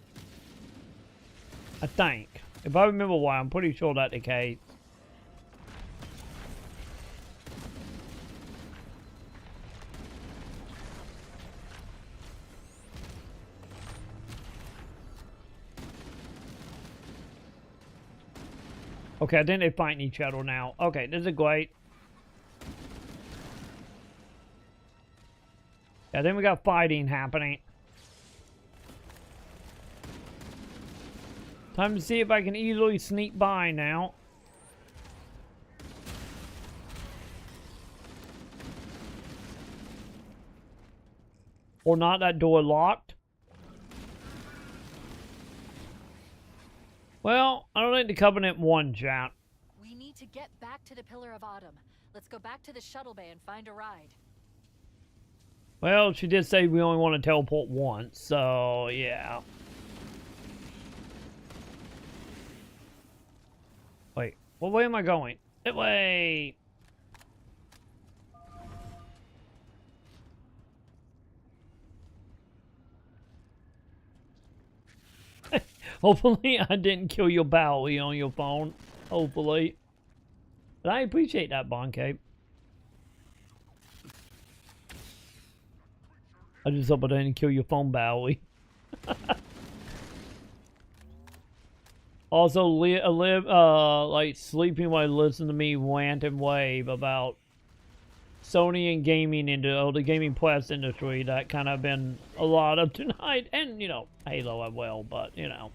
I think. If I remember why, I'm pretty sure that's the case. Okay, I think they're fighting each other now. Okay, this is great. Yeah, then we got fighting happening. Time to see if I can easily sneak by now. Or not, that door locked. Well, I don't think the Covenant won, chat. We need to get back to the Pillar of Autumn. Let's go back to the shuttle bay and find a ride. Well, she did say we only want to teleport once, so yeah. Wait, what way am I going? That way! Hopefully I didn't kill your Bowie on your phone. Hopefully. But I appreciate that, Bon Cape. I just hope I didn't kill your phone, Bowie. Also, like sleeping while listening to me rant and wave about Sony and gaming into the gaming press industry. That kind of been a lot of tonight, and you know, Halo as well. But you know,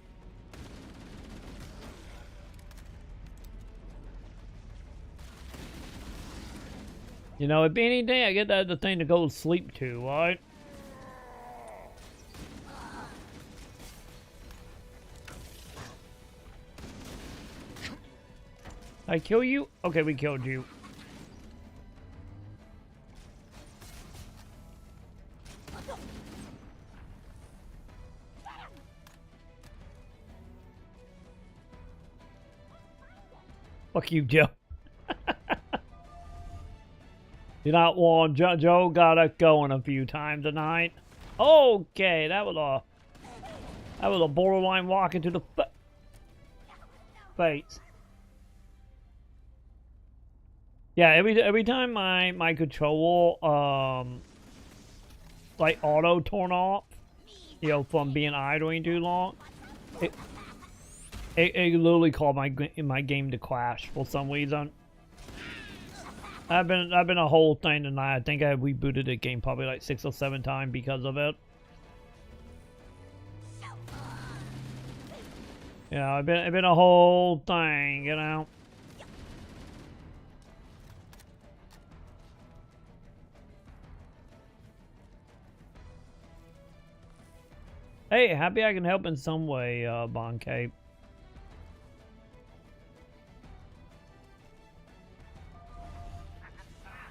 if any day I get that the thing to go to sleep to, right? I kill you? Okay, we killed you. Fuck you, Joe. You're not one. Joe got us going a few times tonight. Okay, that was a borderline walk into the face. Yeah, every time my controller like auto turn off, from being idling too long, it literally called my game to crash for some reason. I've been a whole thing tonight. I think I rebooted the game probably like 6 or 7 times because of it. Yeah, it's been a whole thing, you know. Hey, happy I can help in some way, Bon Cape.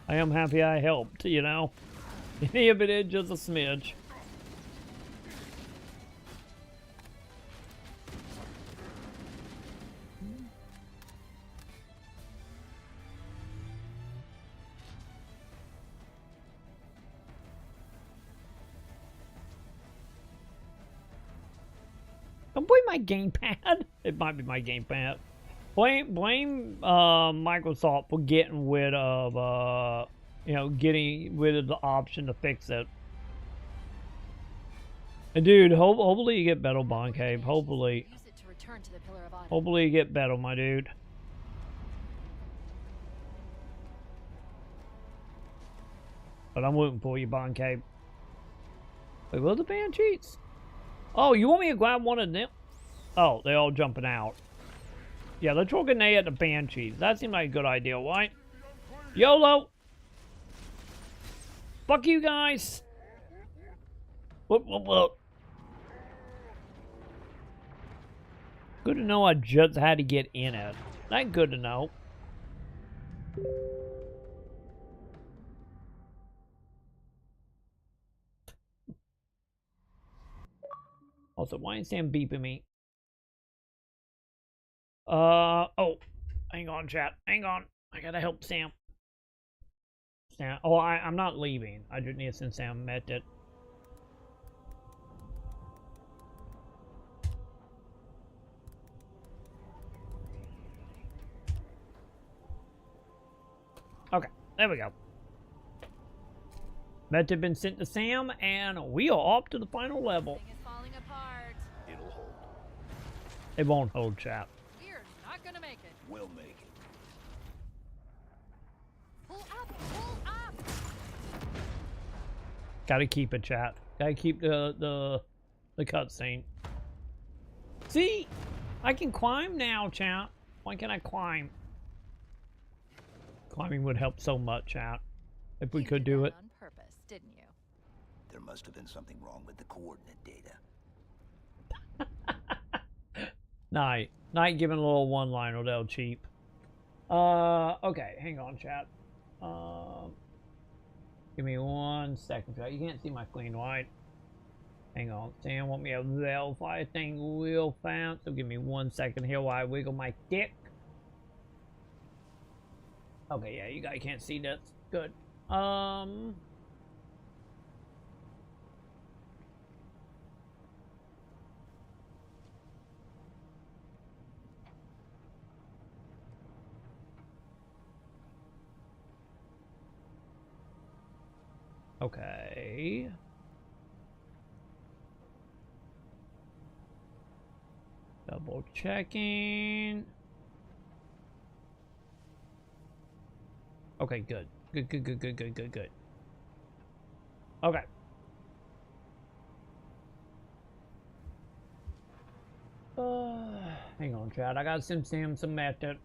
I am happy I helped, you know. Any of it is just a smidge. Don't blame my gamepad. It might be my gamepad. Blame Microsoft for getting rid of getting rid of the option to fix it. And dude, hopefully you get better, Bon Cape. Hopefully. Use it to return to the Pillar of Autumn. Hopefully you get better, my dude. But I'm rooting for you, Bon Cape. Wait, where's the Banshees? Oh, you want me to grab one of them? Oh, they're all jumping out. Yeah, let's throw a grenade at the Banshees. That seemed like a good idea, right? YOLO! Fuck you guys! Whoop, whoop, whoop. Good to know I just had to get in it. Not good to know. Also, why is Sam beeping me? Oh, hang on, chat. Hang on. I gotta help Sam. Sam. Oh, I'm not leaving. I just need to send Sam a message. Okay, there we go. Message been sent to Sam, and we are up to the final level. Thing is falling apart. It'll hold. It won't hold, chat. We're not gonna make it. We'll make it. Pull up! Pull up! Gotta keep it, chat. Gotta keep the cutscene. See? I can climb now, chat. Why can't I climb? Climbing would help so much, chat. If we could do it. On purpose, didn't you? There must have been something wrong with the coordinate data. Night giving a little one-liner, they'll cheap. Okay, hang on, chat. Give me 1 second, chat. You can't see my screen, right? Hang on, Sam, want me to verify thing real fast, so give me 1 second here while I wiggle my dick. Okay, yeah, you guys can't see this. Good. Okay. Double checking. Okay, good. Good. Okay. Hang on, chat. I got some method.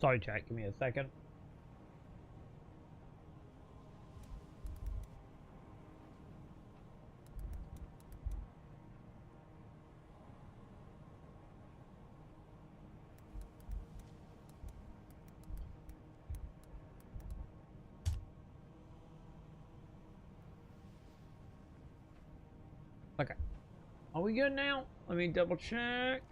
Sorry, chat. Give me a second. Okay. Are we good now? Let me double check.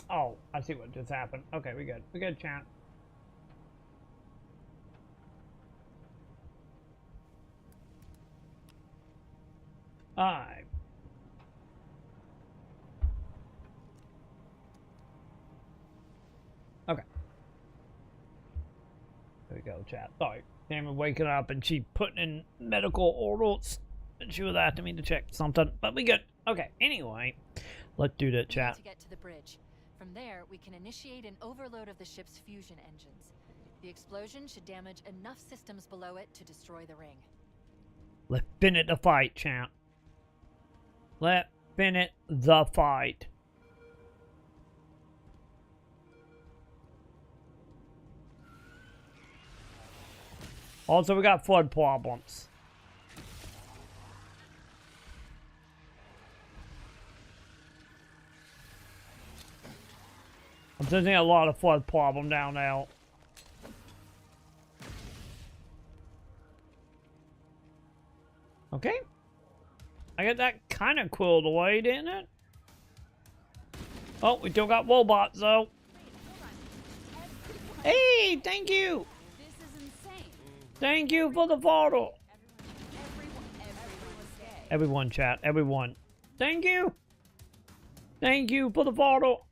Oh, I see what just happened. Okay, we good. We good, chat. Alright. Okay. There we go, chat. Sorry. Damn, waking up and she putting in medical orders. And she was asking me to check something. But we good. Okay, anyway. Let's do that, chat. To get to the bridge. From there, we can initiate an overload of the ship's fusion engines. The explosion should damage enough systems below it to destroy the ring. Let's finish the fight, champ. Let's finish the fight. Also, we got flood problems. I'm sensing a lot of flood problem down there. Okay. I got that kind of quilled away, didn't it? Oh, we still got robots, though. Hey, thank you. This is insane. Thank you for the photo. Everyone's gay. Everyone, chat. Everyone. Thank you. Thank you for the photo.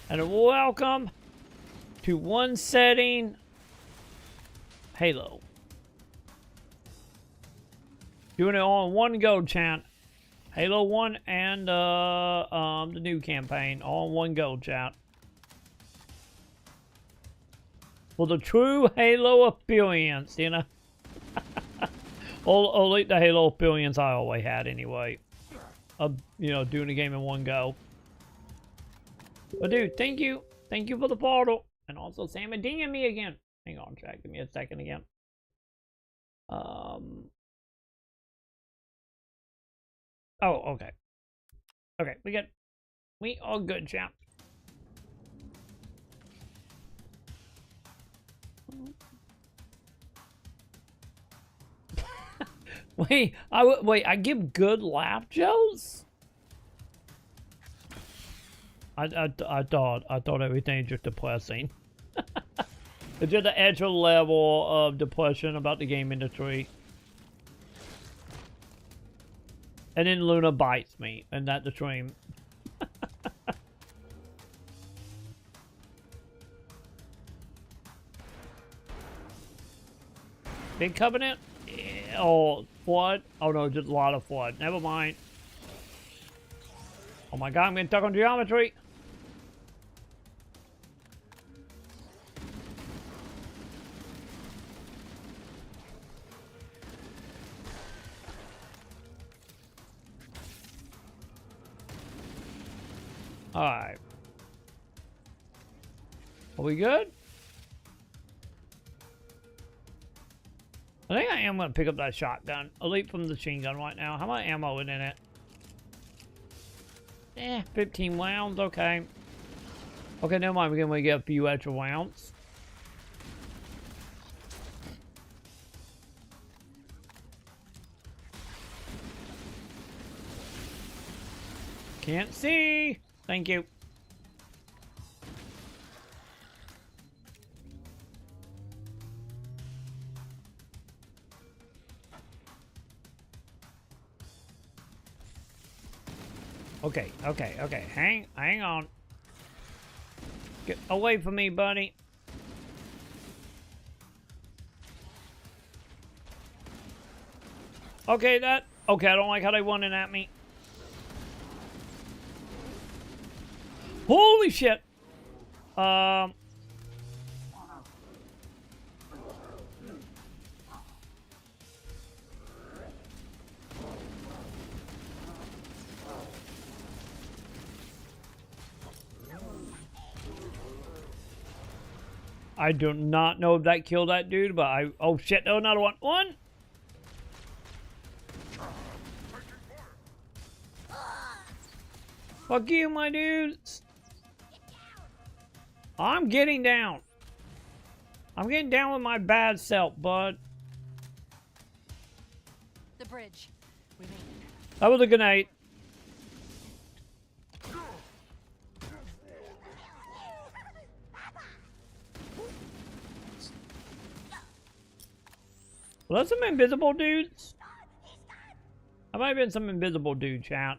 And welcome to One Setting Halo. Doing it all in one go, chat. Halo 1 and the new campaign all in one go, chat. For the true Halo experience, you know. Or like the Halo experience I always had anyway. Of, you know, doing the game in one go. But dude, thank you. Thank you for the portal. And also Sam and dinging me again. Hang on, chat. Give me a second again. Oh, okay. Okay, we all good, chat. Wait, I give good laugh jokes? I thought everything just depressing. It's just an extra level of depression about the game industry. And then Luna bites me, and that's the dream. Big Covenant? Yeah, oh, flood? Oh no, just a lot of flood. Never mind. Oh my god, I'm getting stuck on geometry. Alright. Are we good? I think I am going to pick up that shotgun. Elite from the machine gun right now. How much ammo is in it? 15 rounds. Okay. Okay, never mind. We're going to get a few extra rounds. Can't see. Thank you. Okay. Hang on. Get away from me, buddy. Okay, I don't like how they running at me. Holy shit. I do not know if that killed that dude, but oh shit, no, another one. One! Fuck you, my dudes. I'm getting down. I'm getting down with my bad self, bud. The bridge. We made it. That was a grenade. Well, that's some invisible dudes. I might have been some invisible dude, chat.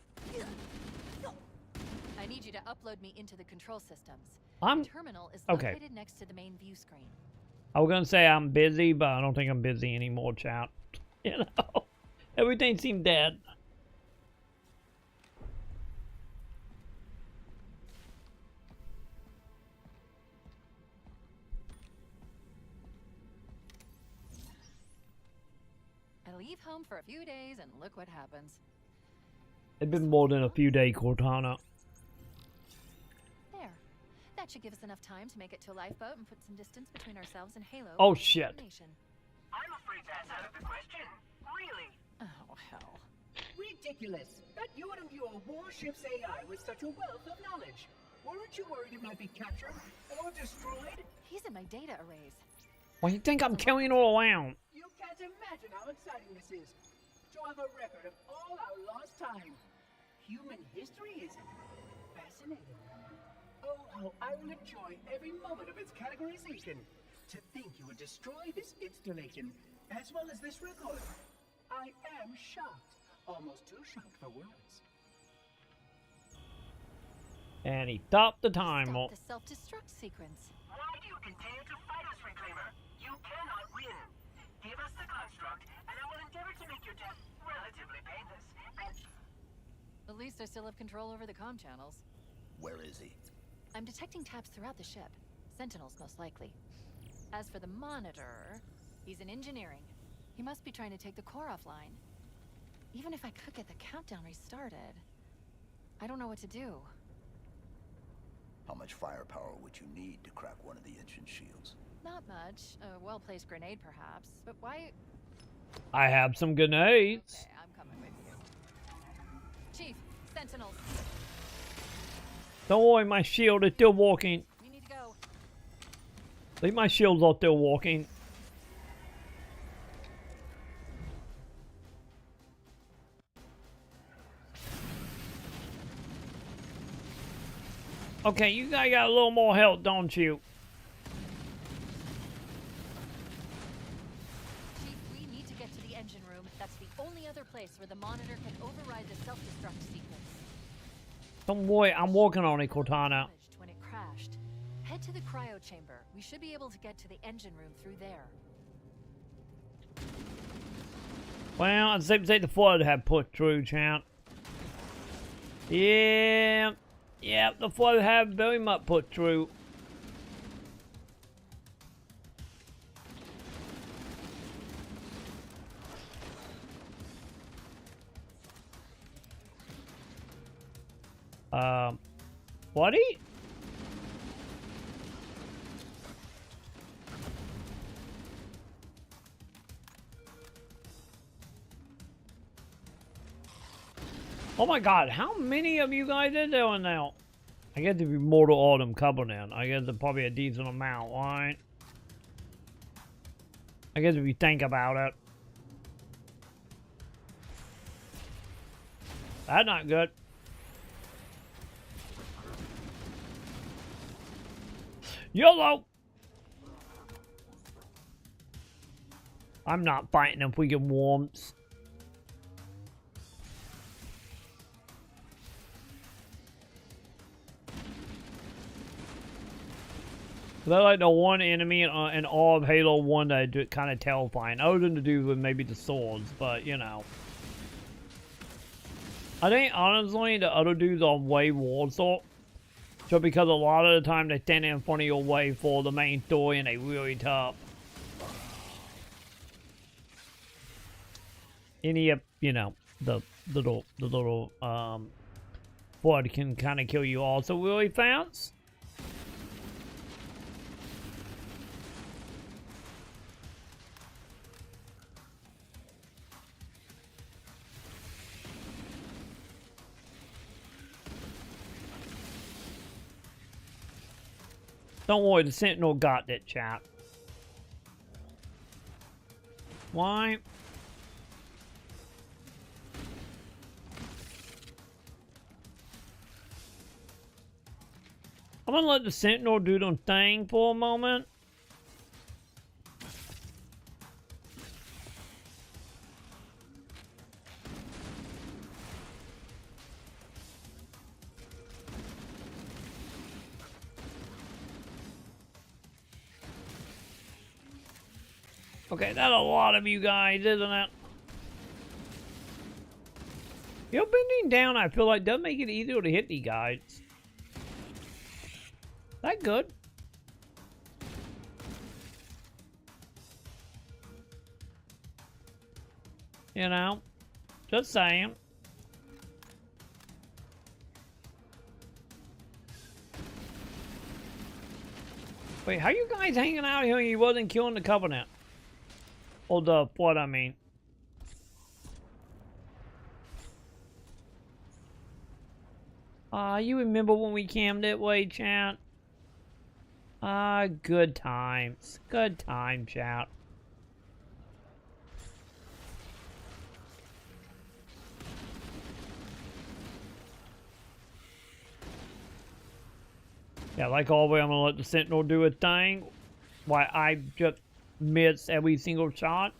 I need you to upload me into the control systems. The terminal is located next to the main view screen. I was gonna say I'm busy, but I don't think I'm busy anymore, chat. You know, everything seemed dead. I leave home for a few days and look what happens. It's been more than a few days, Cortana. There. That should give us enough time to make it to a lifeboat and put some distance between ourselves and Halo. Oh shit. I'm afraid that's out of the question. Really? Oh, hell. Ridiculous. That you would imbue a warship's AI with such a wealth of knowledge. Weren't you worried it might be captured or destroyed? He's in my data arrays. Well, you think I'm killing all around? You can't imagine how exciting this is. To have a record of all our lost time. Human history is fascinating. Oh, how I will enjoy every moment of its categorization. To think you would destroy this installation, as well as this record. I am shocked. Almost too shocked for words. And he stopped the timer. Stop the self-destruct sequence. Why do you continue to fight us, Reclaimer? You cannot win. Give us the construct, and I will endeavor to make your death relatively painless. And At least I still have control over the comm channels. Where is he? I'm detecting taps throughout the ship. Sentinels, most likely. As for the monitor, he's in engineering. He must be trying to take the core offline. Even if I could get the countdown restarted, I don't know what to do. How much firepower would you need to crack one of the engine shields? Not much. A well-placed grenade, perhaps. But why... I have some grenades. Okay, I'm coming with you. Chief, Sentinels. Don't worry, my shield is still walking. We need to go. Leave my shields are still walking. Okay, you guys got a little more health, don't you? Chief, we need to get to the engine room. That's the only other place where the monitor can override the self-destruct sequence. Don't worry, I'm working on it, Cortana. When it crashed. Head to the cryo chamber. We should be able to get to the engine room through there. Well, I'd say the flood had put through, champ. Yeah. Yeah, the flood have very much put through. Buddy? Oh my god, how many of you guys are there now? I guess if you Mortal Autumn Covenant, I guess it's probably a decent amount, right? I guess if you think about it. That's not good. YOLO! I'm not fighting if we get warmth. They're like the one enemy in all of Halo 1 that do kind of terrifying. Other than to do with maybe the swords, but you know. I think honestly the other dudes are way worse off. So because a lot of the time they stand in front of your way for the main story and they really tough. Any of, you know, the little flood can kind of kill you also really fast. Don't worry, the Sentinel got that, chap. Why? I'm gonna let the Sentinel do their thing for a moment. Okay, that's a lot of you guys, isn't it? You know, bending down, I feel like, does make it easier to hit these guys. That good. You know, just saying. Wait, how you guys hanging out here and you wasn't killing the Covenant? Or the what I mean. You remember when we came that way, chat? Good times. Good time, chat. Yeah, like always, I'm gonna let the Sentinel do a thing. While I just miss every single shot.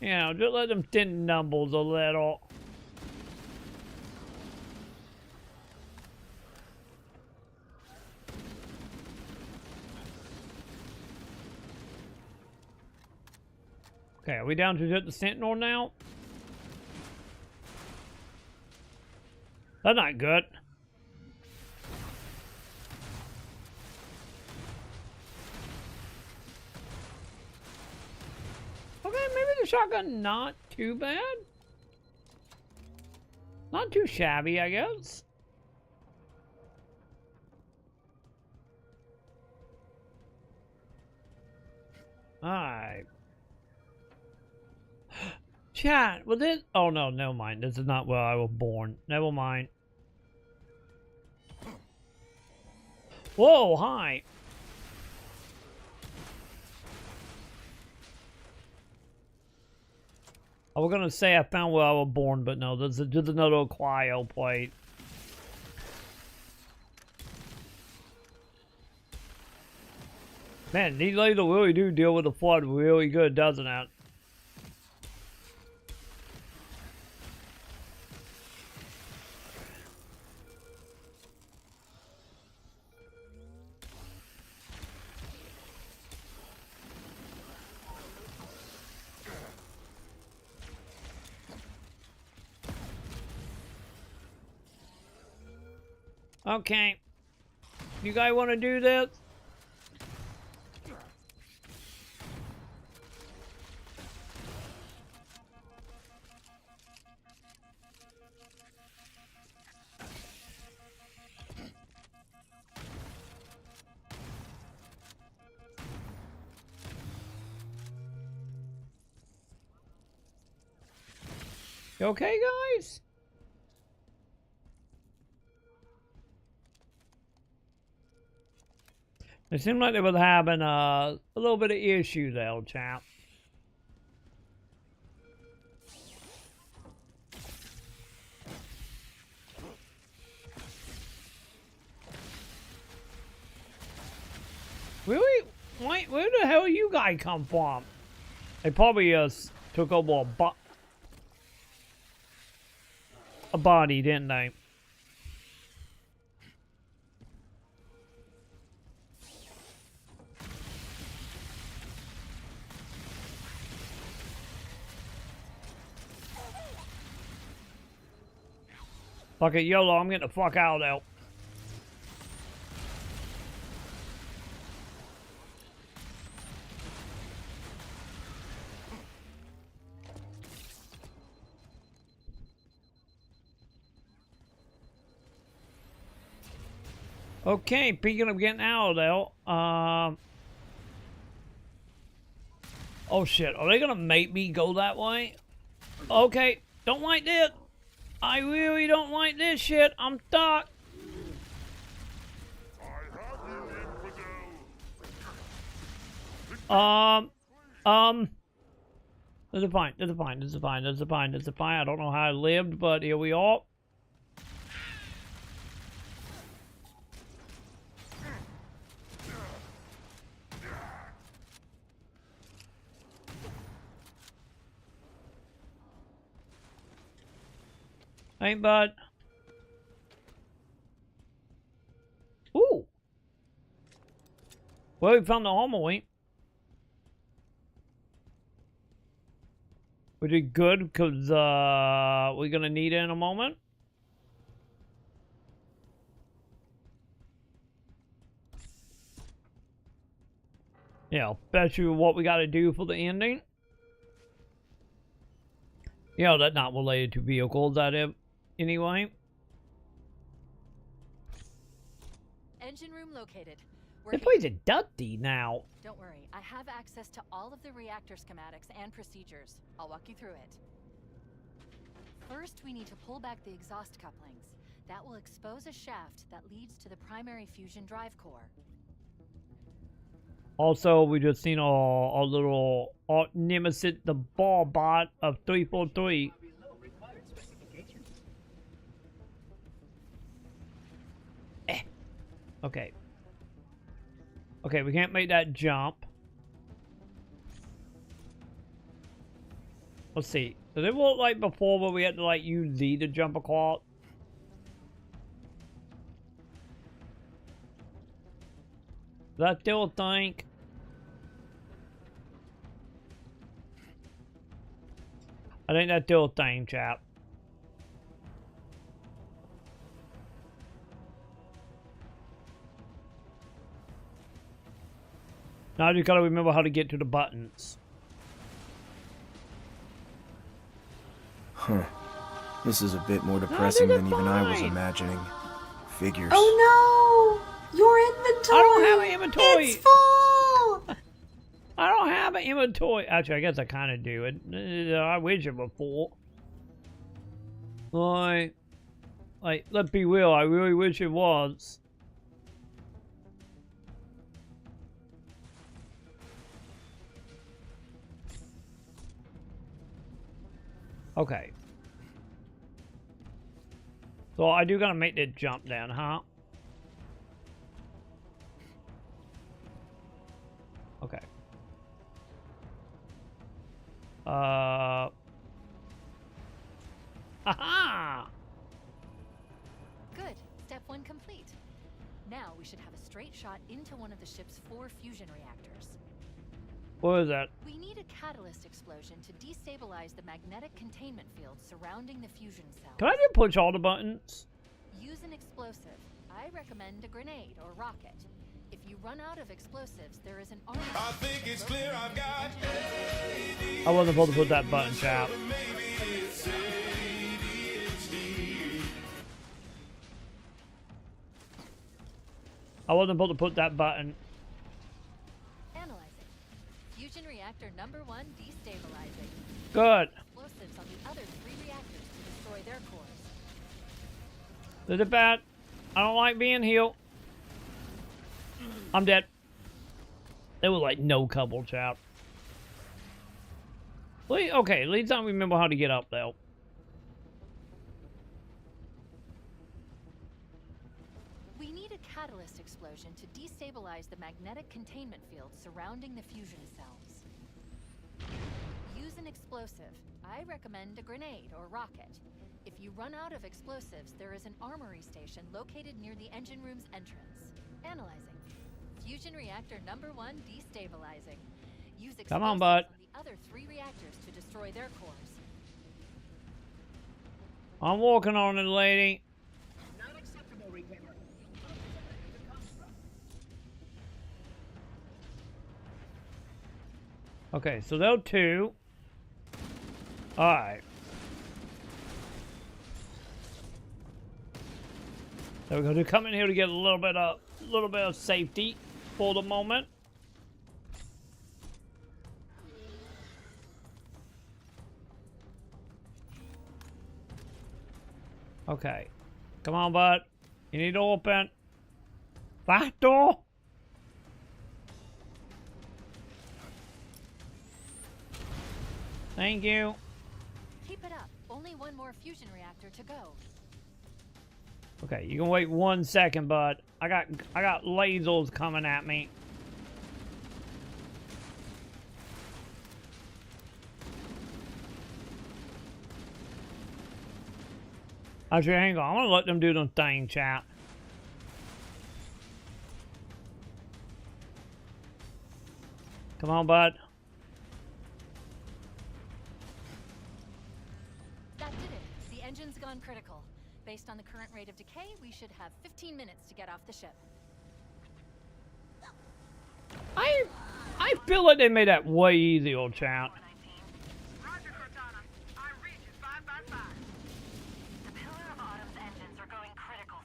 You know, just let them thin numbles a little. Okay, are we down to hit the Sentinel now? That's not good. Okay, maybe the shotgun not too bad. Not too shabby, I guess. Alright. Chat, was this? Oh no, never mind. This is not where I was born. Never mind. Whoa, hi. I was gonna say I found where I was born, but no, there's another cryo plate. Man, these lasers really do deal with the flood really good, doesn't it? Okay. You guys want to do this? You okay, guys? It seemed like they were having a little bit of issue there, chap. Really? Where the hell you guys come from? They probably took over a body, didn't they? Fuck it, YOLO, I'm getting the fuck out of there. Okay, speaking of getting out of there, oh shit, are they gonna make me go that way? Okay, don't like this. I really don't like this shit. I'm stuck. This is fine. This is fine. This is fine. This is fine. This is fine. I don't know how I lived, but here we are. Hey, bud. Ooh. Well, we found the homily. Which is good, because we're going to need it in a moment. Yeah, especially what we got to do for the ending. Yeah, that's not related to vehicles, that is. Anyway. Engine room located. This place is dusty now. Don't worry, I have access to all of the reactor schematics and procedures. I'll walk you through it. First, we need to pull back the exhaust couplings. That will expose a shaft that leads to the primary fusion drive core. Also, we just seen a little nemesis, the ball bot of 343. Okay. Okay, we can't make that jump. Let's see. Does it look like before where we had to like use Z to jump across? Does that still think? I think that's still a thing, chap. Now I just gotta remember how to get to the buttons. Huh. This is a bit more depressing than even I was imagining. Figures. Oh no! Your inventory! I don't have an inventory! It's full! I don't have an inventory. Actually, I guess I kind of do. I wish it were full. Like, let's be real. I really wish it was. Okay. So I do gotta make that jump down, huh? Okay. Aha! Good. Step 1 complete. Now we should have a straight shot into one of the ship's 4 fusion reactors. What is that? We need a catalyst explosion to destabilize the magnetic containment field surrounding the fusion cell. Can I just push all the buttons? Use an explosive. I recommend a grenade or rocket. If you run out of explosives, there is an armor. I think it's clear I've got. I wasn't supposed to put that button, chap. I wasn't supposed to put that button. Analyzing. Fusion reactor number 1 destabilizing. Good. Explosives on the other 3 reactors to destroy their cores. Is it bad? I don't like being healed. I'm dead. There was like no couple, chap. Okay, at least I remember how to get up though. We need a catalyst explosion to destabilize the magnetic containment field surrounding the fusion cells. Use an explosive. I recommend a grenade or rocket. If you run out of explosives, there is an armory station located near the engine room's entrance. Analyzing. Fusion reactor number 1 destabilizing. Use explosives Come on, bud. on the other 3 reactors to destroy their cores. I'm working on it, lady. Not acceptable, retailer. Okay, so those 2. Alright. So we're going to come in here to get a little bit of safety for the moment. Okay. Come on, bud. You need to open that door. Thank you. Keep it up. Only 1 more fusion reactor to go. Okay, you can wait 1 second, bud. I got lasers coming at me. Actually, hang on. I'm gonna let them do them thing, chat. Come on, bud. That did it. The engine's gone critical. Based on the current rate of decay, we should have 15 minutes to get off the ship. I feel like they made that way easier, chat.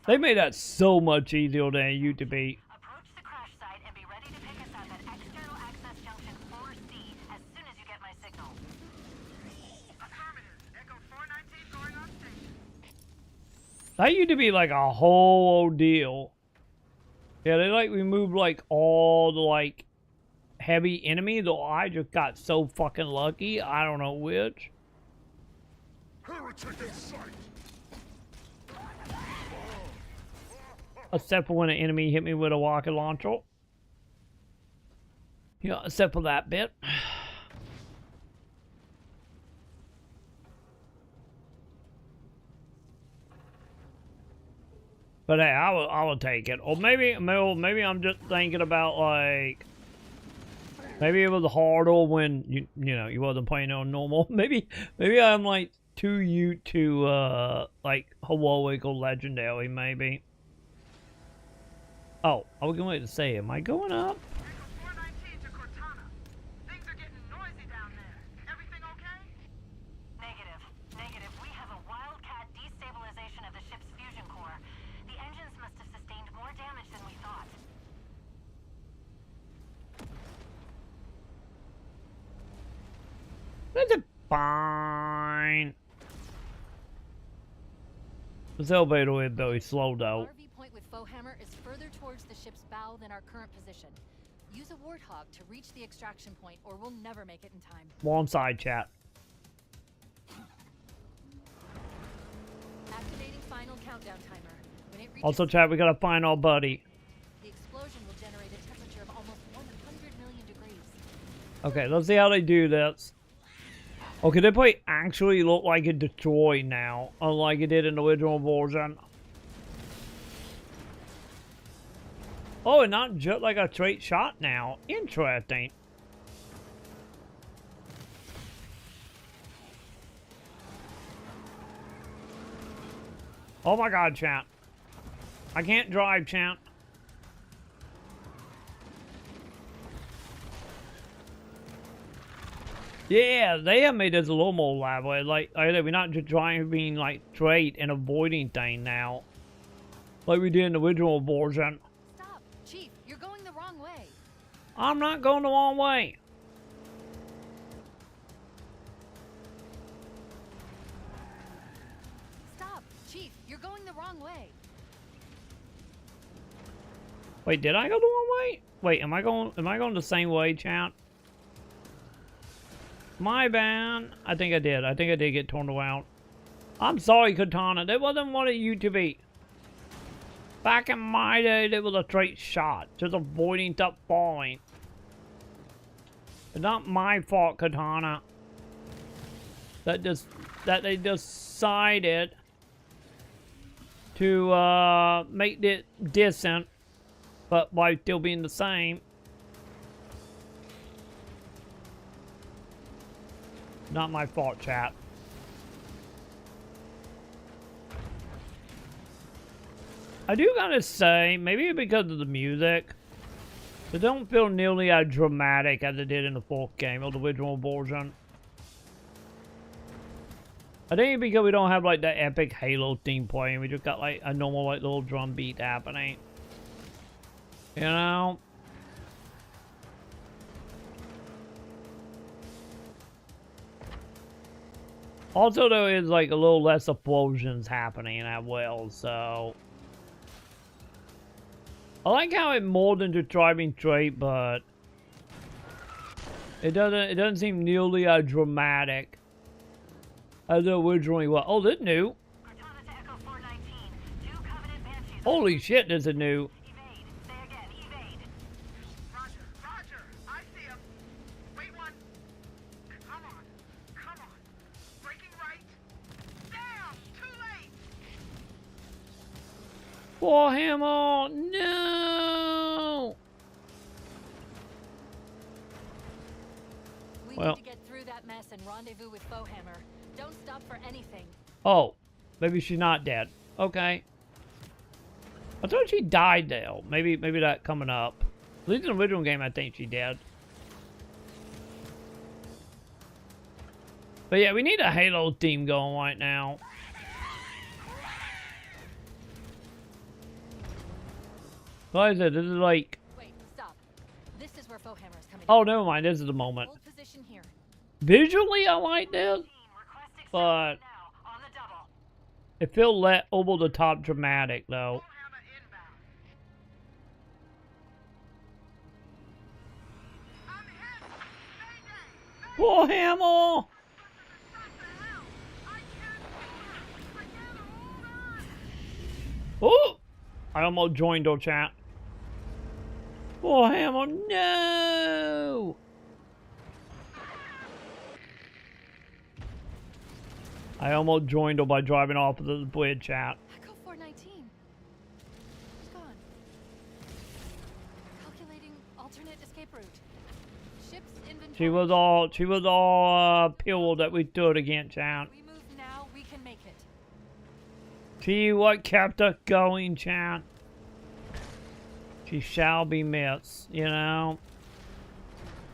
They made that so much easier than it used to be. Approach the crash site and be ready to pick us up at external access junction 4C as soon as you get my signal. Affirmative. Echo 419 going on station. That used to be like a whole deal. Yeah, they like removed like all the like heavy enemies, or I just got so fucking lucky. I don't know which. Heretic in sight. Except for when an enemy hit me with a rocket launcher. Yeah, except for that bit. But hey, I will take it. Or maybe I'm just thinking about like, maybe it was harder when you know you wasn't playing on normal. Maybe I'm like too used to like heroic or legendary. Maybe. Oh, I was going to say, am I going up? Negative. We have a wildcat destabilization of the ship's fusion core. The engines must have sustained more damage than we thought. That's fine. This elevator is very slow though. RV point with Fohammer is further towards the ship's bow than our current position. Use a warthog to reach the extraction point, or we'll never make it in time. One side chat. Activating final countdown timer. When it reaches Also, chat, we gotta find our buddy. the explosion will generate a temperature of almost 100 million degrees. Okay, let's see how they do this. Okay, they play actually look like it destroyed now, unlike it did in the original version. Oh, and not just like a straight shot now. Interesting. Oh my god, chat. I can't drive, chat. Yeah, they have made this a little more lively. Like we're not just driving like straight and avoiding things now. Like we did in the original version. Stop! Chief, you're going the wrong way. I'm not going the wrong way. Stop! Chief, you're going the wrong way. Wait, did I go the wrong way? Wait, am I going the same way, chat? My bad. I think I did. I think I did get turned around. I'm sorry, Katana. That wasn't what it used to be. Back in my day, it was a straight shot. Just avoiding stuff falling. It's not my fault, Katana. That they decided to make it distant, but while still being the same. Not my fault, chat. I do gotta say, maybe because of the music, it don't feel nearly as dramatic as it did in the fourth game or the original version. I think because we don't have like the epic Halo theme playing, we just got like a normal like little drum beat happening. You know? Also, there is like a little less explosions happening as well, so I like how it more than just driving straight, but it doesn't seem nearly as dramatic as it originally was. Oh, this new. Holy shit, this is new. Warhammer, no! We Well. need to get through that mess and rendezvous with Fohammer. Don't stop for anything. Oh, maybe she's not dead. Okay. I thought she died though. Maybe that coming up. At least in the original game, I think she did. But yeah, we need a Halo theme going right now. What is it? This is like... Wait, stop. This is where Fohammer is coming. Oh, never mind. This is the moment. Hold position here. Visually, I like this. But... it feels over the top dramatic, though. Warhammer! Oh! I almost joined our chat. Warhammer, no! I almost joined her by driving off of the bridge, chat. Echo 419. Maconn. Calculating alternate escape route. Ship's inventory. She was all pilled that we stood against, chat. We move now, we can make it. See what kept us going, chat. She shall be missed, you know.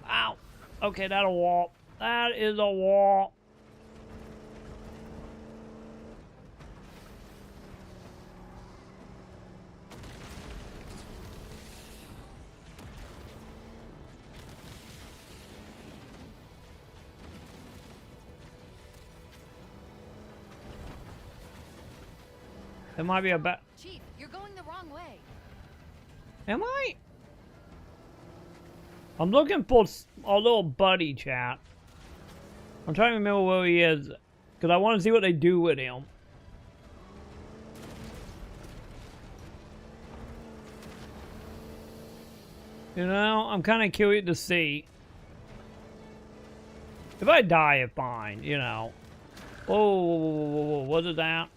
Ow. Okay, that'll walk. That is a walk. There might be a bat. Chief, you're going the wrong way. Am I? I'm looking for a little buddy, chat. I'm trying to remember where he is, because I want to see what they do with him. You know, I'm kind of curious to see. If I die, it's fine, you know. Oh, what is that?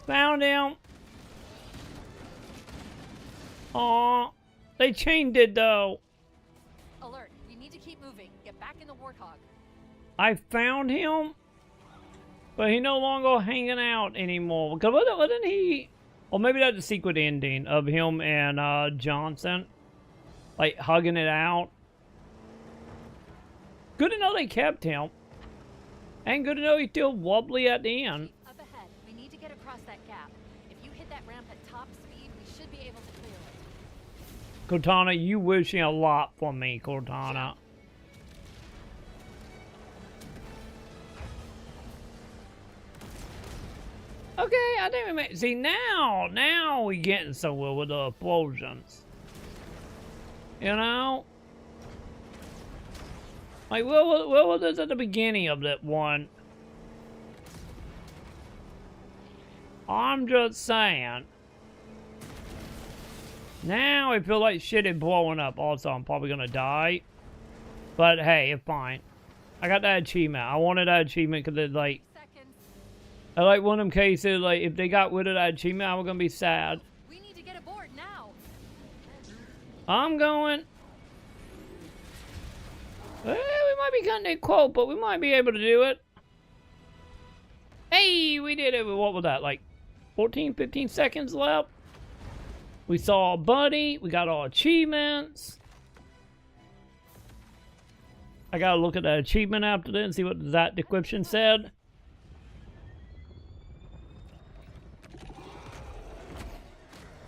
Found him. Aw, they chained it though. Alert, we need to keep moving. Get back in the Warthog. I found him, but he no longer hanging out anymore. Because wasn't he? Or maybe that's the secret ending of him and Johnson, like hugging it out. Good to know they kept him, and good to know he's still wobbly at the end. Up ahead, we need to get across that gap. If you hit that ramp at top speed, we should be able to clear it. Cortana, you wishing a lot for me, Cortana. Okay, I think we may see now we getting somewhere with the explosions. You know? Like, where was this at the beginning of that one? I'm just saying. Now I feel like shit is blowing up. Also, I'm probably gonna die. But hey, it's fine. I got that achievement. I wanted that achievement because it's like... I like one of them cases, like, if they got rid of that achievement, I was gonna be sad. We need to get aboard now. I'm going. We might be cutting it close, but we might be able to do it. Hey, we did it. What was that, like 14, 15 seconds left? We saw a buddy. We got our achievements. I gotta look at that achievement after this and see what that description said.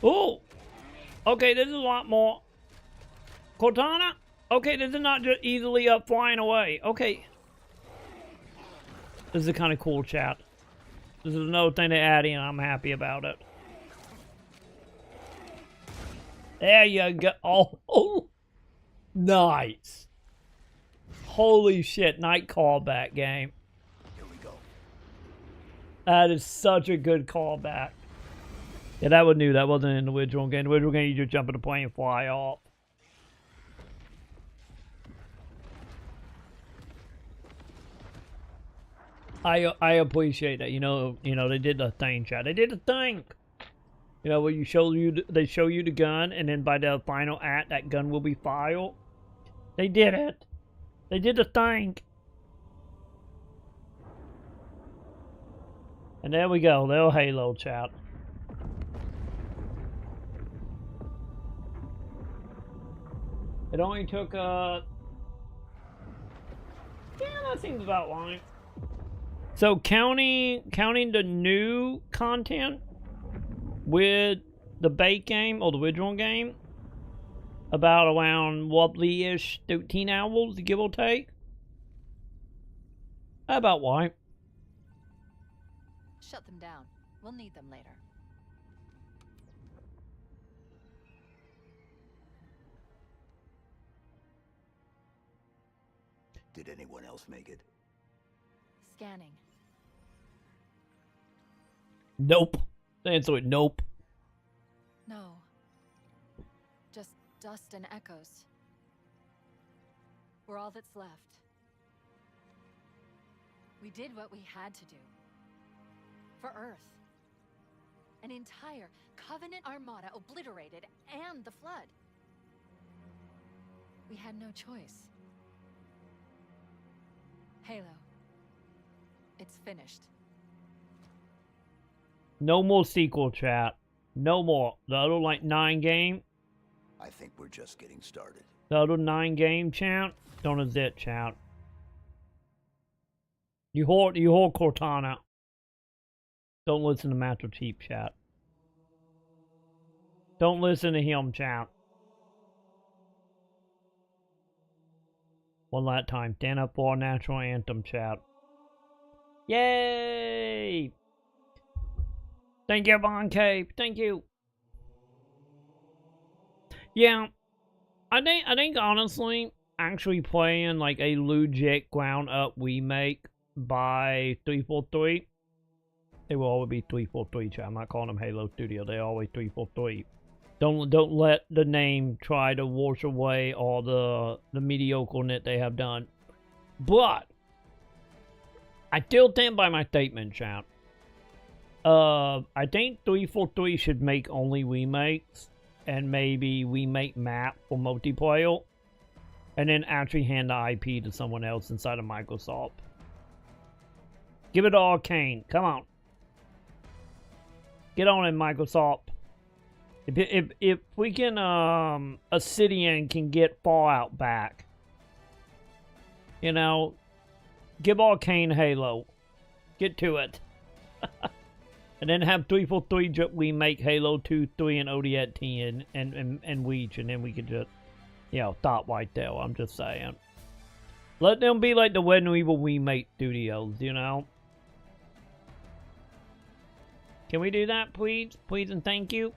Oh! Okay, this is a lot more. Cortana? Okay, this is not just easily up flying away. Okay. This is kind of cool, chat. This is another thing to add in. I'm happy about it. There you go. Oh. Nice. Holy shit. Night callback game. Here we go. That is such a good callback. Yeah, that was new. That wasn't in the original game. The original game, you just jump in the plane and fly off. I appreciate that. You know, they did the thing, chat. They did the thing. You know, where they show you the gun, and then by the final act, that gun will be fired. They did it. They did the thing. And there we go. Little Halo, chat. It only took, yeah, that seems about right. So counting the new content with the bait game or the original game, about around wobbly-ish 13 hours, give or take. About right. Shut them down. We'll need them later. Did anyone else make it? Scanning. Nope. The answer is nope. No. Just dust and echoes. We're all that's left. We did what we had to do. For Earth. An entire Covenant armada obliterated, and the Flood. We had no choice. Halo. It's finished. No more sequel, chat. No more. The other, like, 9 game. I think we're just getting started. The other 9 game, chat. Don't exist, chat. You hold Cortana. Don't listen to Master Chief, chat. Don't listen to him, chat. One last time. Stand up for our national anthem, chat. Yay! Thank you, Bon Cave. Thank you. Yeah, I think honestly, actually playing like a legit ground up remake by 343. They will always be 343, chat. I'm not calling them Halo Studio. They're always 343. Don't let the name try to wash away all the mediocreness they have done. But I still stand by my statement, chat. I think 343 should make only remakes and maybe remake map for multiplayer, and then actually hand the IP to someone else inside of Microsoft. Give it to Arcane. Come on. Get on it, Microsoft. If we can, Obsidian can get Fallout back, you know, give Arcane Halo. Get to it. And then have 343 remake Halo 2, 3, and ODST and Reach, and then we could just, you know, stop right there. I'm just saying. Let them be like the Resident Evil remake studios, you know? Can we do that, please? Please and thank you.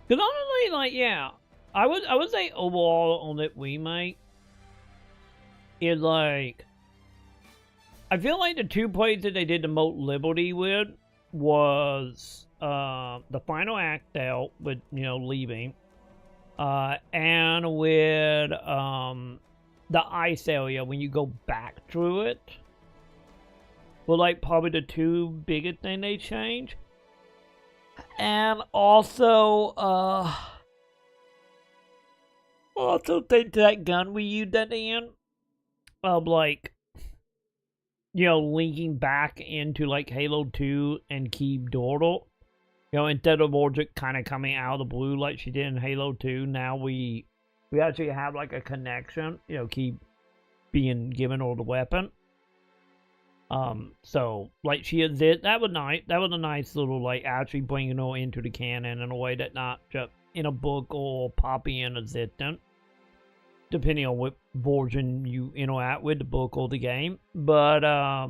Because honestly, like, yeah, I would say overall on that remake, is like, I feel like the 2 plays that they did the most liberty with was the final act out with, you know, leaving, and with the ice area when you go back through it were like probably the 2 biggest things they changed. And also think that gun we used at the end of, like, you know, linking back into like Halo 2 and Keep Doodle. You know, instead of Orgic kind of coming out of the blue like she did in Halo 2, now we actually have like a connection. You know, keep being given all the weapon. So like she is it. That was nice. That was a nice little, like, actually bringing her into the canon in a way that not just in a book or poppy in existence, depending on what version you interact with, the book or the game. But I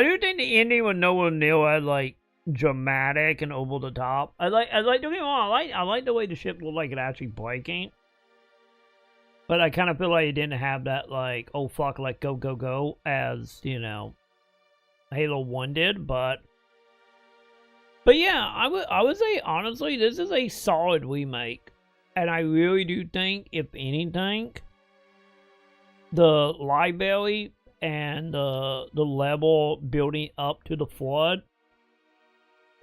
do think the ending with Noah Neal had like dramatic and over the top. I like don't get me wrong, I like the way the ship looked like it actually breaking. But I kind of feel like it didn't have that, like, oh fuck, like go go go as, you know, Halo 1 did. But yeah, I would say honestly this is a solid remake. And I really do think, if anything, the library and the level building up to the Flood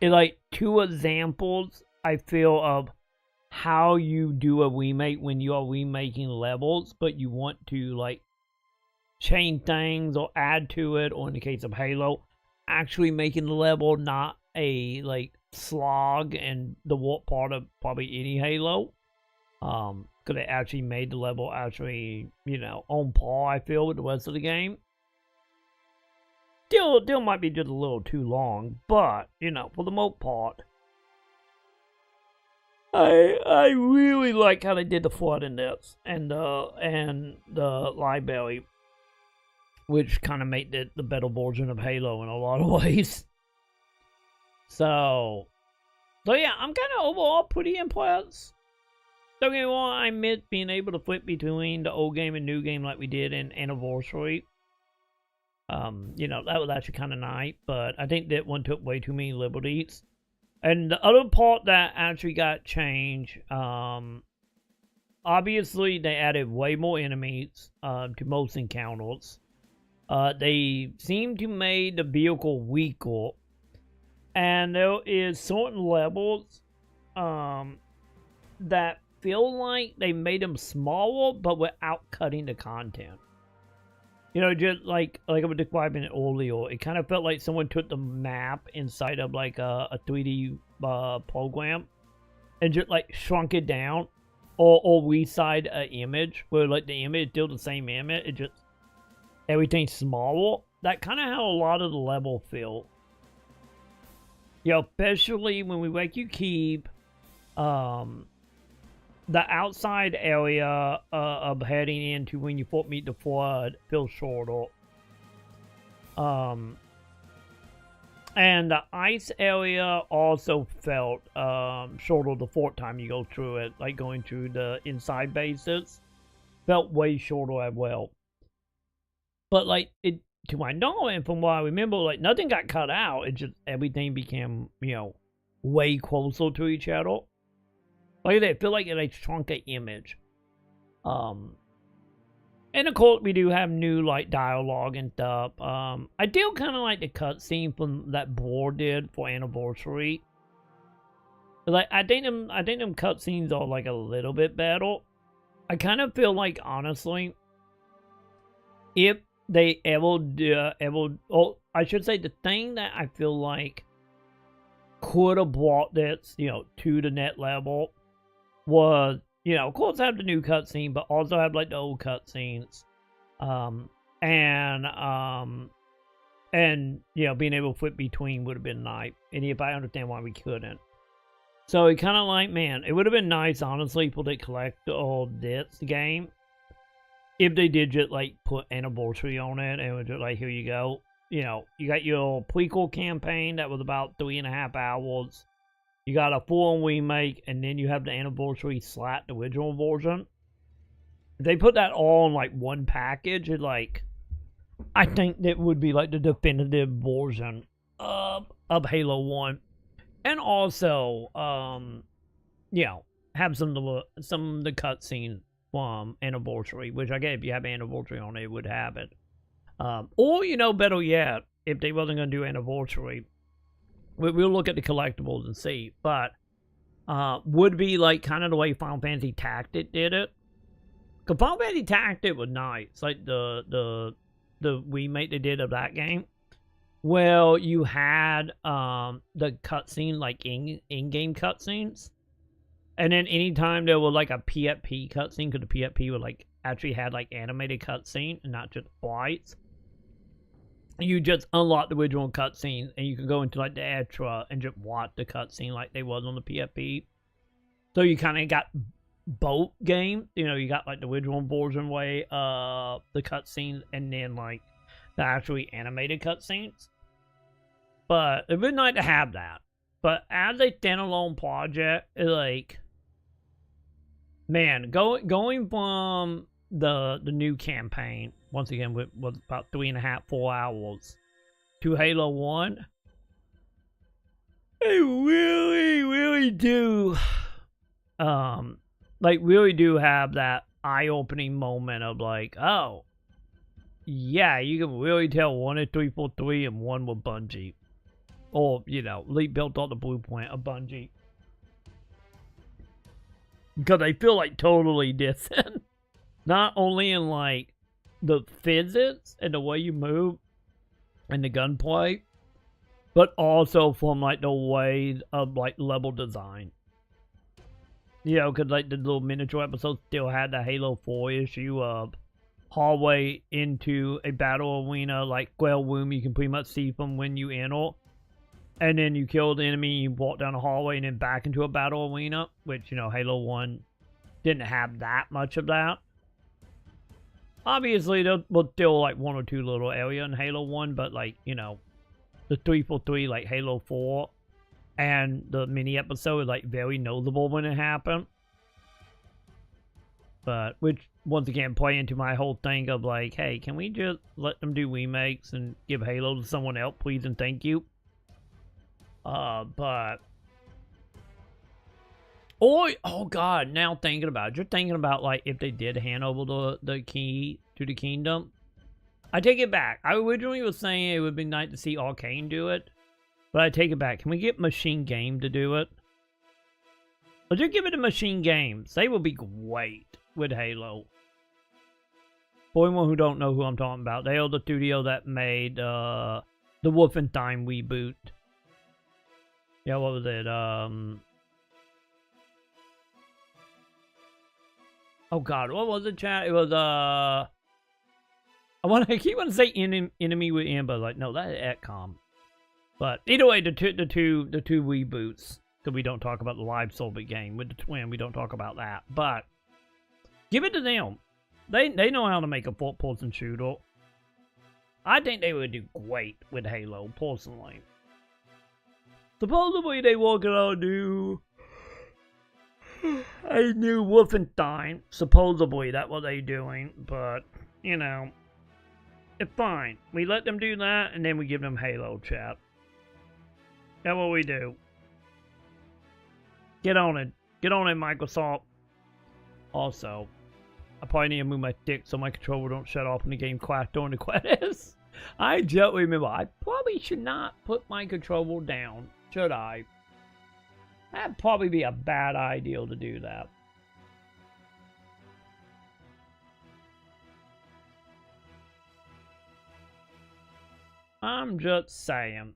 is like 2 examples, I feel, of how you do a remake when you are remaking levels, but you want to, like, change things or add to it, or in the case of Halo, actually making the level not a, like, slog and the warp part of probably any Halo. Because it actually made the level actually, you know, on par, I feel, with the rest of the game. Still might be just a little too long, but, you know, for the most part, I really like how they did the Flood in this, and the library, which kind of made it the better version of Halo in a lot of ways. So So yeah, I'm kind of overall pretty impressed. Don't get me wrong, I miss being able to flip between the old game and new game like we did in Anniversary. You know, that was actually kind of nice, but I think that one took way too many liberties. And the other part that actually got changed, obviously they added way more enemies to most encounters. They seem to make the vehicle weaker. And there is certain levels that feel like they made them smaller, but without cutting the content. You know, just like I was describing it earlier, it kind of felt like someone took the map inside of like a 3D program and just like shrunk it down, or resized an image where like the image is still the same image, it just everything's smaller. That kind of how a lot of the level feel. You know, especially when we wake you keep, the outside area of heading into when you first meet the flood feels shorter. And the ice area also felt shorter the fourth time you go through it. Like going through the inside bases felt way shorter as well. But like it, to my knowledge, and from what I remember, like nothing got cut out. It just everything became, you know, way closer to each other. Like I feel like it shrunk an image. And of course we do have new like dialogue and stuff. I do kind of like the cutscene from that board did for Anniversary. Like I think them cutscenes are like a little bit better. I kind of feel like honestly, if they or I should say the thing that I feel like could have brought this, you know, to the net level was, you know, of course have the new cutscene, but also have like the old cutscenes, and you know, being able to flip between would have been nice. And if I understand why we couldn't, so it kind of like, man, it would have been nice, honestly, for they collect all this game if they did just like put Anniversary on it and it was just like, here you go. You know, you got your prequel campaign that was about 3.5 hours. You got a full-on remake, and then you have the Anniversary / the original version. If they put that all in like one package, it like, I think that would be like the definitive version of Halo 1. And also, you know, have some of the cutscenes from Anniversary, which I guess if you have Anniversary on it, it would have it. Or, you know, better yet, if they wasn't going to do Anniversary, we'll look at the collectibles and see. But would be like kind of the way Final Fantasy Tactics did it. Because Final Fantasy Tactics was nice. Like the remake they did of that game. Well, you had the cutscene, like in-game cutscenes. And then anytime there was like a PFP cutscene, because the PFP would like actually had like animated cutscene and not just flights. You just unlock the original cutscene and you can go into like the extra and just watch the cutscene like they was on the PFP. So you kind of got both games. You know, you got like the original version way of the cutscenes and then like the actually animated cutscenes. But it would be nice to have that. But as a standalone project, it's like, man, going from the new campaign, once again, was about 3.5, 4 hours, to Halo 1, they really do, like, really do have that eye-opening moment of like, oh, yeah, you can really tell one is 343 and one was Bungie. Or, you know, Elite built on the blueprint of Bungie. Because they feel like totally different. Not only in like the physics and the way you move and the gunplay, but also from like the way of like level design. You know, because like the little miniature episodes still had the Halo 4 issue of hallway into a battle arena, like square room you can pretty much see from when you enter. And then you kill the enemy, you walk down a hallway and then back into a battle arena, which, you know, Halo 1 didn't have that much of that. Obviously, there was still like one or two little areas in Halo 1, but like, you know, the 343, like Halo 4, And the mini episode is like very notable when it happened. But, which, once again, play into my whole thing of like, hey, can we just let them do remakes and give Halo to someone else, please and thank you? But... Or, oh god, now thinking about it, you're thinking about like if they did hand over the key to the kingdom. I take it back. I originally was saying it would be nice to see Arcane do it. But I take it back. Can we get Machine Game to do it? Let's just give it to Machine Games. They will be great with Halo. For anyone who don't know who I'm talking about, they are the studio that made the Wolfenstein reboot. Yeah, what was it? Oh god, what was it, chat? It was I keep wanting to say Enemy with N, but like no, that is XCOM. But either way, the two reboots. Because we don't talk about the live Soviet game with the twin, we don't talk about that. But give it to them. They know how to make a fourth-person shooter. I think they would do great with Halo, personally. Supposedly they working on a new Wolfenstein. Supposedly that's what they're doing, but you know, it's fine. We let them do that, and then we give them Halo, chat. That's what we do. Get on it. Get on it, Microsoft. Also, I probably need to move my stick so my controller don't shut off in the game quiet during the credits. I just remember, I probably should not put my controller down, should I? That'd probably be a bad idea to do that. I'm just saying.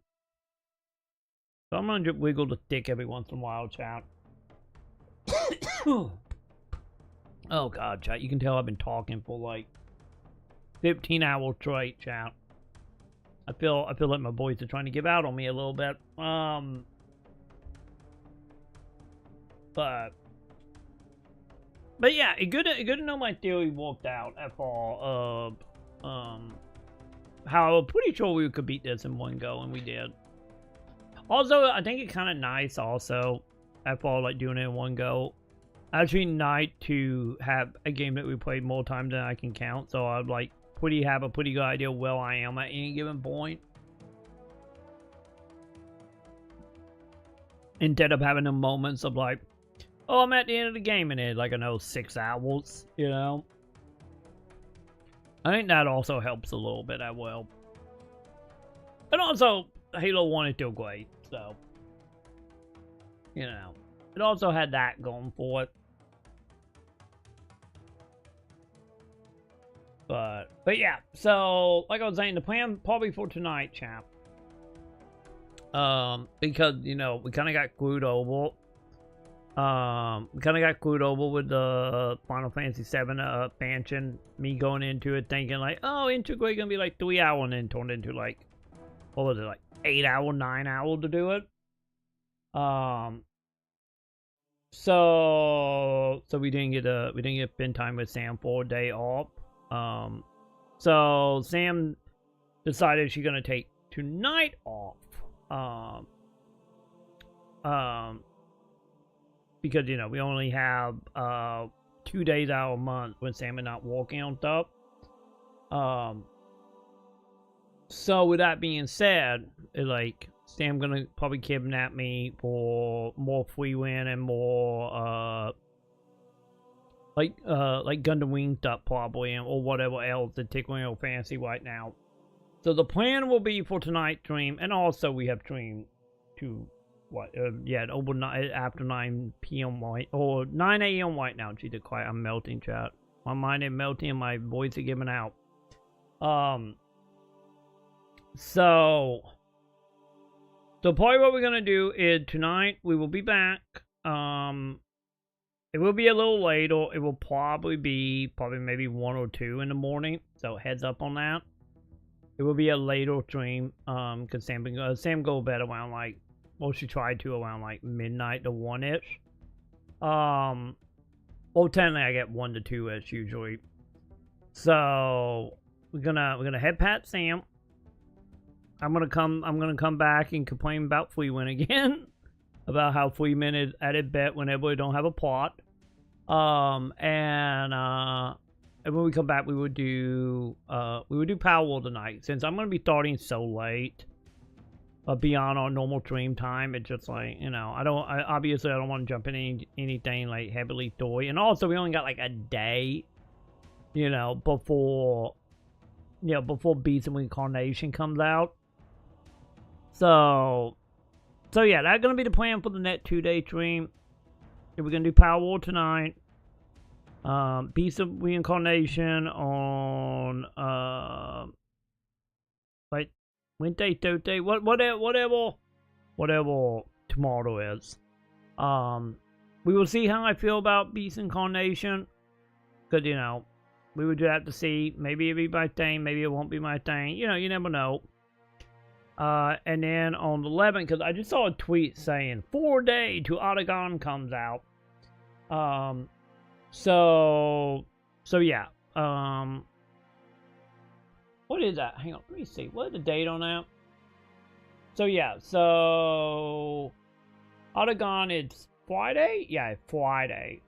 So I'm gonna just wiggle the stick every once in a while, chat. Oh god, chat, you can tell I've been talking for like 15 hours straight, chat. I feel like my voice is trying to give out on me a little bit. But yeah, it's good to know my theory worked out at all of how I'm pretty sure we could beat this in one go, and we did. Also, I think it's kind of nice also, after all, like doing it in one go. Actually, nice to have a game that we played more times than I can count, so I'd like have a pretty good idea where I am at any given point. Instead of having the moments of like, oh, I'm at the end of the game and it's like, I know, 6 hours, you know? I think that also helps a little bit as well. And also, Halo 1 is still great, so, you know, it also had that going for it. But yeah, so, like I was saying, the plan probably for tonight, champ. Because, you know, we kind of got screwed over. With the Final Fantasy VII expansion. Me going into it thinking like, oh, Integrate gonna be like 3 hours, and then turned into like, what was it, like 8 hours, 9 hours to do it. So we didn't get spend time with Sam for a day off. So Sam decided she's gonna take tonight off. Because, you know, we only have 2 days out of a month when Sam is not working on stuff. So with that being said, like, Sam gonna probably kidnap me for more free win and more like Gundam Wing stuff probably, or whatever else that's tickling your fancy right now. So the plan will be for tonight's stream, and also we have stream to what? Yeah, overnight after 9 p.m. white or 9 a.m. right now. Jesus Christ, I'm melting, chat. My mind is melting, and my voice is giving out. So probably what we're gonna do is tonight we will be back. It will be a little late, or it will probably be maybe 1 or 2 in the morning. So heads up on that. It will be a later stream. Cause Sam go to bed around like, well, she tried to around like midnight to 1-ish. Well, technically I get 1 to 2-ish usually. So we're gonna head past Sam. I'm gonna come back and complain about free win again. about how 3 minutes edit bet whenever we don't have a plot. And when we come back, we would do Power Wall tonight. Since I'm gonna be starting so late, beyond our normal stream time, it's just like, you know, obviously I don't want to jump in anything like heavily story. And also, we only got like a day, you know, before Beast and Reincarnation comes out. So yeah, that's gonna be the plan for the next 2-day stream. We're gonna do Power Wall tonight. Beast of Reincarnation on like Wednesday, Thursday, whatever tomorrow is. We will see how I feel about Beast Incarnation, because, you know, we would have to see. Maybe it'll be my thing, maybe it won't be my thing. You know, you never know. And then on the 11th, because I just saw a tweet saying 4 days to Octagon comes out. So yeah. What is that? Hang on, let me see. What is the date on that? So yeah, so Octagon, it's Friday? Yeah, Friday.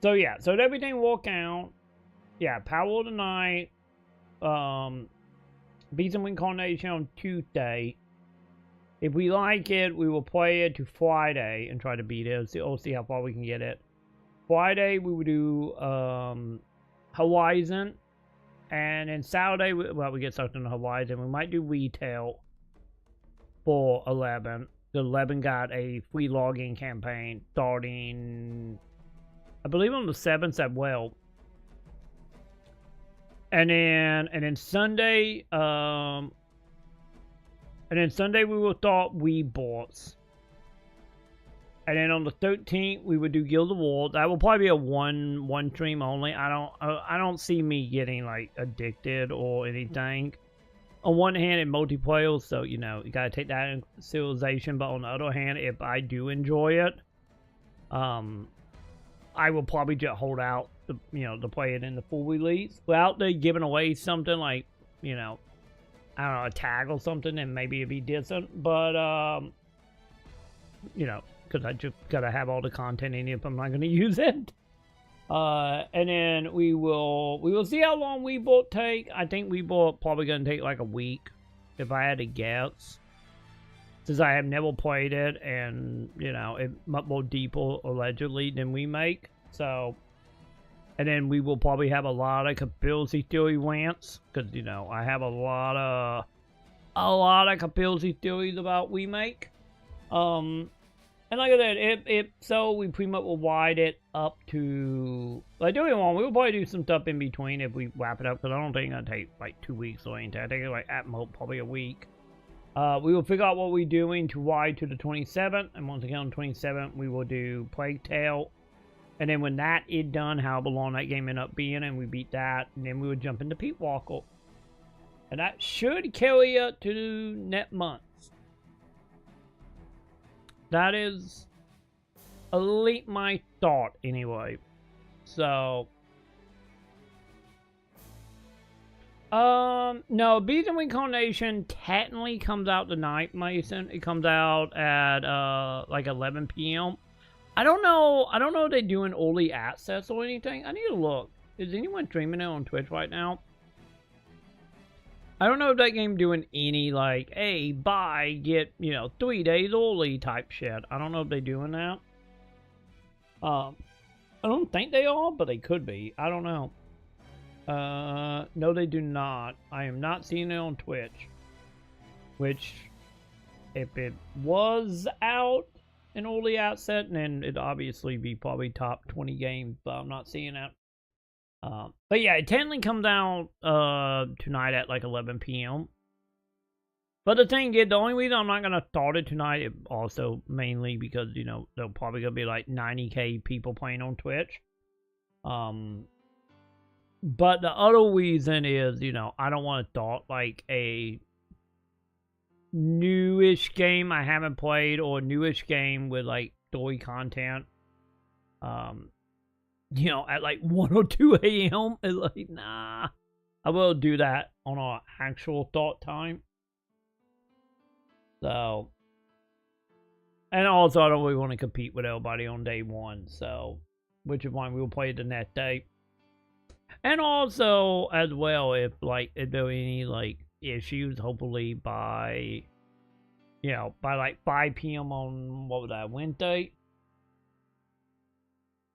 So yeah, so everything work out. Yeah, Power tonight. Beast and Reincarnation on Tuesday. If we like it, we will play it to Friday and try to beat it. We'll see how far we can get it. Friday, we will do Horizon. And then Saturday, we get stuck on the Horizon. We might do Retail for 11. The 11 got a free login campaign starting, I believe, on the 7th as well. And then Sunday, we will start Weebots. And then on the 13th, we would do Guild of Wars. That will probably be a one stream only. I don't see me getting like addicted or anything. On one hand, in multiplayer, so you know you gotta take that in consideration. But on the other hand, if I do enjoy it, I will probably just hold out, to play it in the full release without they giving away something like, you know, I don't know, a tag or something, and maybe it'd be decent. But you know, because I just gotta have all the content in it if I'm not gonna use it. And then we will see how long Weebolt take. I think Weebolt probably gonna take like a week, if I had to guess, since I have never played it, and you know it's much more deeper allegedly than we make. So, and then we will probably have a lot of conspiracy theory rants, because you know I have a lot of conspiracy theories about we make. And like I said, so we pretty much will wide it up to, like, doing one. We'll probably do some stuff in between if we wrap it up, because I don't think it's going to take, like, 2 weeks or anything. I think it's, like, at most, probably a week. We will figure out what we're doing to wide to the 27th, and once again, on the 27th, we will do Plague Tale. And then when that is done, however long that game ended up being, and we beat that, and then we would jump into Pete Walker. And that should carry us to next month. That is at least my thought, anyway. So, no, Beast and Reincarnation technically comes out tonight, Mason. It comes out at like 11 p.m. I don't know if they're doing early access or anything. I need to look. Is anyone streaming it on Twitch right now? I don't know if that game doing any, like, hey, buy, get, 3 days early type shit. I don't know if they're doing that. I don't think they are, but they could be. I don't know. No, they do not. I am not seeing it on Twitch. Which, if it was out in early access, then it'd obviously be probably top 20 games, but I'm not seeing it. But yeah, it technically comes out tonight at like 11 p.m. But the thing is, the only reason I'm not going to start it tonight is also mainly because, there'll probably going to be like 90k people playing on Twitch. But the other reason is, I don't want to start like a newish game I haven't played, or a newish game with like story content. At like 1 or 2 a.m. It's like, nah. I will do that on our actual thought time. So, And also, I don't really want to compete with everybody on day one, so, which is why we'll play the next day. And also, as well, if there are any, like, issues, hopefully by, you know, by, like, 5 p.m. on, what was that, Wednesday?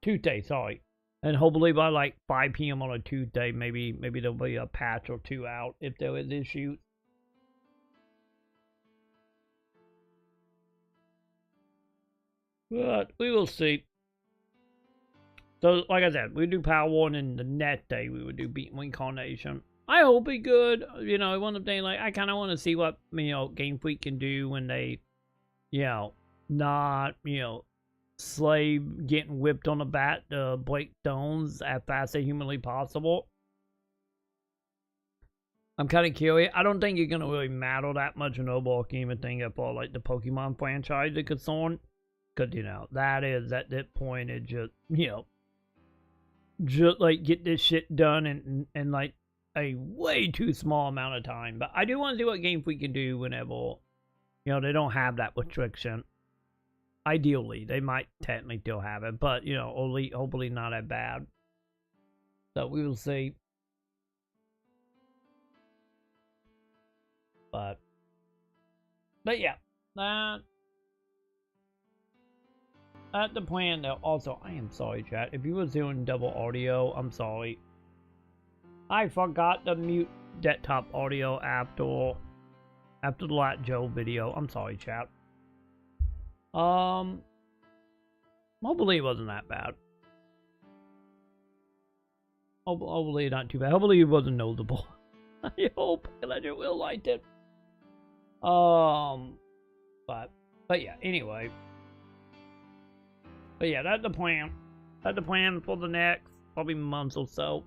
Tuesday, sorry. And hopefully by, like, 5 p.m. on a Tuesday, maybe there'll be a patch or two out if there is issues. But we will see. So, like I said, we do Power 1, and the next day we would do Beat Incarnation. I hope it's good. You know, one of the things, like, I kind of want to see what, you know, Game Freak can do when they, you know, not, you know, slave getting whipped on the bat to break stones as fast as humanly possible. I'm kind of curious. I don't think it's going to really matter that much in overall game of thing as far like the Pokemon franchise is concerned. Because, you know, that is, at that point, it just, you know, just, like, get this shit done in like, a way too small amount of time. But I do want to see what Game Freak can do whenever, you know, they don't have that restriction. Ideally, they might technically still have it, but, you know, only, hopefully not that bad. So, we will see. But yeah, that's the plan, though. Also, I am sorry, chat. If you was doing double audio, I'm sorry. I forgot to mute desktop audio after the last Joe video. I'm sorry, chat. Hopefully it wasn't that bad. Hopefully not too bad. Hopefully it wasn't notable. I hope, and I will like it. But yeah, anyway. But yeah, that's the plan. That's the plan for the next probably months or so.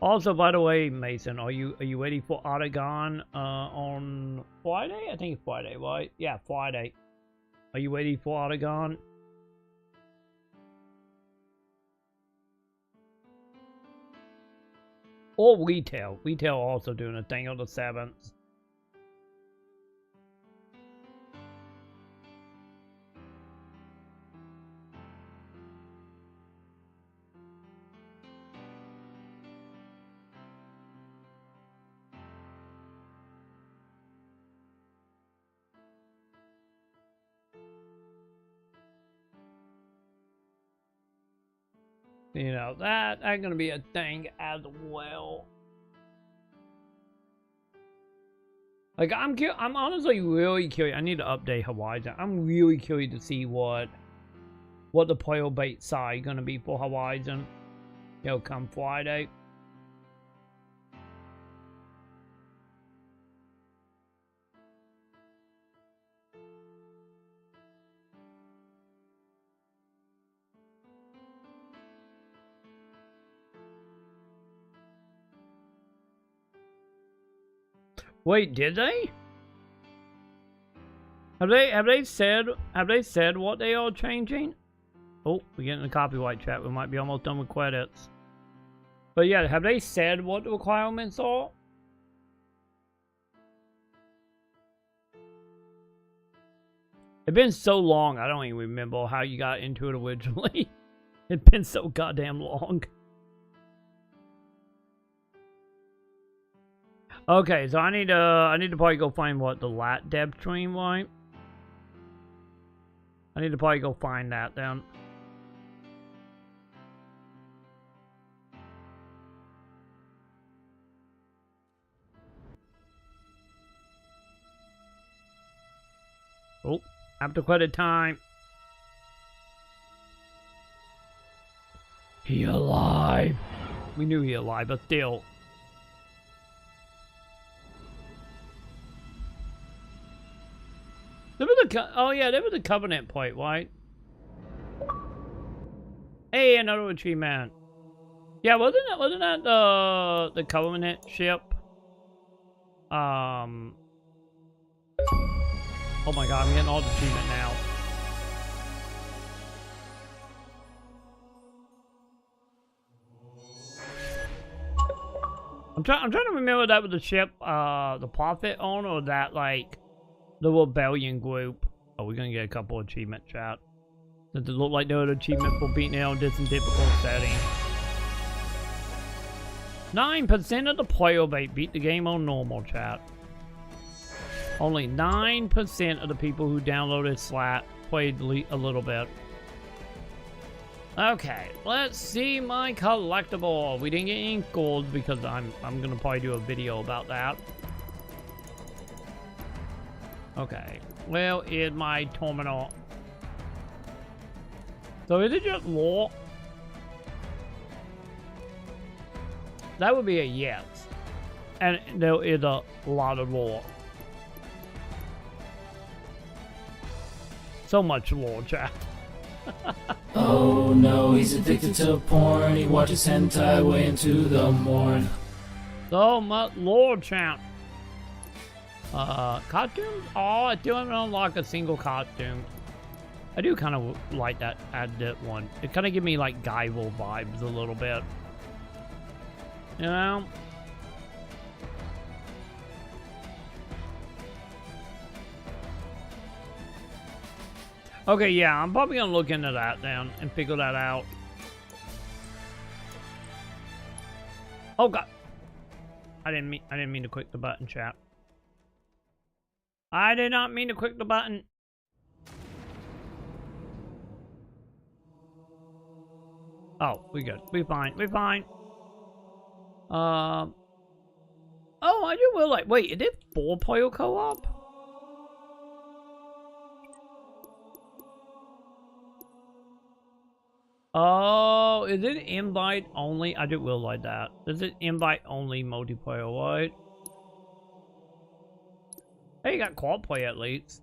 Also, by the way, Mason, are you ready for Oregon on Friday? I think it's Friday, right? Yeah, Friday. Are you ready for Oregon? Or retail. Retail also doing a thing on the 7th. You know, that's gonna be a thing as well. Like, I'm honestly really curious. I need to update Horizon. I'm really curious to see what the player bait side gonna be for Horizon. You know, come Friday. Wait, did they? Have they said what they are changing? Oh, we're getting a copyright chat. We might be almost done with credits. But yeah, have they said what the requirements are? It's been so long, I don't even remember how you got into it originally. It's been so goddamn long. Okay, so I need to probably go find what the lat deb stream, right? I need to probably go find that then. Oh, after credit time. He alive. We knew he alive, but still. There was oh yeah, there was a Covenant point, right? Hey, another achievement. Yeah, wasn't that the Covenant ship? Oh my god, I'm getting all the achievement now. I'm trying to remember that was the ship the Prophet on, or that like the rebellion group. Oh, we're gonna get a couple achievement chat. Does it look like there was an achievement for beating it on this in difficult setting? 9% of the player base beat the game on normal, chat. Only 9% of the people who downloaded Slat played a little bit. Okay, let's see my collectible. We didn't get any gold because I'm gonna probably do a video about that. Okay, well, is my terminal. So is it just lore? That would be a yes. And there is a lot of lore. So much lore, chat. Oh no, he's addicted to porn. He watches hentai way into the morn. So much lore, chat. Costumes? Oh, I still haven't unlocked a single costume. I do kind of like that added one. It kind of gives me like Guyville vibes a little bit. You know? Okay, yeah, I'm probably gonna look into that then and figure that out. Oh god. I didn't mean to click the button, chat. I did not mean to click the button. Oh, we good. We fine. We fine. Oh, I do will like. Wait, is it 4-player co-op? Oh, is it invite only? I do will like that. Is it invite only multiplayer, right? Hey, you got co-op play at least.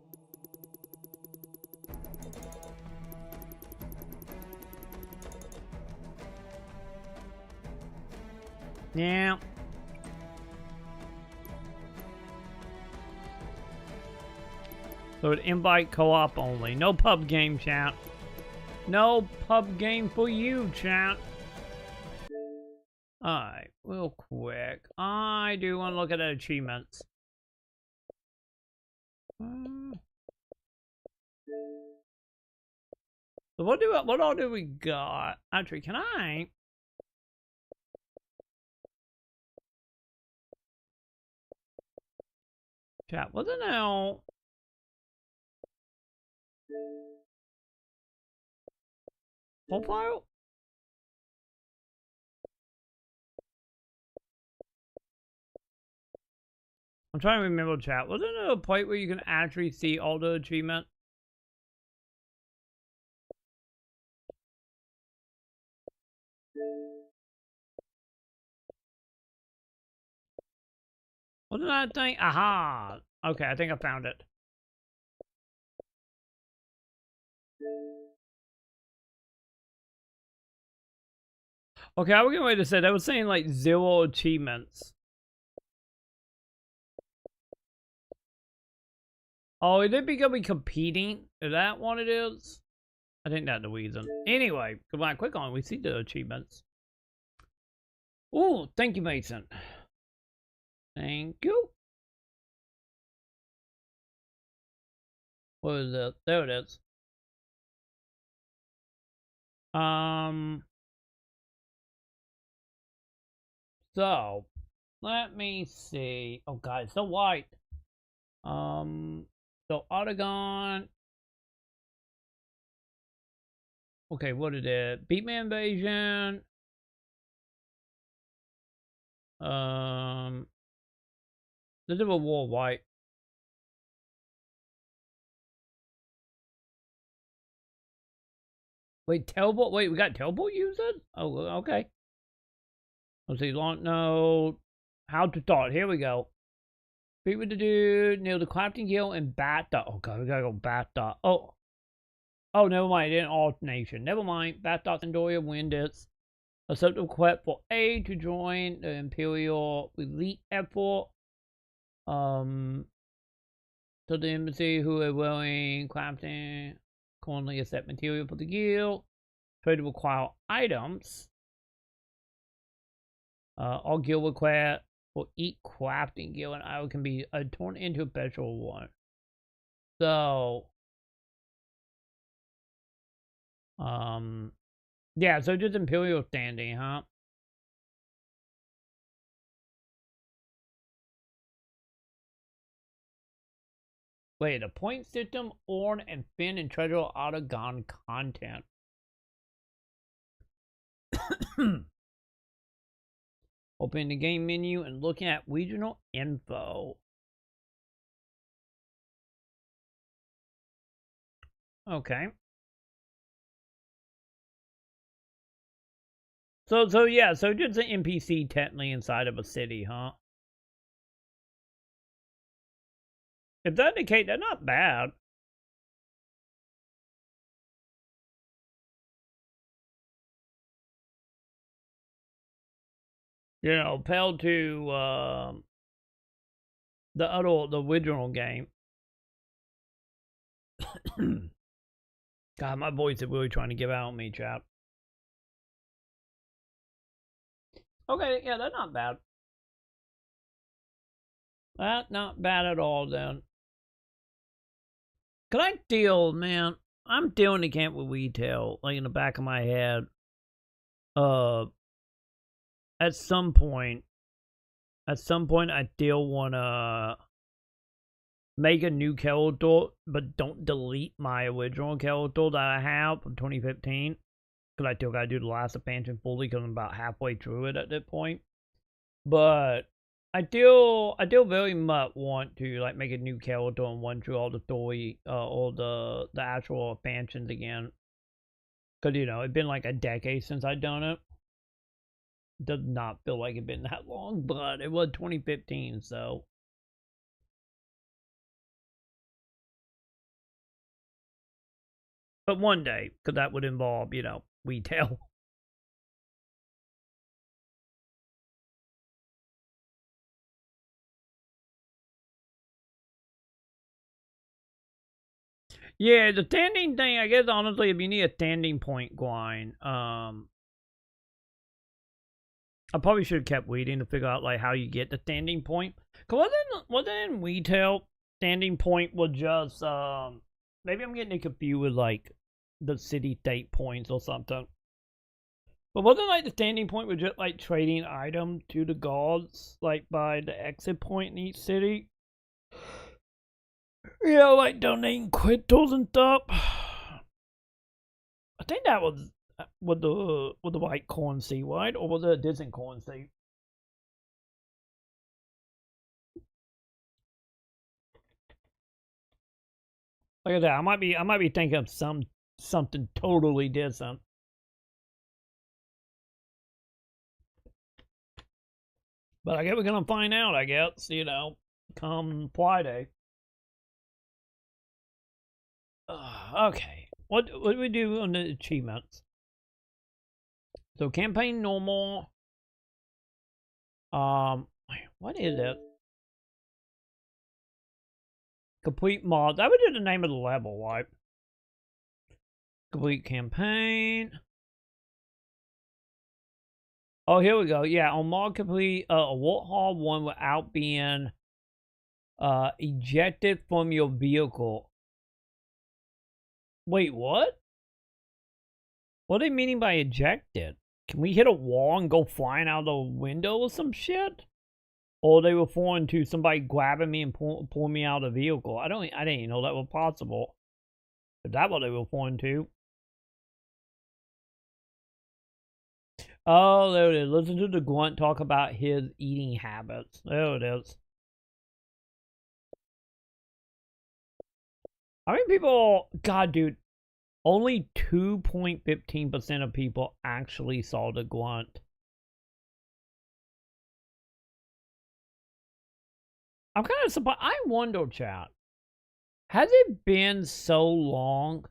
Yeah. So it invite co-op only. No pub game, chat. No pub game for you, chat. Alright, real quick. I do want to look at the achievements. So what all do we got? Actually, can I? Chat, what the hell? Profile? I'm trying to remember, chat. Wasn't there a point where you can actually see all the achievements? Wasn't that thing? Aha! Okay, I think I found it. Okay, I was getting ready to say, that was saying like 0 achievements. Oh, is it because we competing? Is that what it is? I think that's the reason. Anyway, come on, click on, we see the achievements. Oh, thank you, Mason. Thank you. What is it? There it is. So, let me see. Oh god, it's so white. So Autogon. Okay, what is it? Beatman Invasion. This is a war white. Wait, teleport? Wait, we got teleport users? Oh, okay. Let's see, long note. How to start. Here we go. Speak with the dude, near the crafting guild and bat dot. Oh god, we gotta go bat dot. Oh, never mind. It didn't alternation. Never mind. Bat dot and Doria win this. Accept a request for aid to join the Imperial Elite effort. To the embassy who are willing crafting currently accept material for the guild. Try to acquire items. All guild requests for each crafting guild and item can be turned into a special one. So Yeah, so just Imperial standing, huh? Wait, a point system, Orn, and Finn and Treasure Autogon content. Opening the game menu and looking at regional info. Okay. So yeah, so just an NPC technically inside of a city, huh? If that's the case, that's not bad. You know, compared to the original game. God, my voice is really trying to give out on me, chap. Okay, yeah, that's not bad. That's not bad at all, then. Cause I feel, man, I'm dealing the camp with retail, like in the back of my head. At some point, I still wanna make a new character, but don't delete my original character that I have from 2015. Because I still gotta do the last expansion fully, because I'm about halfway through it at that point. But I still very much want to like make a new character and run through all the story, all the actual expansions again. Because you know, it's been like a decade since I've done it. Does not feel like it's been that long, but it was 2015, so. But one day, because that would involve, you know, retail. Yeah, the standing thing, I guess, honestly, if you need a standing point grind, I probably should have kept waiting to figure out, like, how you get the standing point. Because wasn't in retail, standing point was just, maybe I'm getting it confused with, like, the city-state points or something. But wasn't, like, the standing point was just, like, trading item to the guards, like, by the exit point in each city? Yeah, like donating quintals and stuff. I think that was with the white corn seed, right? Or was it a Disney corn seed? Like I said, I might be thinking of something totally different. But I guess we're gonna find out, I guess, you know, come Friday. Okay. What do we do on the achievements? So campaign normal. What is it? Complete mod. That would be the name of the level, right? Complete campaign. Oh, here we go. Yeah, on mod complete a Warthog 1 without being ejected from your vehicle. Wait, what? What are they meaning by ejected? Can we hit a wall and go flying out the window or some shit? Or they were referring to somebody grabbing me and pulling me out of the vehicle. I didn't even know that was possible. Is that what they were referring to? Oh, there it is. Listen to the grunt talk about his eating habits. There it is. How many people... God, dude. Only 2.15% of people actually saw the grunt. I'm kind of surprised. I wonder, chat. Has it been so long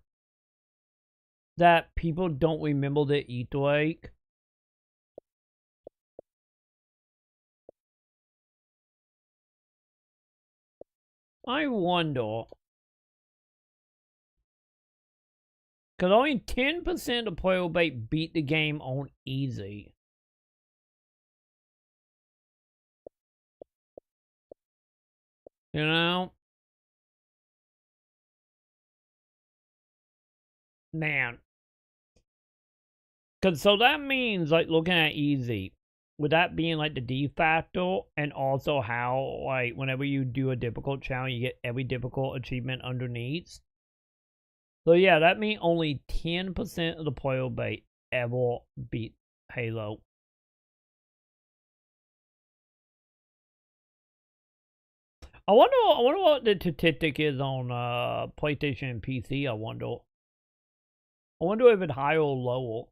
that people don't remember the Easter egg? I wonder. Because only 10% of player base beat the game on easy. You know? Man. Cause so that means like looking at easy, with that being like the de facto, and also how like whenever you do a difficult challenge, you get every difficult achievement underneath. So yeah, that means only 10% of the player base ever beat Halo. I wonder what the statistic is on PlayStation and PC. I wonder if it's higher or lower.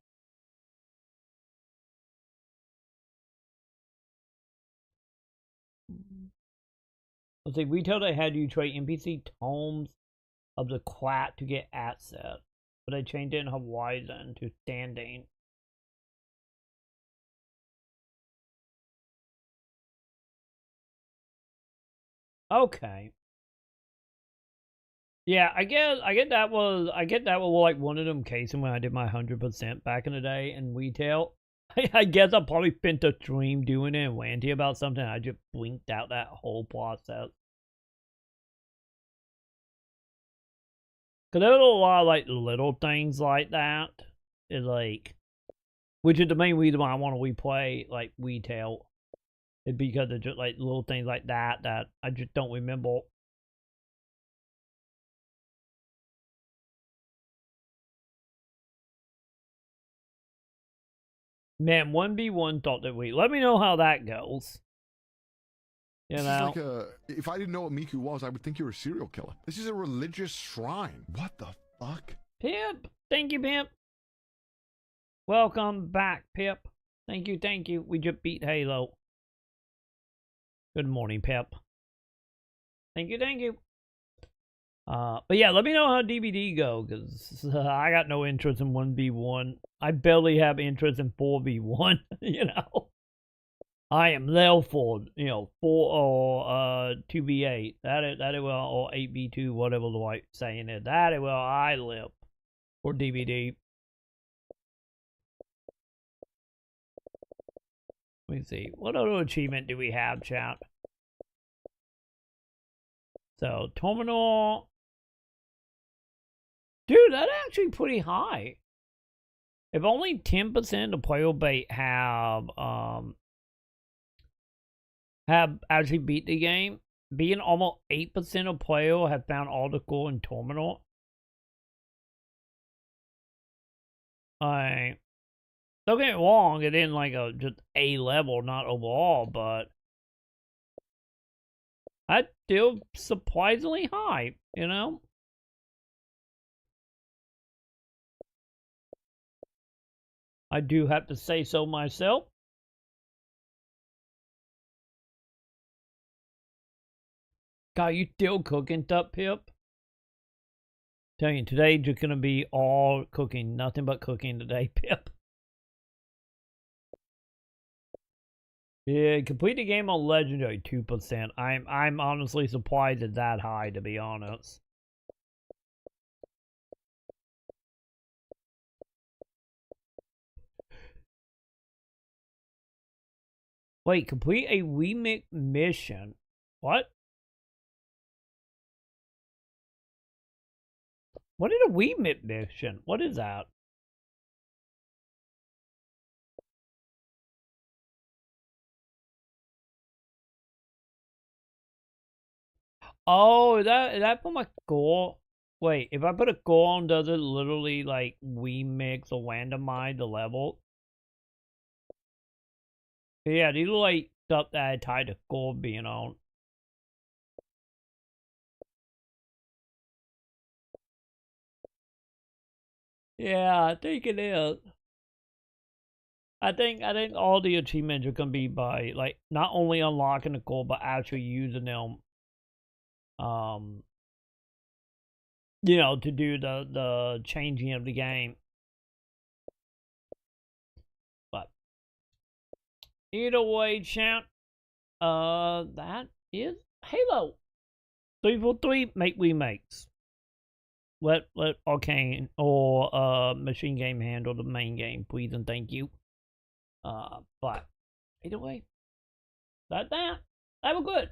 Let's see, retail they had you trade NPC tomes of the Quat to get access, but they changed it in Horizon to standing. Okay. Yeah, I get that was like one of them cases when I did my 100% back in the day in retail. I guess I probably spent a stream doing it and ranting about something. I just blinked out that whole process. Cause there's a lot of like little things like that. Is like, which is the main reason why I want to replay like retail. Is because of just like little things like that that I just don't remember. Man, 1v1 thought that we. Let me know how that goes. You This know? is like if I didn't know what Miku was, I would think you were a serial killer. This is a religious shrine. What the fuck? Pip! Thank you, Pip. Welcome back, Pip. Thank you. We just beat Halo. Good morning, Pip. Thank you. But yeah, let me know how DVD go, because I got no interest in 1v1. I barely have interest in 4v1, you know. I am there for, 4 or 2v8. That is well, or 8v2, whatever the right saying is. That is where I live for DVD. Let me see. What other achievement do we have, chat? So, terminal. Dude, that's actually pretty high. If only 10% of player base have actually beat the game, being almost 8% of players have found all the core in terminal. Don't get me wrong, it isn't like a just A level, not overall, but that's still surprisingly high, you know? I do have to say so myself. God, you still cooking, Tup Pip? Telling you, today just gonna be all cooking, nothing but cooking today, Pip. Yeah, complete the game on Legendary, 2%. I'm honestly surprised it's that high, to be honest. Wait, complete a remix mission. What? What is a remix mission? What is that? Oh, is that for my goal? Wait, if I put a goal on, does it literally like remix or randomize the level? Yeah, these are like stuff that I tied to goal being on. Yeah, I think it is. I think all the achievements are gonna be by like not only unlocking the goal but actually using them. To do the changing of the game. But either way, champ, that is Halo. 343 make remakes. Let Arcane or Machine Game handle the main game, please and thank you. But either way, that was good.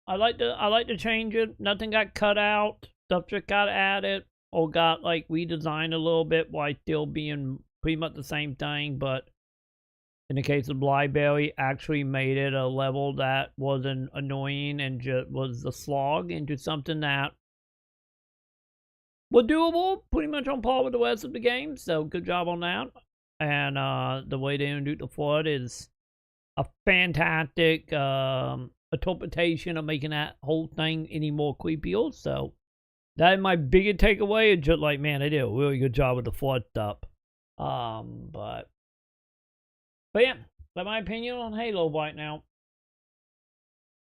I like to change it. Nothing got cut out. Stuff just got added or got like redesigned a little bit while still being pretty much the same thing, but in the case of Blyberry, actually made it a level that wasn't annoying and just was the slog into something that was doable, pretty much on par with the rest of the game. So good job on that. And the way they introduced the flood is a fantastic interpretation of making that whole thing any more creepier. So that is my biggest takeaway. It's just like, man, they did a really good job with the flood stuff. But yeah, that's my opinion on Halo right now.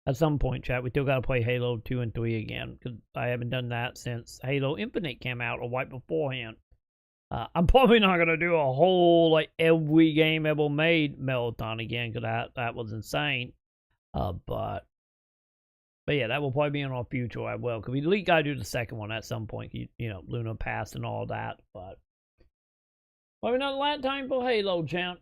At some point, chat, we still gotta play Halo 2 and 3 again, because I haven't done that since Halo Infinite came out, or right beforehand. I'm probably not gonna do a whole, like, every game ever made marathon again, because that was insane. But yeah, that will probably be in our future, I will, because we at least gotta do the second one at some point, you know, Lunar Pass and all that, but probably not a lot of time for Halo, chat.